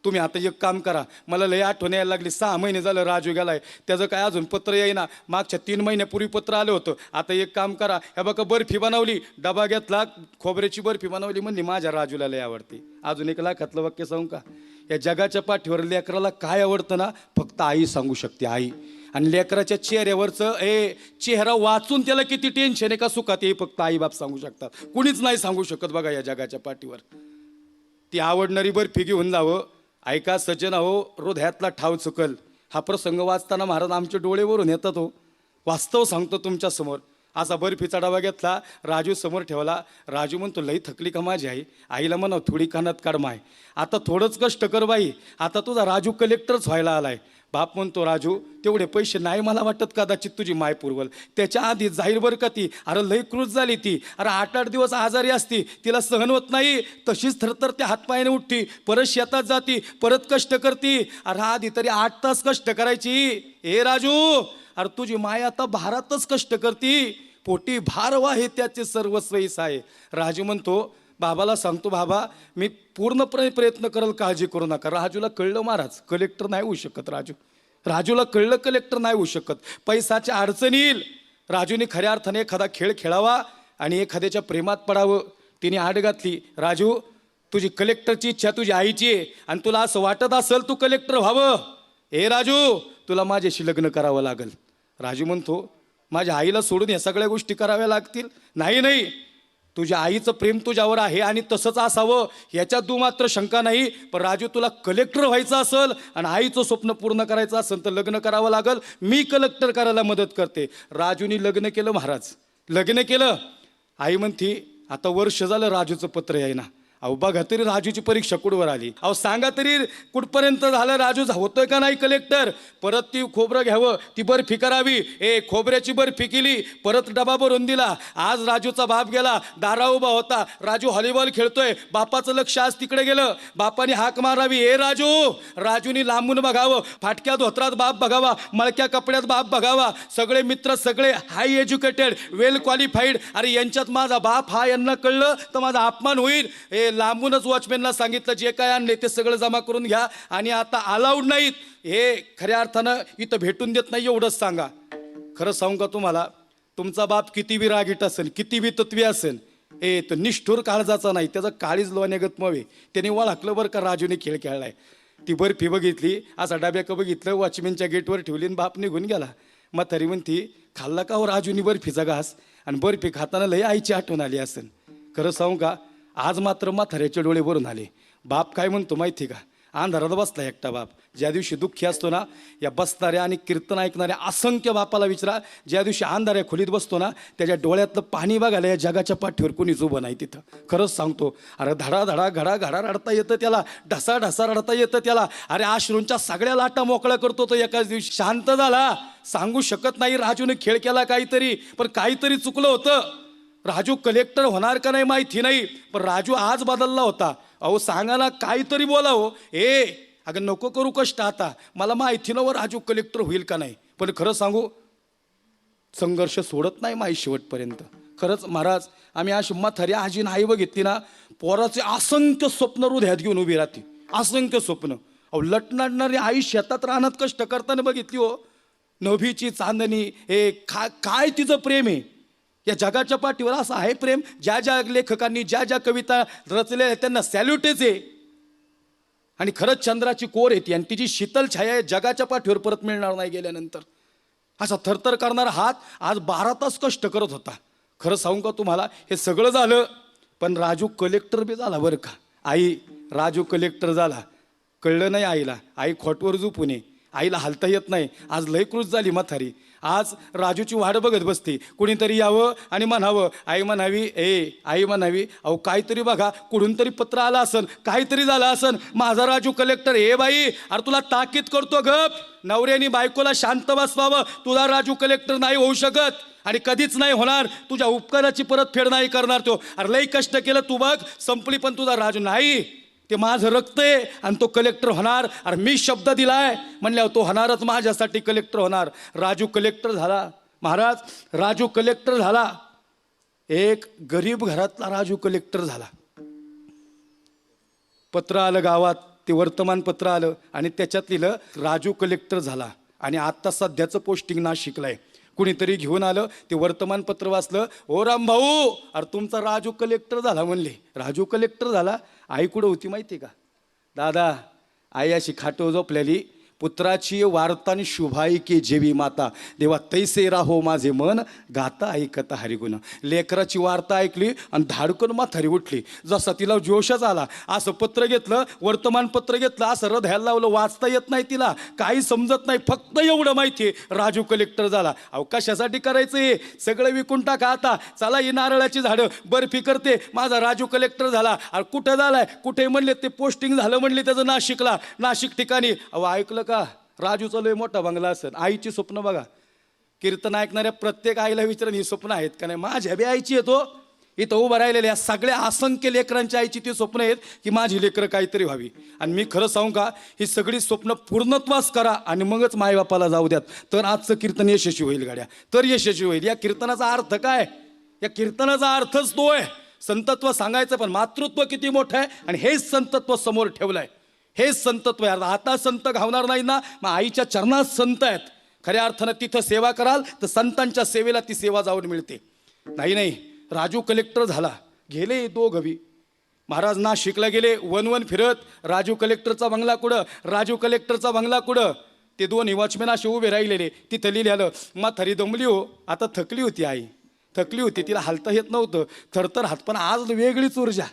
तुम्ही आता एक काम करा, मला लय आठवण यायला लागली. 6 महिने झालं राजू गेलाय, त्याचं काय अजून पत्र येईना. मागच्या 3 महिन्यापूर्वी पत्र आलं होतं. आता एक काम करा, हे बघा बर्फी बनवली, डबा घेतला, खोबऱ्याची बर्फी बनवली, म्हणली माझ्या राजूला लय आवडते. अजून 1 लाखातलं वाक्य सांगू का, या जगाच्या पाठीवर लेकराला काय आवडतं ना, फक्त आई सांगू शकते, आई. आणि लेकराच्या चेहऱ्यावरचं चेहरा वाचून त्याला किती टेन्शन आहे का सुखात, हे फक्त आई बाप सांगू शकतात, कुणीच नाही सांगू शकत. बघा या जगाच्या पाठीवर ती आवडणारी बर्फी घेऊन जावं. ऐका सज्जन हो, हृदयातला ठाव चुकल. हा प्रसंग वाचताना महाराज आमचे डोळेवरून येतात हो. वास्तव सांगतो तुमच्या समोर. असा बर्फीचा डबा घेतला, राजू समोर ठेवला. राजू म्हणतो, लई थकली का माझी आई. आईला म्हणा, थोडी कानात काढ माय, आता थोडंच कष्ट कर बाई, आता तुझा राजू कलेक्टरच व्हायला आलाय. बाप म्हणतो, राजू तेवढे पैसे नाही मला वाटत कदाचित तुझी माय पुरवल. त्याच्या आधी जाहीर बरं का ती, अरे लई क्रूज झाली ती. अरे 8-8 दिवस आजारी असती, तिला सहन होत नाही. तशीच थरथर त्या हातपायाने उठती, परत शेतात जाती, परत कष्ट करती. अरे आधी तरी 8 तास कष्ट करायची. राजू, अरे तुझी माय आता भारातच कष्ट करती, पोटी भारव आहे त्याचे सर्वस्वहीच आहे. राजू म्हणतो, बाबाला सांगतो, बाबा मी पूर्णपणे प्रयत्न करेल, काळजी करू नका. राजूला कळलं महाराज कलेक्टर नाही होऊ शकत. राजूला कळलं कलेक्टर नाही होऊ शकत. पैशाच्या अडचणी येईल. राजूने खऱ्या अर्थाने एखादा खेळ खेळावा आणि एखाद्याच्या प्रेमात पडावं. तिने आड घातली, राजू तुझी कलेक्टरची इच्छा तुझ्या आईची आहे आणि तुला असं वाटत असेल तू कलेक्टर व्हावं, राजू तुला माझ्याशी लग्न करावं लागेल. राजू म्हणतो, माझ्या आईला सोडून या सगळ्या गोष्टी कराव्या लागतील. नाही, तुझ्या आईचं प्रेम तुझ्यावर आहे आणि तसंच असावं याच्यात तू मात्र शंका नाही. पण राजू तुला कलेक्टर व्हायचं असेल आणि आईचं स्वप्न पूर्ण करायचं असेल तर लग्न करावं लागेल. मी कलेक्टर करायला मदत करते. राजूनी लग्न केलं महाराज, लग्न केलं. आई म्हणती, आता वर्ष झालं राजूचं पत्र यायना. अहो बघा तरी राजूची परीक्षा कुठवर आली. अहो सांगा तरी कुठपर्यंत झालं, राजू होतोय का नाही कलेक्टर. परत ती खोबरं घ्यावं, ती बर्फी करावी. खोबऱ्याची बर्फी केली, परत डबा भरून दिला. आज राजूचा बाप गेला, दारा उभा होता. राजू व्हॉलीबॉल खेळतोय, बापाचं लक्ष आज तिकडे गेलं. बापाने हाक मारावी, राजू. राजूनी लांबून बघावं, फाटक्या धोत्रात बाप बघावा, मळक्या कपड्यात बाप बघावा. सगळे मित्र सगळे हाय एज्युकेटेड, वेल क्वालिफाईड. अरे यांच्यात माझा बाप हा यांना कळलं तर माझा अपमान होईल. लांबूनच वॉचमॅनला सांगितलं जे काय आणले ते सगळं जमा करून घ्या आणि आता अलाउड नाहीत हे खऱ्या अर्थानं इथं भेटून देत नाही एवढंच सांगा. खरं सांगू का तुम्हाला, तुमचा बाप किती बी रागीट असेल, किती बी तत्वी असेल, तो निष्ठुर काळजाचा नाही, त्याचं काळीज लोण्यागत मवे. त्याने ओळखलं बरं का राजूने खेळ खेळलाय. ती बर्फी बघितली, असा डब्याचं बघितलं, वॉचमॅनच्या गेटवर ठेवली आणि बाप निघून गेला. म्हातारी म्हणती खाल्ला का हो राजूनी बर्फीचा घास, आणि बर्फी खाताना लय आईची आठवण आली असेल. खरं सांगू का, आज मात्र म्हाताऱ्याचे डोळे भरून आले. बाप काय म्हणतो माहिती का, अंधारात बसला एकटा बाप. ज्या दिवशी दुःखी असतो ना, या बसणाऱ्या आणि कीर्तन ऐकणाऱ्या असंख्य बापाला विचारा, ज्या दिवशी अंधाऱ्या खोलीत बसतो ना, त्याच्या डोळ्यातलं पाणी बघायला या जगाच्या पाठीवर कोणीच उभं नाही तिथं. खरंच सांगतो, अरे धडा धडा घडा घडा रडता येतं त्याला, ढसा ढसा रडता येतं त्याला. अरे अश्रूंच्या सगळ्या लाटा मोकळा करतो तो एकाच दिवशी. शांत झाला, सांगू शकत नाही राजूने खेळ केला काहीतरी, पण काहीतरी चुकलं होतं. राजू कलेक्टर होणार का नाही माहिती नाही, पण राजू आज बदलला होता. अहो सांगा ना, काहीतरी बोला हो. अगं नको करू कष्ट आता, मला माहिती नव्हतं राजू कलेक्टर होईल का नाही. पण खरं सांगू, संघर्ष सोडत नाही माई शेवटपर्यंत. खरंच महाराज, आम्ही अशी म्हातारी आजी आई बघितली ना, पोराचे असंख्य स्वप्न हृदयात घेऊन उभी राहते, असंख्य स्वप्न. अहो लटणारी आई शेतात राहण्यात कष्ट करताना बघितली हो. नभीची चांदणी, काय तिचं प्रेम आहे या जगाच्या पाठीवर. असं आहे प्रेम, ज्या ज्या लेखकांनी ज्या ज्या कविता रचल्या आहेत त्यांना सॅल्यूटच आहे. आणि खरंच चंद्राची कोर येते आणि तिची शीतल छाया जगाच्या पाठीवर परत मिळणार नाही गेल्यानंतर. असा थरथर करणारा हात आज 12 तास कष्ट करत होता. खरं सांगू का तुम्हाला, हे सगळं झालं पण राजू कलेक्टर बी झाला बरं का. आई राजू कलेक्टर झाला, कळलं नाही आईला. आई खोटवर झोपून आहे, आईला हालता येत नाही. आज लय क्रूज झाली म्हातारी. आज राजूची वाट बघत बसते, कुणीतरी यावं आणि म्हणावं. आई म्हणावी, आई म्हणावी, अहो काहीतरी बघा, कुठून तरी पत्र आलं असन, काहीतरी झालं असन, माझा राजू कलेक्टर. बाई, अरे तुला ताकीद करतो गप, नवऱ्यानी बायकोला शांत बसवावं. तुझा राजू कलेक्टर नाही होऊ शकत आणि कधीच नाही होणार. तुझ्या उपकाराची परतफेड नाही करणार तो. अरे लई कष्ट केलं तू बघ, संपली, पण तुझा राजू नाही. ते माझं रक्त आहे आणि तो कलेक्टर होणार. अरे मी शब्द दिलाय म्हणल्यावर तो होणारच, माझ्यासाठी कलेक्टर होणार. राजू कलेक्टर झाला महाराज, राजू कलेक्टर झाला. एक गरीब घरातला राजू कलेक्टर झाला. पत्र आलं गावात, ते वर्तमानपत्र आलं आणि त्याच्यात लिहिलं राजू कलेक्टर झाला. आणि आत्ता सध्याचं पोस्टिंग नाशिकला आहे. कुणीतरी घेऊन आलं, ते वर्तमानपत्र वाचलं. ओ राम भाऊ, अरे तुमचा राजू कलेक्टर झाला म्हणले. राजू कलेक्टर झाला. आई कुठं होती माहिती का दादा, आई अशी खाटो झोपलेली. पुत्राची वार्तानी शुभाई के जेवी माता, देवा तैसे राहो माझे मन, गाता ऐकता हरिगुण. लेकराची वार्ता ऐकली आणि धाडकन म्हातारी उठली. जसा तिला जोशच आला, असं पत्र घेतलं, वर्तमानपत्र घेतलं, असं हृदयाला लावलं. वाचता येत नाही तिला, काही समजत नाही, फक्त एवढं माहिती आहे राजू कलेक्टर झाला. अहो कशासाठी करायचं हे सगळं, विकून टाका आता. चला ही नारळाची झाडं बर्फी करते, माझा राजू कलेक्टर झाला. अरे कुठं झालाय, कुठे म्हणले, ते पोस्टिंग झालं म्हणले त्याचं नाशिकला, नाशिक ठिकाणी. अहो ऐकलं का, राजूचा लय मोठा बंगला असेल. आईची स्वप्न बघा, कीर्तन ऐकणाऱ्या प्रत्येक आईला विचारून ही स्वप्न आहेत का नाही. माझ्या बी आईची येतो, इथं उभं राहिलेल्या सगळ्या असंख्य लेकरांच्या आईची ती स्वप्न आहेत की माझी लेकरं काहीतरी व्हावी. आणि मी खरं सांगू का, ही सगळी स्वप्न पूर्णत्वास करा आणि मगच मायबापाला जाऊ द्यात, तर आजचं कीर्तन यशस्वी होईल गाड्या, तर यशस्वी होईल. या कीर्तनाचा अर्थ काय, या कीर्तनाचा अर्थच तो आहे. संतत्व सांगायचं, पण मातृत्व किती मोठं आहे आणि हेच संतत्व समोर ठेवलंय. हेच संतत्व आहे. आता संत घावणार नाही ना, मग आईच्या चरणात संत आहेत. खऱ्या अर्थानं तिथं सेवा कराल तर संतांच्या सेवेला ती सेवा जाऊन मिळते. नाही, राजू कलेक्टर झाला. गेले दोघं महाराज नाशिकला गेले, वन फिरत. राजू कलेक्टरचा बंगला कुठं, राजू कलेक्टरचा बंगला कुठं. ते दोन्ही वॉचमॅन असे उभे राहिलेले. तिथं लिहिलं, म्हातारी दमली हो, आता थकली होती आई, थकली होती, तिला हालता येत नव्हतं, थरथर हात. पण आज वेगळीच ऊर्जा.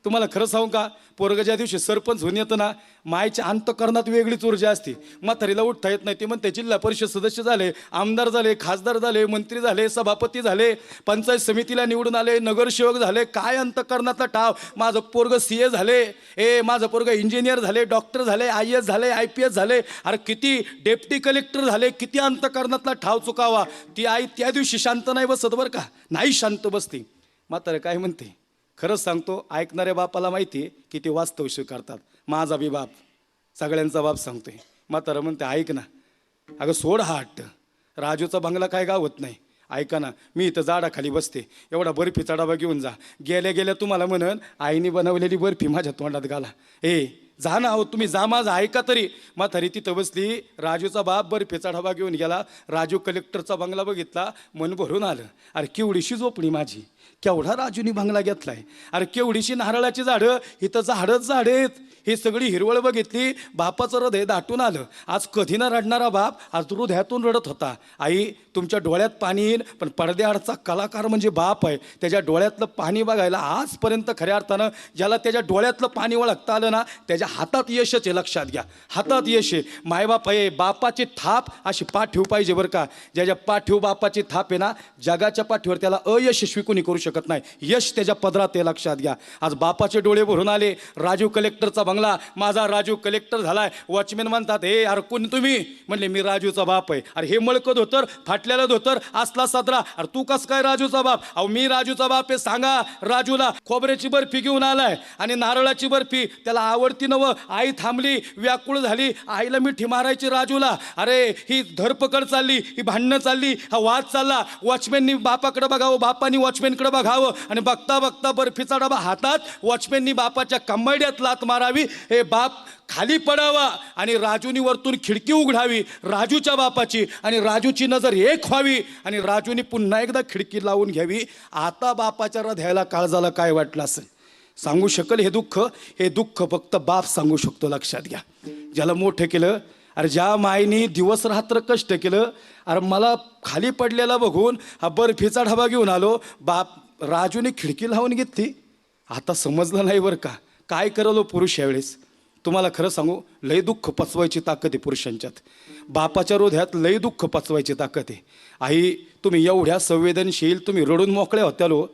तुम्हाला खरं सांगू का, पोरगं ज्या दिवशी सरपंच होऊन येतं ना, मायच्या अंतकरणात वेगळीच ऊर्जा असते. म्हातारीला उठता येत नाही. ते म्हणते जिल्हा परिषद सदस्य झाले, आमदार झाले, खासदार झाले, मंत्री झाले, सभापती झाले, पंचायत समितीला निवडून आले, नगरसेवक झाले. काय अंतकरणातला टाव. माझं पोरगं CA झाले, माझं पोरगं इंजिनियर झाले, डॉक्टर झाले, IAS झाले, IPS झाले. अरे किती डेप्टी कलेक्टर झाले, किती अंतकरणातला ठाव चुकावा. ती आई त्या दिवशी शांत नाही बसत बरं का, नाही शांत बसते. म्हातारे काय म्हणते, खरंच सांगतो, ऐकणाऱ्या बापाला माहिती आहे की ते वास्तव स्वीकारतात. माझा बी बाप, सगळ्यांचा बाप सांगतोय. म्हातारं म्हणते ऐक ना, अगं सोड हा हट्ट, राजूचा बंगला काय गावत नाही. ऐका ना, मी इथं झाडाखाली बसते, एवढा बर्फीचा डबा घेऊन जा. गेल्या गेल्या तुम्हाला म्हणन आईने बनवलेली बर्फी माझ्या तोंडात घाला. जा ना हो, तुम्ही जा, माझं ऐका तरी. म्हातारी तिथं बसली, राजूचा बाप बर्फीचा डबा घेऊन गेला. राजू कलेक्टरचा बंगला बघितला, मन भरून आलं. अरे केवढीशी झोपणी माझी, केवढा राजूनी बंगला घेतलाय. अरे केवढीशी नारळाची झाडं, इथं झाडच झाड आहेत. ही सगळी हिरवळ बघितली, बापाचं हृदय दाटून आलं. आज कधी ना रडणारा बाप आज हृदयातून रडत होता. आई, तुमच्या डोळ्यात पाणी येईल, पण पडद्याआडचा कलाकार म्हणजे बाप आहे. त्याच्या डोळ्यातलं पाणी बघायला आजपर्यंत खऱ्या अर्थानं ज्याला त्याच्या डोळ्यातलं पाणी ओळखता आलं ना, त्याच्या हातात यशच आहे. लक्षात घ्या, हातात यश आहे. मायबाप आहे, बापाची थाप अशी पाठीव पाहिजे बरं का. ज्याच्या पाठीव बापाची थाप आहे ना, जगाच्या पाठीवर त्याला अयशस्वी कोणी करू शकत नाही. यश त्याच्या पदरात आहे, लक्षात घ्या. आज बापाचे डोळे भरून आले. राजू कलेक्टरचा बंगला, माझा राजू कलेक्टर झालाय. वॉचमॅन म्हणतात, हे अरे कोण तुम्ही? म्हणले, मी राजूचा बाप आहे. अरे हे मळकं धोतर, फाटलेलं धोतर, असला सदरा, अरे तू कस काय राजूचा बाप? अहो मी राजूचा बाप आहे. सांगा राजूला. खोबऱ्याची बर्फी घेऊन आलाय आणि नारळाची बर्फी त्याला आवडती नव. आई थांबली, व्याकुळ झाली. आईला मिठी मारायची राजूला. अरे ही धरपकड चालली, ही भांडणं चालली, हा वाद चालला. वॉचमॅननी बापाकडे बघावं, बापानी वॉचमॅनकडे बघावं, आणि बघता बघता बर्फीचा डबा हातात, वॉचमॅननी बापाच्या कंबरड्यात लात मारावी, हे बाप खाली पडावा, आणि राजूनी वरतून खिडकी उघडावी राजूच्या बापाची, आणि राजूची नजर एक व्हावी, आणि राजूनी पुन्हा एकदा खिडकी लावून घ्यावी. आता बापाच्या हृदयाला काळजाला काय वाटलं असेल सांगू शकेल. हे दुःख फक्त बाप सांगू शकतो. लक्षात घ्या. ज्याला मोठं केलं, अरे ज्या माईनी दिवस रात्र कष्ट केलं, अरे मला खाली पडलेला बघून हा बर्फीचा डबा घेऊन आलो, बाप राजूने खिडकी लावून घेतली. आता समजलं नाही बरं का काय करलो पुरुष यावेळेस. तुम्हाला खरं सांगू, लय दुःख पचवायची ताकद आहे पुरुषांच्यात. बापाच्या हृदयात लय दुःख पचवायची ताकद आहे. आई, तुम्ही एवढ्या संवेदनशील, तुम्ही रडून मोकळ्या होत्यालो,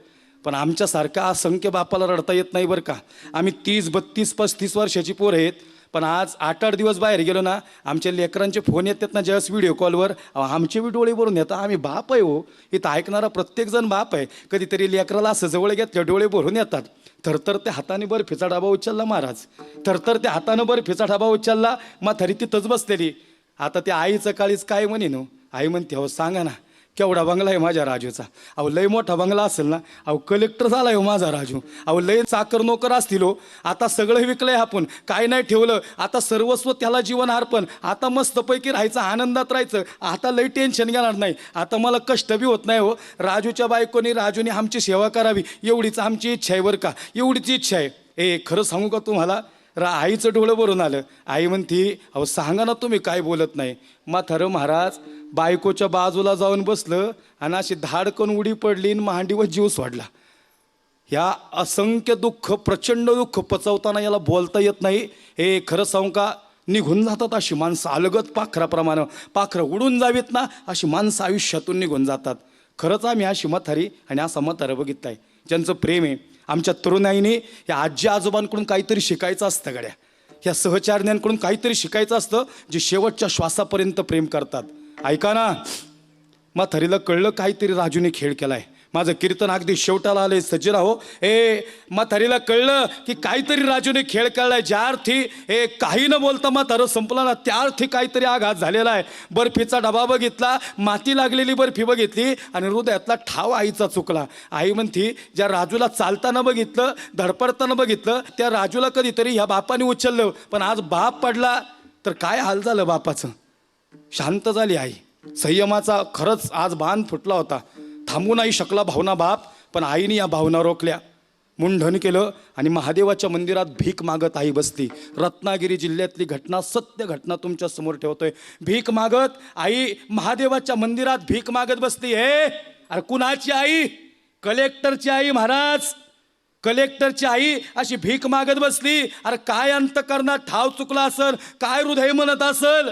पण आमच्यासारखा असंख्य बापाला रडता येत नाही बरं का. आम्ही 30, 32, 35 वर्षाची पोरं आहेत, पण आज 8-8 दिवस बाहेर गेलो ना, आमच्या लेकरांचे फोन येतात ना ज्यावेळेस व्हिडिओ कॉलवर, आमचे बी डोळे भरून येतात. आम्ही बाप आहे हो, इथं ऐकणारा प्रत्येकजण बाप आहे. कधीतरी लेकराला असं जवळ घेतलं, डोळे भरून येतात. थरथर त्या हाताने बर्फीचा डबा उचलला महाराज, थरथर त्या हातानं बर्फीचा डबा उचलला. म्हातारी तिथंच बसलेली. आता त्या आईचं काळीच काय म्हणे नो, आई म्हणते, हो सांगा ना केवढा बंगला आहे माझ्या राजूचा? अहो लय मोठा बंगला असेल ना. अहो कलेक्टर झाला हो माझा राजू. अहो लय चाकर नोकर असतील हो. आता सगळं विकलंय आपण, काय नाही ठेवलं. आता सर्वस्व त्याला जीवन अर्पण. आता मस्तपैकी राहायचं, आनंदात राहायचं. आता लय टेन्शन घेणार नाही. आता मला कष्ट बी होत नाही हो. राजूच्या बायकोनी, राजूने आमची सेवा करावी एवढीच आमची इच्छा आहे बरं का, एवढीच इच्छा आहे. खरं सांगू का तुम्हाला, आईचं डोळं भरून आलं. आई म्हणती, अहो सांगा ना तुम्ही काय बोलत नाही. म्हातारं महाराज बायकोच्या बाजूला जाऊन बसलं, आणि अशी धाडकन उडी पडली, मांडीवर जीव सोडला. ह्या असंख्य दुःख, प्रचंड दुःख पचवताना याला बोलता येत नाही. खरं सांगू का, निघून जातात अशी माणसं, अलगत पाखराप्रमाणे. पाखरं उडून जावीत ना, अशी माणसं आयुष्यातून निघून जातात. खरंच आम्ही अशी म्हातारी आणि असा म्हातारं बघितलं आहे ज्यांचं प्रेम आहे. आमच्या तरुणाईने या आजी आजोबांकडून काहीतरी शिकायचं असतं गड्या. ह्या सहचारण्यांकडून काहीतरी शिकायचं असतं, जे शेवटच्या श्वासापर्यंत प्रेम करतात. ऐका ना, म्हातारीला कळलं काहीतरी राजूने खेळ केलाय. माझं कीर्तन अगदी शेवटाला आलंय सज्जना हो. म्हातारीला कळलं की काहीतरी राजूने खेळ केलाय. ज्या अर्थी काही न बोलता म्हातारं संपला ना, त्या अर्थी काहीतरी आघात झालेला आहे. बर्फीचा डबा बघितला, माती लागलेली बर्फी बघितली, आणि हृदयातला ठाव आईचा चुकला. आई म्हणती, ज्या राजूला चालताना बघितलं, धडपडताना बघितलं, त्या राजूला कधीतरी ह्या बापाने उचललं, पण आज बाप पडला तर काय हाल झालं बापाचं. शांत झाली आई. संयमाचा खरंच आज बांध फुटला होता. थांबू नाही शकला भावना बाप, पण आईने या भावना रोखल्या. मुंडन केलं आणि महादेवाच्या मंदिरात भीक मागत आई बसली. रत्नागिरी जिल्ह्यातली घटना, सत्य घटना तुमच्या समोर ठेवतोय. भीक मागत आई महादेवाच्या मंदिरात भीक मागत बसली. अरे कुणाची आई? कलेक्टरची आई महाराज, कलेक्टरची आई अशी भीक मागत बसली. अरे काय अंतकरणात ठाव चुकला असल, काय हृदय म्हणत असल,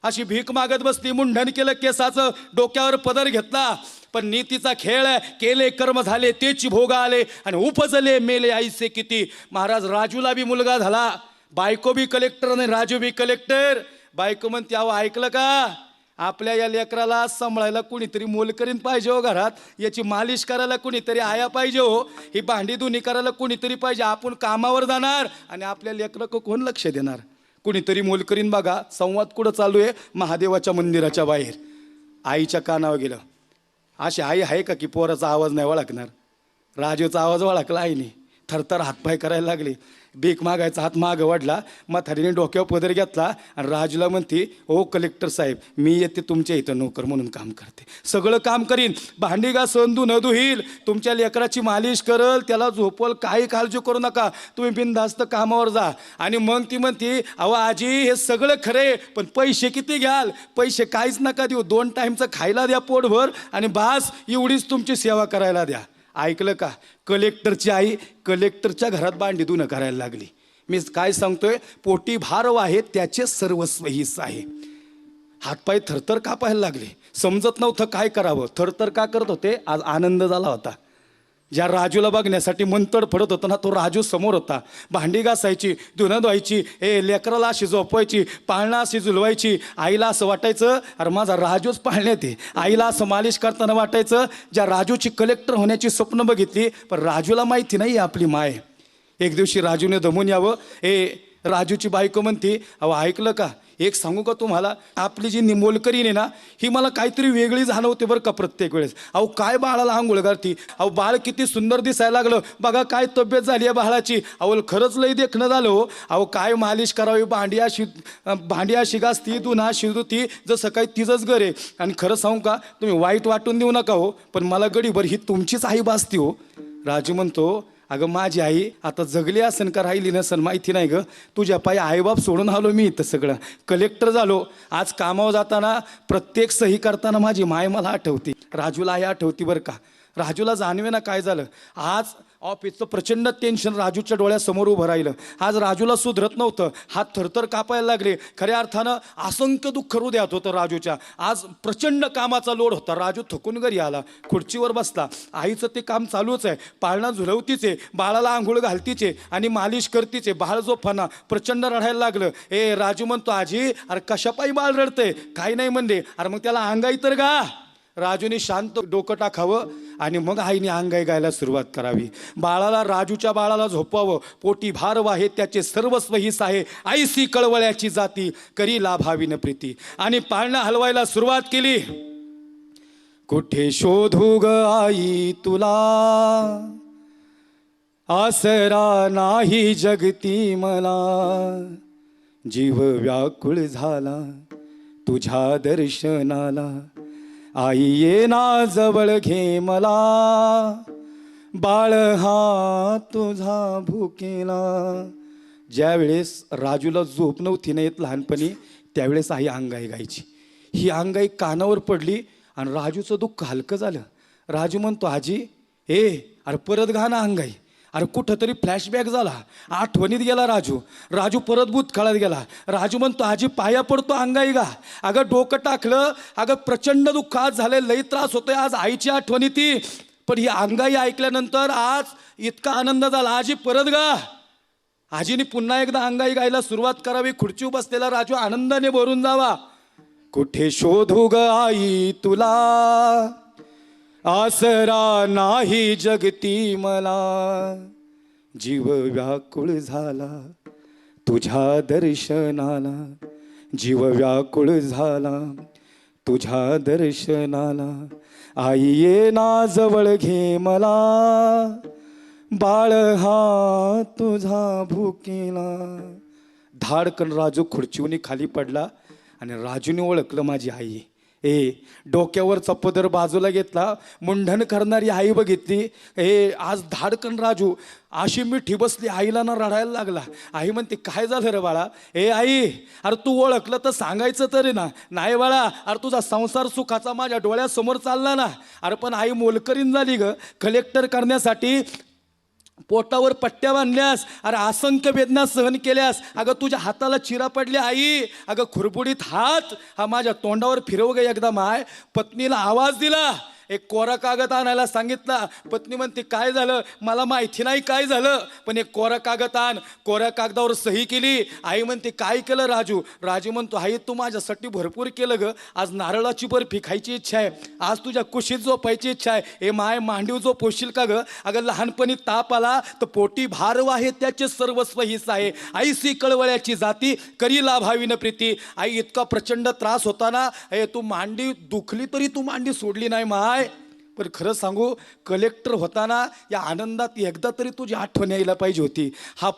अशी भीक मागत बसली. मुंडन केलं केसाचं, डोक्यावर पदर घेतला, पण नीतीचा खेळ केले कर्म झाले तेची भोग आले, आणि उपजले मेले आईसे किती. महाराज राजूला बी मुलगा झाला, बायको बी कलेक्टर आणि राजू बी कलेक्टर. बायको म्हणते, अहो ऐकलं का, आपल्या या लेकराला सांभाळायला कुणीतरी मोलकरीन पाहिजे हो घरात, याची मालिश करायला कुणीतरी आया पाहिजे हो, ही भांडी धुणी करायला कुणीतरी पाहिजे. आपण कामावर जाणार आणि आपल्या लेकराला कोण लक्ष देणार? कुणीतरी मोलकरीन. बघा संवाद कुठं चालू आहे, महादेवाच्या मंदिराच्या बाहेर. आईच्या कानावर गेलं. अशी आई आहे का की पोराचा आवाज नाही ओळखणार? राजूचा आवाज ओळखला आईने, थरथर हातपाय करायला लागले. भीक मागायचा हात मागं वाढला, म्हातारीने डोक्यावर पदर घेतला आणि राजूला म्हणते, ओ कलेक्टर साहेब, मी येते तुमच्या इथं नोकर म्हणून काम करते, सगळं काम करीन, भांडी घासून धुणं धुईल, तुमच्या लेकराची मालिश करल, त्याला झोपल, काही काळजी करू नका, तुम्ही बिनधास्त कामावर जा. आणि मग ती म्हणते, अहो आजी हे सगळं खरे, पण पैसे किती घ्याल? पैसे काहीच नका देऊ, 2 टाईमचं खायला द्या पोटभर आणि बास, एवढीच तुमची सेवा करायला द्या. ऐकलं का? कलेक्टरची आई कलेक्टरच्या घरात भांडी धुणं करायला लागली. मी काय सांगतोय, पोटी भारव आहे त्याचे सर्वस्व हिस्सा आहे. हातपाय थरथर कापायला लागले, समजत नव्हतं काय करावं. थरथर का करत होते? आज आनंद झाला होता. ज्या राजूला बघण्यासाठी मंतड पडत होता ना, तो राजू समोर होता. भांडी घासायची, धुणं धुवायची, लेकराला अशी झोपवायची, पाळणा अशी झुलवायची. आईला असं वाटायचं, अरे माझा राजूच पाळण्यात आहे. आईला असं मालिश करताना वाटायचं, ज्या राजूची कलेक्टर होण्याची स्वप्न बघितली, पण राजूला माहिती नाही आपली माय. एक दिवशी राजूने दमून यावं. राजूची बायको म्हणते, अहो ऐकलं का, एक सांगू का तुम्हाला, आपली जी निमोलकरीण आहे ना, ही मला काहीतरी वेगळी जाणवते बरं का प्रत्येक वेळेस. अहो काय बाळाला आंघोळ घालती, अहो बाळ किती सुंदर दिसायला लागलं, बघा काय तब्येत झाली आहे बाळाची, अहो खरंच लई देखणं झालं हो. अहो काय मालिश करावी, भांडी अशी घासती, धुणं अशी धुती, जसं काही तिचंच घर आहे. आणि खरं सांगू का, तुम्ही वाईट वाटून देऊ नका हो, पण मला गडीभर ही तुमचीच आई भासती हो. राजू म्हणतो, अगं माझी आई आता जगली असन का राहिली नसन माहिती नाही ग, तुझ्या पायी आईबाप सोडून आलो मी इथं, सगळं कलेक्टर झालो. आज कामावर जाताना प्रत्येक सही करताना माझी माय मला आठवते, राजूला आई आठवती बरं का. राजूला जाणवे ना काय झालं, आज ऑफिसचं प्रचंड टेन्शन राजूच्या डोळ्यासमोर उभं राहिलं. आज राजूला सुधरत नव्हतं, हात थरथर कापायला लागले. खऱ्या अर्थानं असंख्य दुःख हृदयात होतं राजूच्या. आज प्रचंड कामाचा लोड होता. राजू थकून घरी आला, खुर्चीवर बसला. आईचं ते काम चालूच आहे, पाळणा झुलवतीचे, बाळाला आंघोळ घालतीचे आणि मालिश करतीचे. बाळ झोपताना प्रचंड रडायला लागलं. राजू म्हणतो, आजी अरे कशापायी बाळ रडतंय? काही नाही म्हणले. अरे मग त्याला अंगाई तर गा. राजूने शांत डोकं टाकावं आणि मग आईने अंगाई गायला सुरुवात करावी. राजूच्या बाळाला झोपवावं, पोटी भारव आहे त्याचे सर्वस्व हिस आहे, आईसी कळवळ्याची जाती, करी लाभाविन प्रीती. आणि पाळणा हलवायला सुरुवात केली. कुठे शोधू ग आई तुला, आसरा नाही जगती मला, जीव व्याकुळ झाला तुझ्या दर्शनाला, आई ये ना जवळ घे मला, बाळ हा तुझा भुकेला. ज्यावेळेस राजूला झोप नव्हती ना येत लहानपणी, त्यावेळेस आई अंगाई गायची. ही अंगाई कानावर पडली आणि राजूचं दुःख हलकं झालं. राजू म्हणतो, आजी अरे परत गा ना अंगाई. अरे कुठंतरी फ्लॅशबॅक झाला, आठवणीत गेला राजू परत भूतकाळात गेला. राजू म्हणतो, आजी पाया पडतो अंगाई गा. अगं डोकं टाकलं, अगं प्रचंड दुःख आज झालंय, लई त्रास होतोय, आज आईची आठवण येते. पण ही अंगाई ऐकल्यानंतर आज इतका आनंद झाला, आजी परत गा. आजीने पुन्हा एकदा अंगाई गायला सुरुवात करावी. खुर्चीवर बसलेला राजू आनंदाने भरून जावा. कुठे शोधू ग आई तुला, आसरा नाही जगती मला, जीव व्याकुळ झाला तुझ्या दर्शनाला, जीव व्याकुळ झाला तुझ्या दर्शनाला, आई ये ना जवळ घे मला, बाळ हा तुझा भुकेला. धाडकन राजू खुर्चीवनी खाली पडला आणि राजूने ओळखलं माझी आई. डोक्यावरचा पदर बाजूला घेतला, मुंडन करणारी आई बघितली. आज धाडकन राजू अशी मिठी बसली, आईला ना रडायला लागला. आई म्हणते, काय झालं रे बाळा? आई अरे तू ओळखलं तर सांगायचं तरी ना. नाही बाळा, अरे तुझा संसार सुखाचा माझ्या डोळ्यासमोर चालला ना. अरे पण आई मोलकरीण झाली ग, कलेक्टर करण्यासाठी पोटावर पट्ट्या बांधल्यास, अरे असंख्य वेदना सहन केल्यास. अगं तुझ्या हाताला चिरा पडली आई, अगं खुरबुडीत हात हा माझ्या तोंडावर फिरव गे एकदा माय. पत्नीला आवाज दिला, एक कोरा कागद आणायला सांगितला. पत्नी म्हणते, काय झालं? मला माहिती नाही काय झालं, पण एक कोरा कागद आण. कोऱ्या कागदावर सही केली. आई म्हणते, काय केलं राजू? राजू म्हणतो, आई तू माझ्यासाठी भरपूर केलं ग. आज नारळाची बर्फी खायची इच्छा आहे, आज तुझ्या कुशीत झोपायची इच्छा आहे. माय मांडीव झोपवशील का ग? अगं लहानपणी ताप आला तर पोटी भारव आहे त्याचे सर्वस्व हिस्सा आहे, आईसी कळवळ्याची जाती, करी लाभाविन प्रीती. आई इतका प्रचंड त्रास होता ना, तू मांडी दुखली तरी तू मांडी सोडली नाही माय. पण खरं सांगू, कलेक्टर होताना या आनंदात एकदा तरी तुझी आठवण यायला पाहिजे होती. हा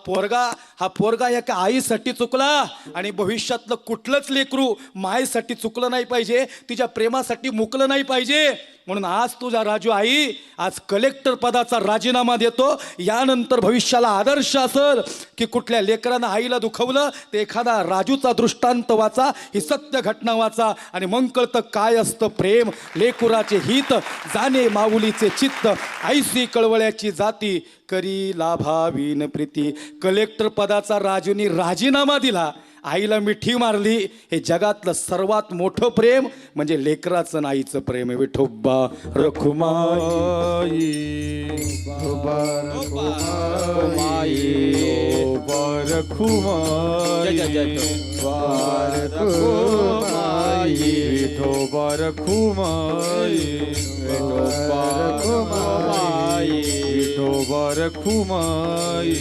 पोरगा एका आईसाठी चुकला आणि भविष्यातलं कुठलंच लेकरू मायेसाठी चुकलं नाही पाहिजे, तिच्या प्रेमासाठी मुकलं नाही पाहिजे. म्हणून आज तुझा राजू आई आज कलेक्टर पदाचा राजीनामा देतो. यानंतर भविष्याला आदर्श असेल की कुठल्या लेकरानं आईला दुखवलं ते एखादा राजूचा दृष्टांत वाचा, ही सत्य घटना वाचा आणि मग कळतं काय असतं प्रेम. लेकुराचे हित जाणे माऊलीचे चित्त, ऐसी कळवळ्याची जाती करी लाभावीन प्रीती. कलेक्टर पदाचा राजूनी राजीनामा दिला, आईला मिठी मारली. हे जगातलं सर्वात मोठं प्रेम म्हणजे लेकराचं आणि आईचं प्रेम आहे. विठोबा रखुमाई विठोबा रखुमाई विठोबा रखुमाई विठोबा रखुमाई विठोबा रखुमाई विठोबा रखुमाई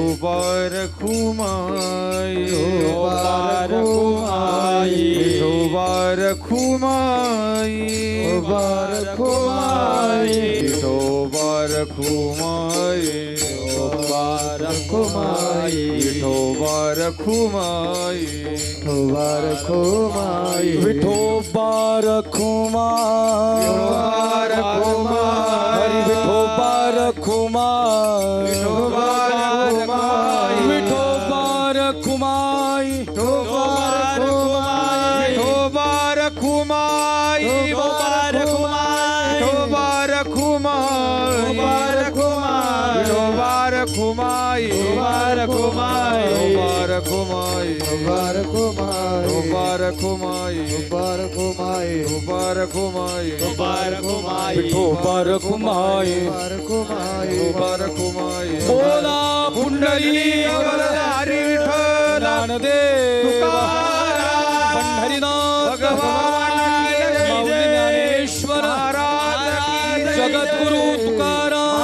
विठोबा रखुमाई विठोबा रखुमाई विठोबा रखुमाई हरी विठोबा रखुमाई विठोबा रखुमाई विठोबा रखुमाई विठोबा रखुमाई बोला पुंडलिक हरी विठ्ठल ज्ञानदेव पंढरीनाथ भगवान माऊली ज्ञानेश्वर जगद्गुरु तुकाराम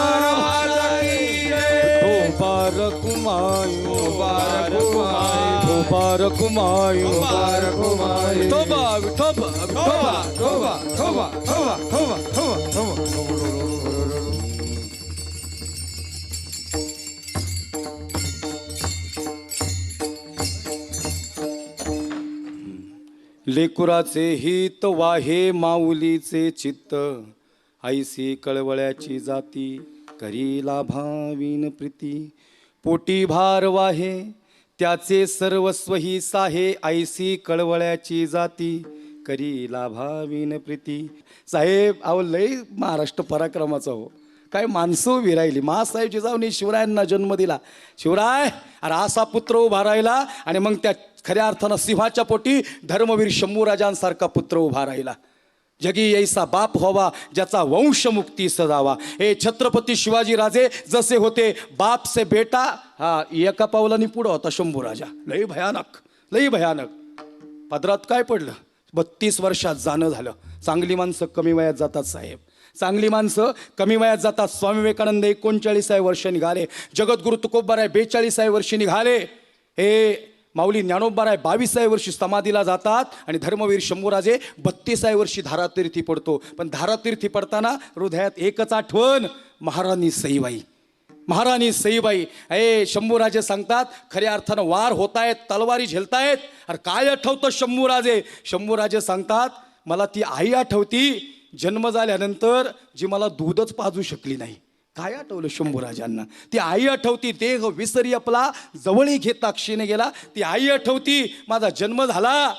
लेकुराचे हित वाहे माऊलीचे चित्त, ऐसी कळवळ्याची जाती करी लाभावीन प्रीती. पोटी भार वाहे त्याचे सर्वस्व ही साहे, ऐसी कळवळ्याची जाती करी लाभावीन प्रीती. साहेब अहो लय महाराष्ट्र पराक्रमाचा हो, काय माणसं उभी राहिली. महासाहेब जिजाऊनी शिवरायांना जन्म दिला. शिवराय अरे असा पुत्र उभा राहिला आणि मग त्या खऱ्या अर्थानं सिंहाच्या पोटी धर्मवीर शंभूराजांसारखा पुत्र उभा राहिला. जगी ऐसा बाप व्हावा ज्याचा वंश मुक्ती सजावा. हे छत्रपती शिवाजी राजे जसे होते बाप से बेटा, हा एका पावलाने पुढं होता शंभूराजा. लई भयानक. पदरात काय पडलं, 32 वर्षात जाणं झालं. चांगली माणसं कमी वयात जातात साहेब, चांगली माणसं कमी वयात जातात. स्वामी विवेकानंद 39व्या वर्षी निघाले, जगद्गुरु तुकोबाराय 42व्या वर्षी निघाले, हे माऊली ज्ञानोबाराय 22व्या वर्षी समाधीला जातात आणि धर्मवीर शंभूराजे 32व्या वर्षी धारातीर्थी पडतो. पण धारातीर्थी पडताना हृदयात एकच आठवण, महाराणी सईबाई. शंभूराजे सांगतात खऱ्या अर्थानं वार होतायत, तलवारी झेलतायत. अरे काय आठवतं शंभूराजे सांगतात मला ती आई आठवती जन्म झाल्यानंतर जी मला दूधच पाजू शकली नाही. काय आठवलं शंभूराजांना, ती आई आठवती. देह विसरी आपला जवळी घेता क्षीण गेला, ती आई आठवती. माझा जन्म झाला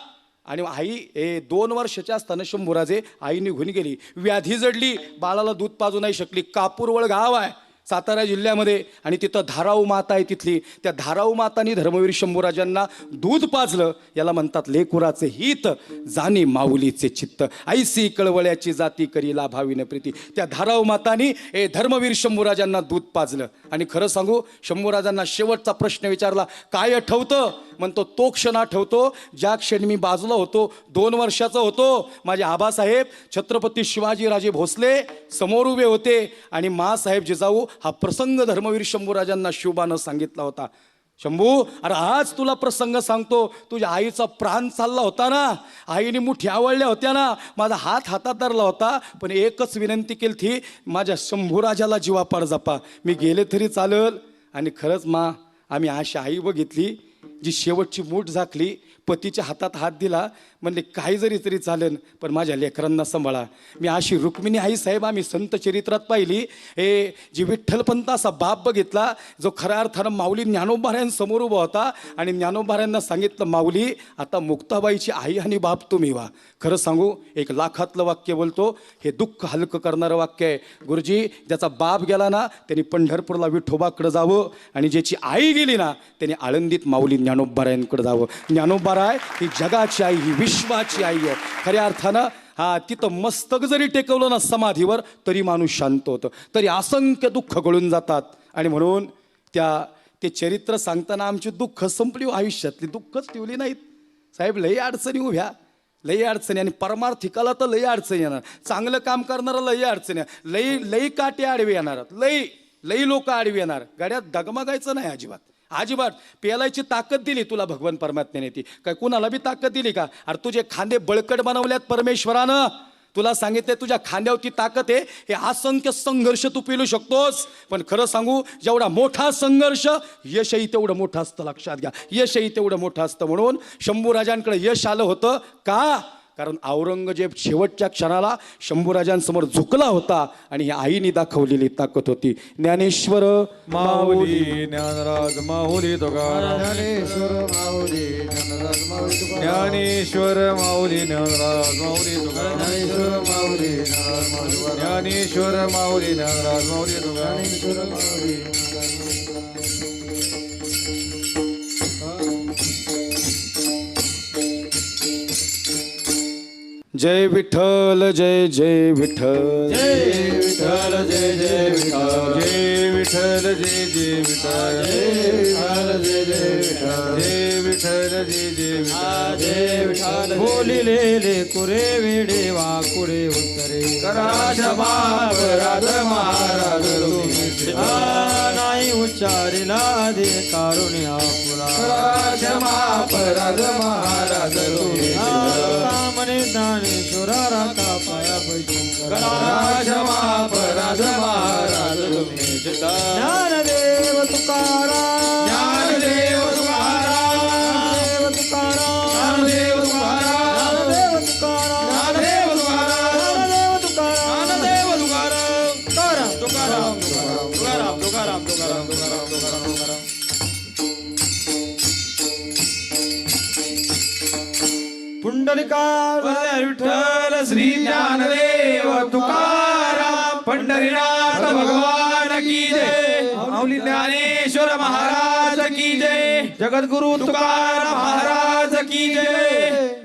आणि आई 2 वर्षाच्या असताना शंभूराजे आई निघून गेली. व्याधी जडली, बाळाला दूध पाजू नाही शकली. कापूरवळ गाव आहे सातारा जिल्ह्यामध्ये आणि तिथं धाराऊ माता आहे तिथली. त्या धाराऊ मातांनी धर्मवीर शंभूराजांना दूध पाजलं. याला म्हणतात लेकुराचे हित जाणे माऊलीचे चित्त, ऐसी कळवळ्याची जाती करी लाभावीन प्रीती. त्या धाराऊ मातांनी धर्मवीर शंभूराजांना दूध पाजलं. आणि खरं सांगू शंभूराजांना शेवटचा प्रश्न विचारला, काय आठवतं? म्हणतो तो क्षण आठवतो ज्या क्षणी मी बाजूला होतो, 2 वर्षाचा होतो. माझे आबासाहेब छत्रपती शिवाजीराजे भोसले समोर उभे होते आणि मासाहेब जिजाऊ हा प्रसंग धर्मवीर शंभूराजांना शिवबानं सांगितला होता. शंभू, अरे आज तुला प्रसंग सांगतो. तुझ्या आईचा प्राण चालला होता ना, आईने मुठी आवडल्या होत्या ना, माझा हात हातात धरला होता, पण एकच विनंती केली थी, माझ्या शंभूराजाला जीवापाड जपा. मी गेले तरी चालल. आणि खरंच मा, आम्ही अशी आई बघितली जी शेवटची मूठ झाकली, पतीच्या हातात हात दिला, म्हणले काही जरी तरी चालेल पण माझ्या लेकरांना सांभाळा. मी अशी रुक्मिणी आई साहेब आम्ही संत चरित्रात पाहिली. हे जी विठ्ठलपंत असा बाप बघितला जो खऱ्या अर्थानं माऊली ज्ञानोबाऱ्यांसमोर उभा होता आणि ज्ञानोबाऱ्यांना सांगितलं, माऊली आता मुक्ताबाईची आई आणि बाप तुम्ही व्हा. खरं सांगू, एक लाखातलं वाक्य बोलतो, हे दुःख हलकं करणारं वाक्य आहे. गुरुजी, ज्याचा बाप गेला ना त्यांनी पंढरपूरला विठोबाकडे जावं, आणि ज्याची आई गेली ना त्यांनी आळंदीत माऊली ज्ञानोबारायांकडे जावं. ज्ञानोबाराय ही जगाची आई, ही विश्वाची आई आहे खऱ्या अर्थानं. तिथं मस्तक जरी टेकवलं ना समाधीवर तरी माणूस शांत होतं, तरी असंख्य दुःख गळून जातात. आणि म्हणून ते चरित्र सांगताना आमची दुःख संपली, आयुष्यातली दुःखच ठेवली नाहीत साहेब. लई अडचणी उभ्या, लई अडचणी, आणि परमार्थिकाला तर लई अडचणी येणार, चांगलं काम करणारा लई अडचणी, लई काटे आडवे येणार, लई लोक आडवी येणार. गाड्यात डगमगायचं नाही अजिबात, अजिबात. पेलायची ताकद दिली तुला भगवान परमात्म्याने, ती काय कुणाला बी ताकद दिली का? अरे तुझे खांदे बळकट बनवल्यात परमेश्वरानं, तुला सांगितले तुझ्या खांद्यावरती ताकद आहे. हे असंख्य संघर्ष तू पेलू शकतोस, पण खरं सांगू, जेवढा मोठा संघर्ष यशही तेवढं मोठं असतं. लक्षात घ्या, यशही तेवढं मोठं असतं. म्हणून शंभूराजांकडे यश आलं होतं का? कारण औरंगजेब शेवटच्या क्षणाला शंभूराजांसमोर झुकला होता, आणि ही आईने दाखवलेली ताकद होती. ज्ञानेश्वर माऊली ज्ञानराज माऊली तुकाराम, ज्ञानेश्वर माऊली ज्ञानराज माऊली तुकाराम, ज्ञानेश्वर माऊली ज्ञानराज माऊली तुकाराम, ज्ञानेश्वर माऊली ज्ञानराज माऊली तुकाराम, ज्ञानेश्वर माऊली ज्ञानराज माऊली तुकाराम. ज्ञानेश्वर माऊली ज्ञानराज जय विठ्ठल, जय जय विठ्ठल, जय विठ्ठल, जय जय विठ्ठल, जय विठ्ठल, जय जय विठ्ठल, जय विठ्ठल, जय जय विठ्ठल, जय विठ्ठल. बोलिलेले कुरे वेडे वाकुडे उत्तरे, कराश बाप राज महाराज तुम्ही, नाही उच्चारिला दे कारुण्या पुरा, कराश बाप राज महाराज तुम्ही, म्हणे ज्ञानेश्वरा राखा पाया पैकी, कराश बाप राज महाराज तुम्ही. ज्ञानदेव तुकाराम, ज्ञानदेव तुकाराम, ज्ञानदेव तुकाराम, ज्ञानदेव तुकाराम, ज्ञानदेव तुकाराम, ज्ञानदेव तुकाराम, ज्ञानदेव तुकाराम, तुकाराम, तुकाराम, तुकाराम, तुकाराम, तुकाराम, तुकाराम, तुकाराम, तुकाराम. पुंडलिका विठ्ठल श्री ज्ञानदेव तुकाराम, पंढरीनाथ भगवान की जय, माऊली ज्ञानेश्वर महाराज की जय, जगद्गुरु तुकाराम महाराज की जय.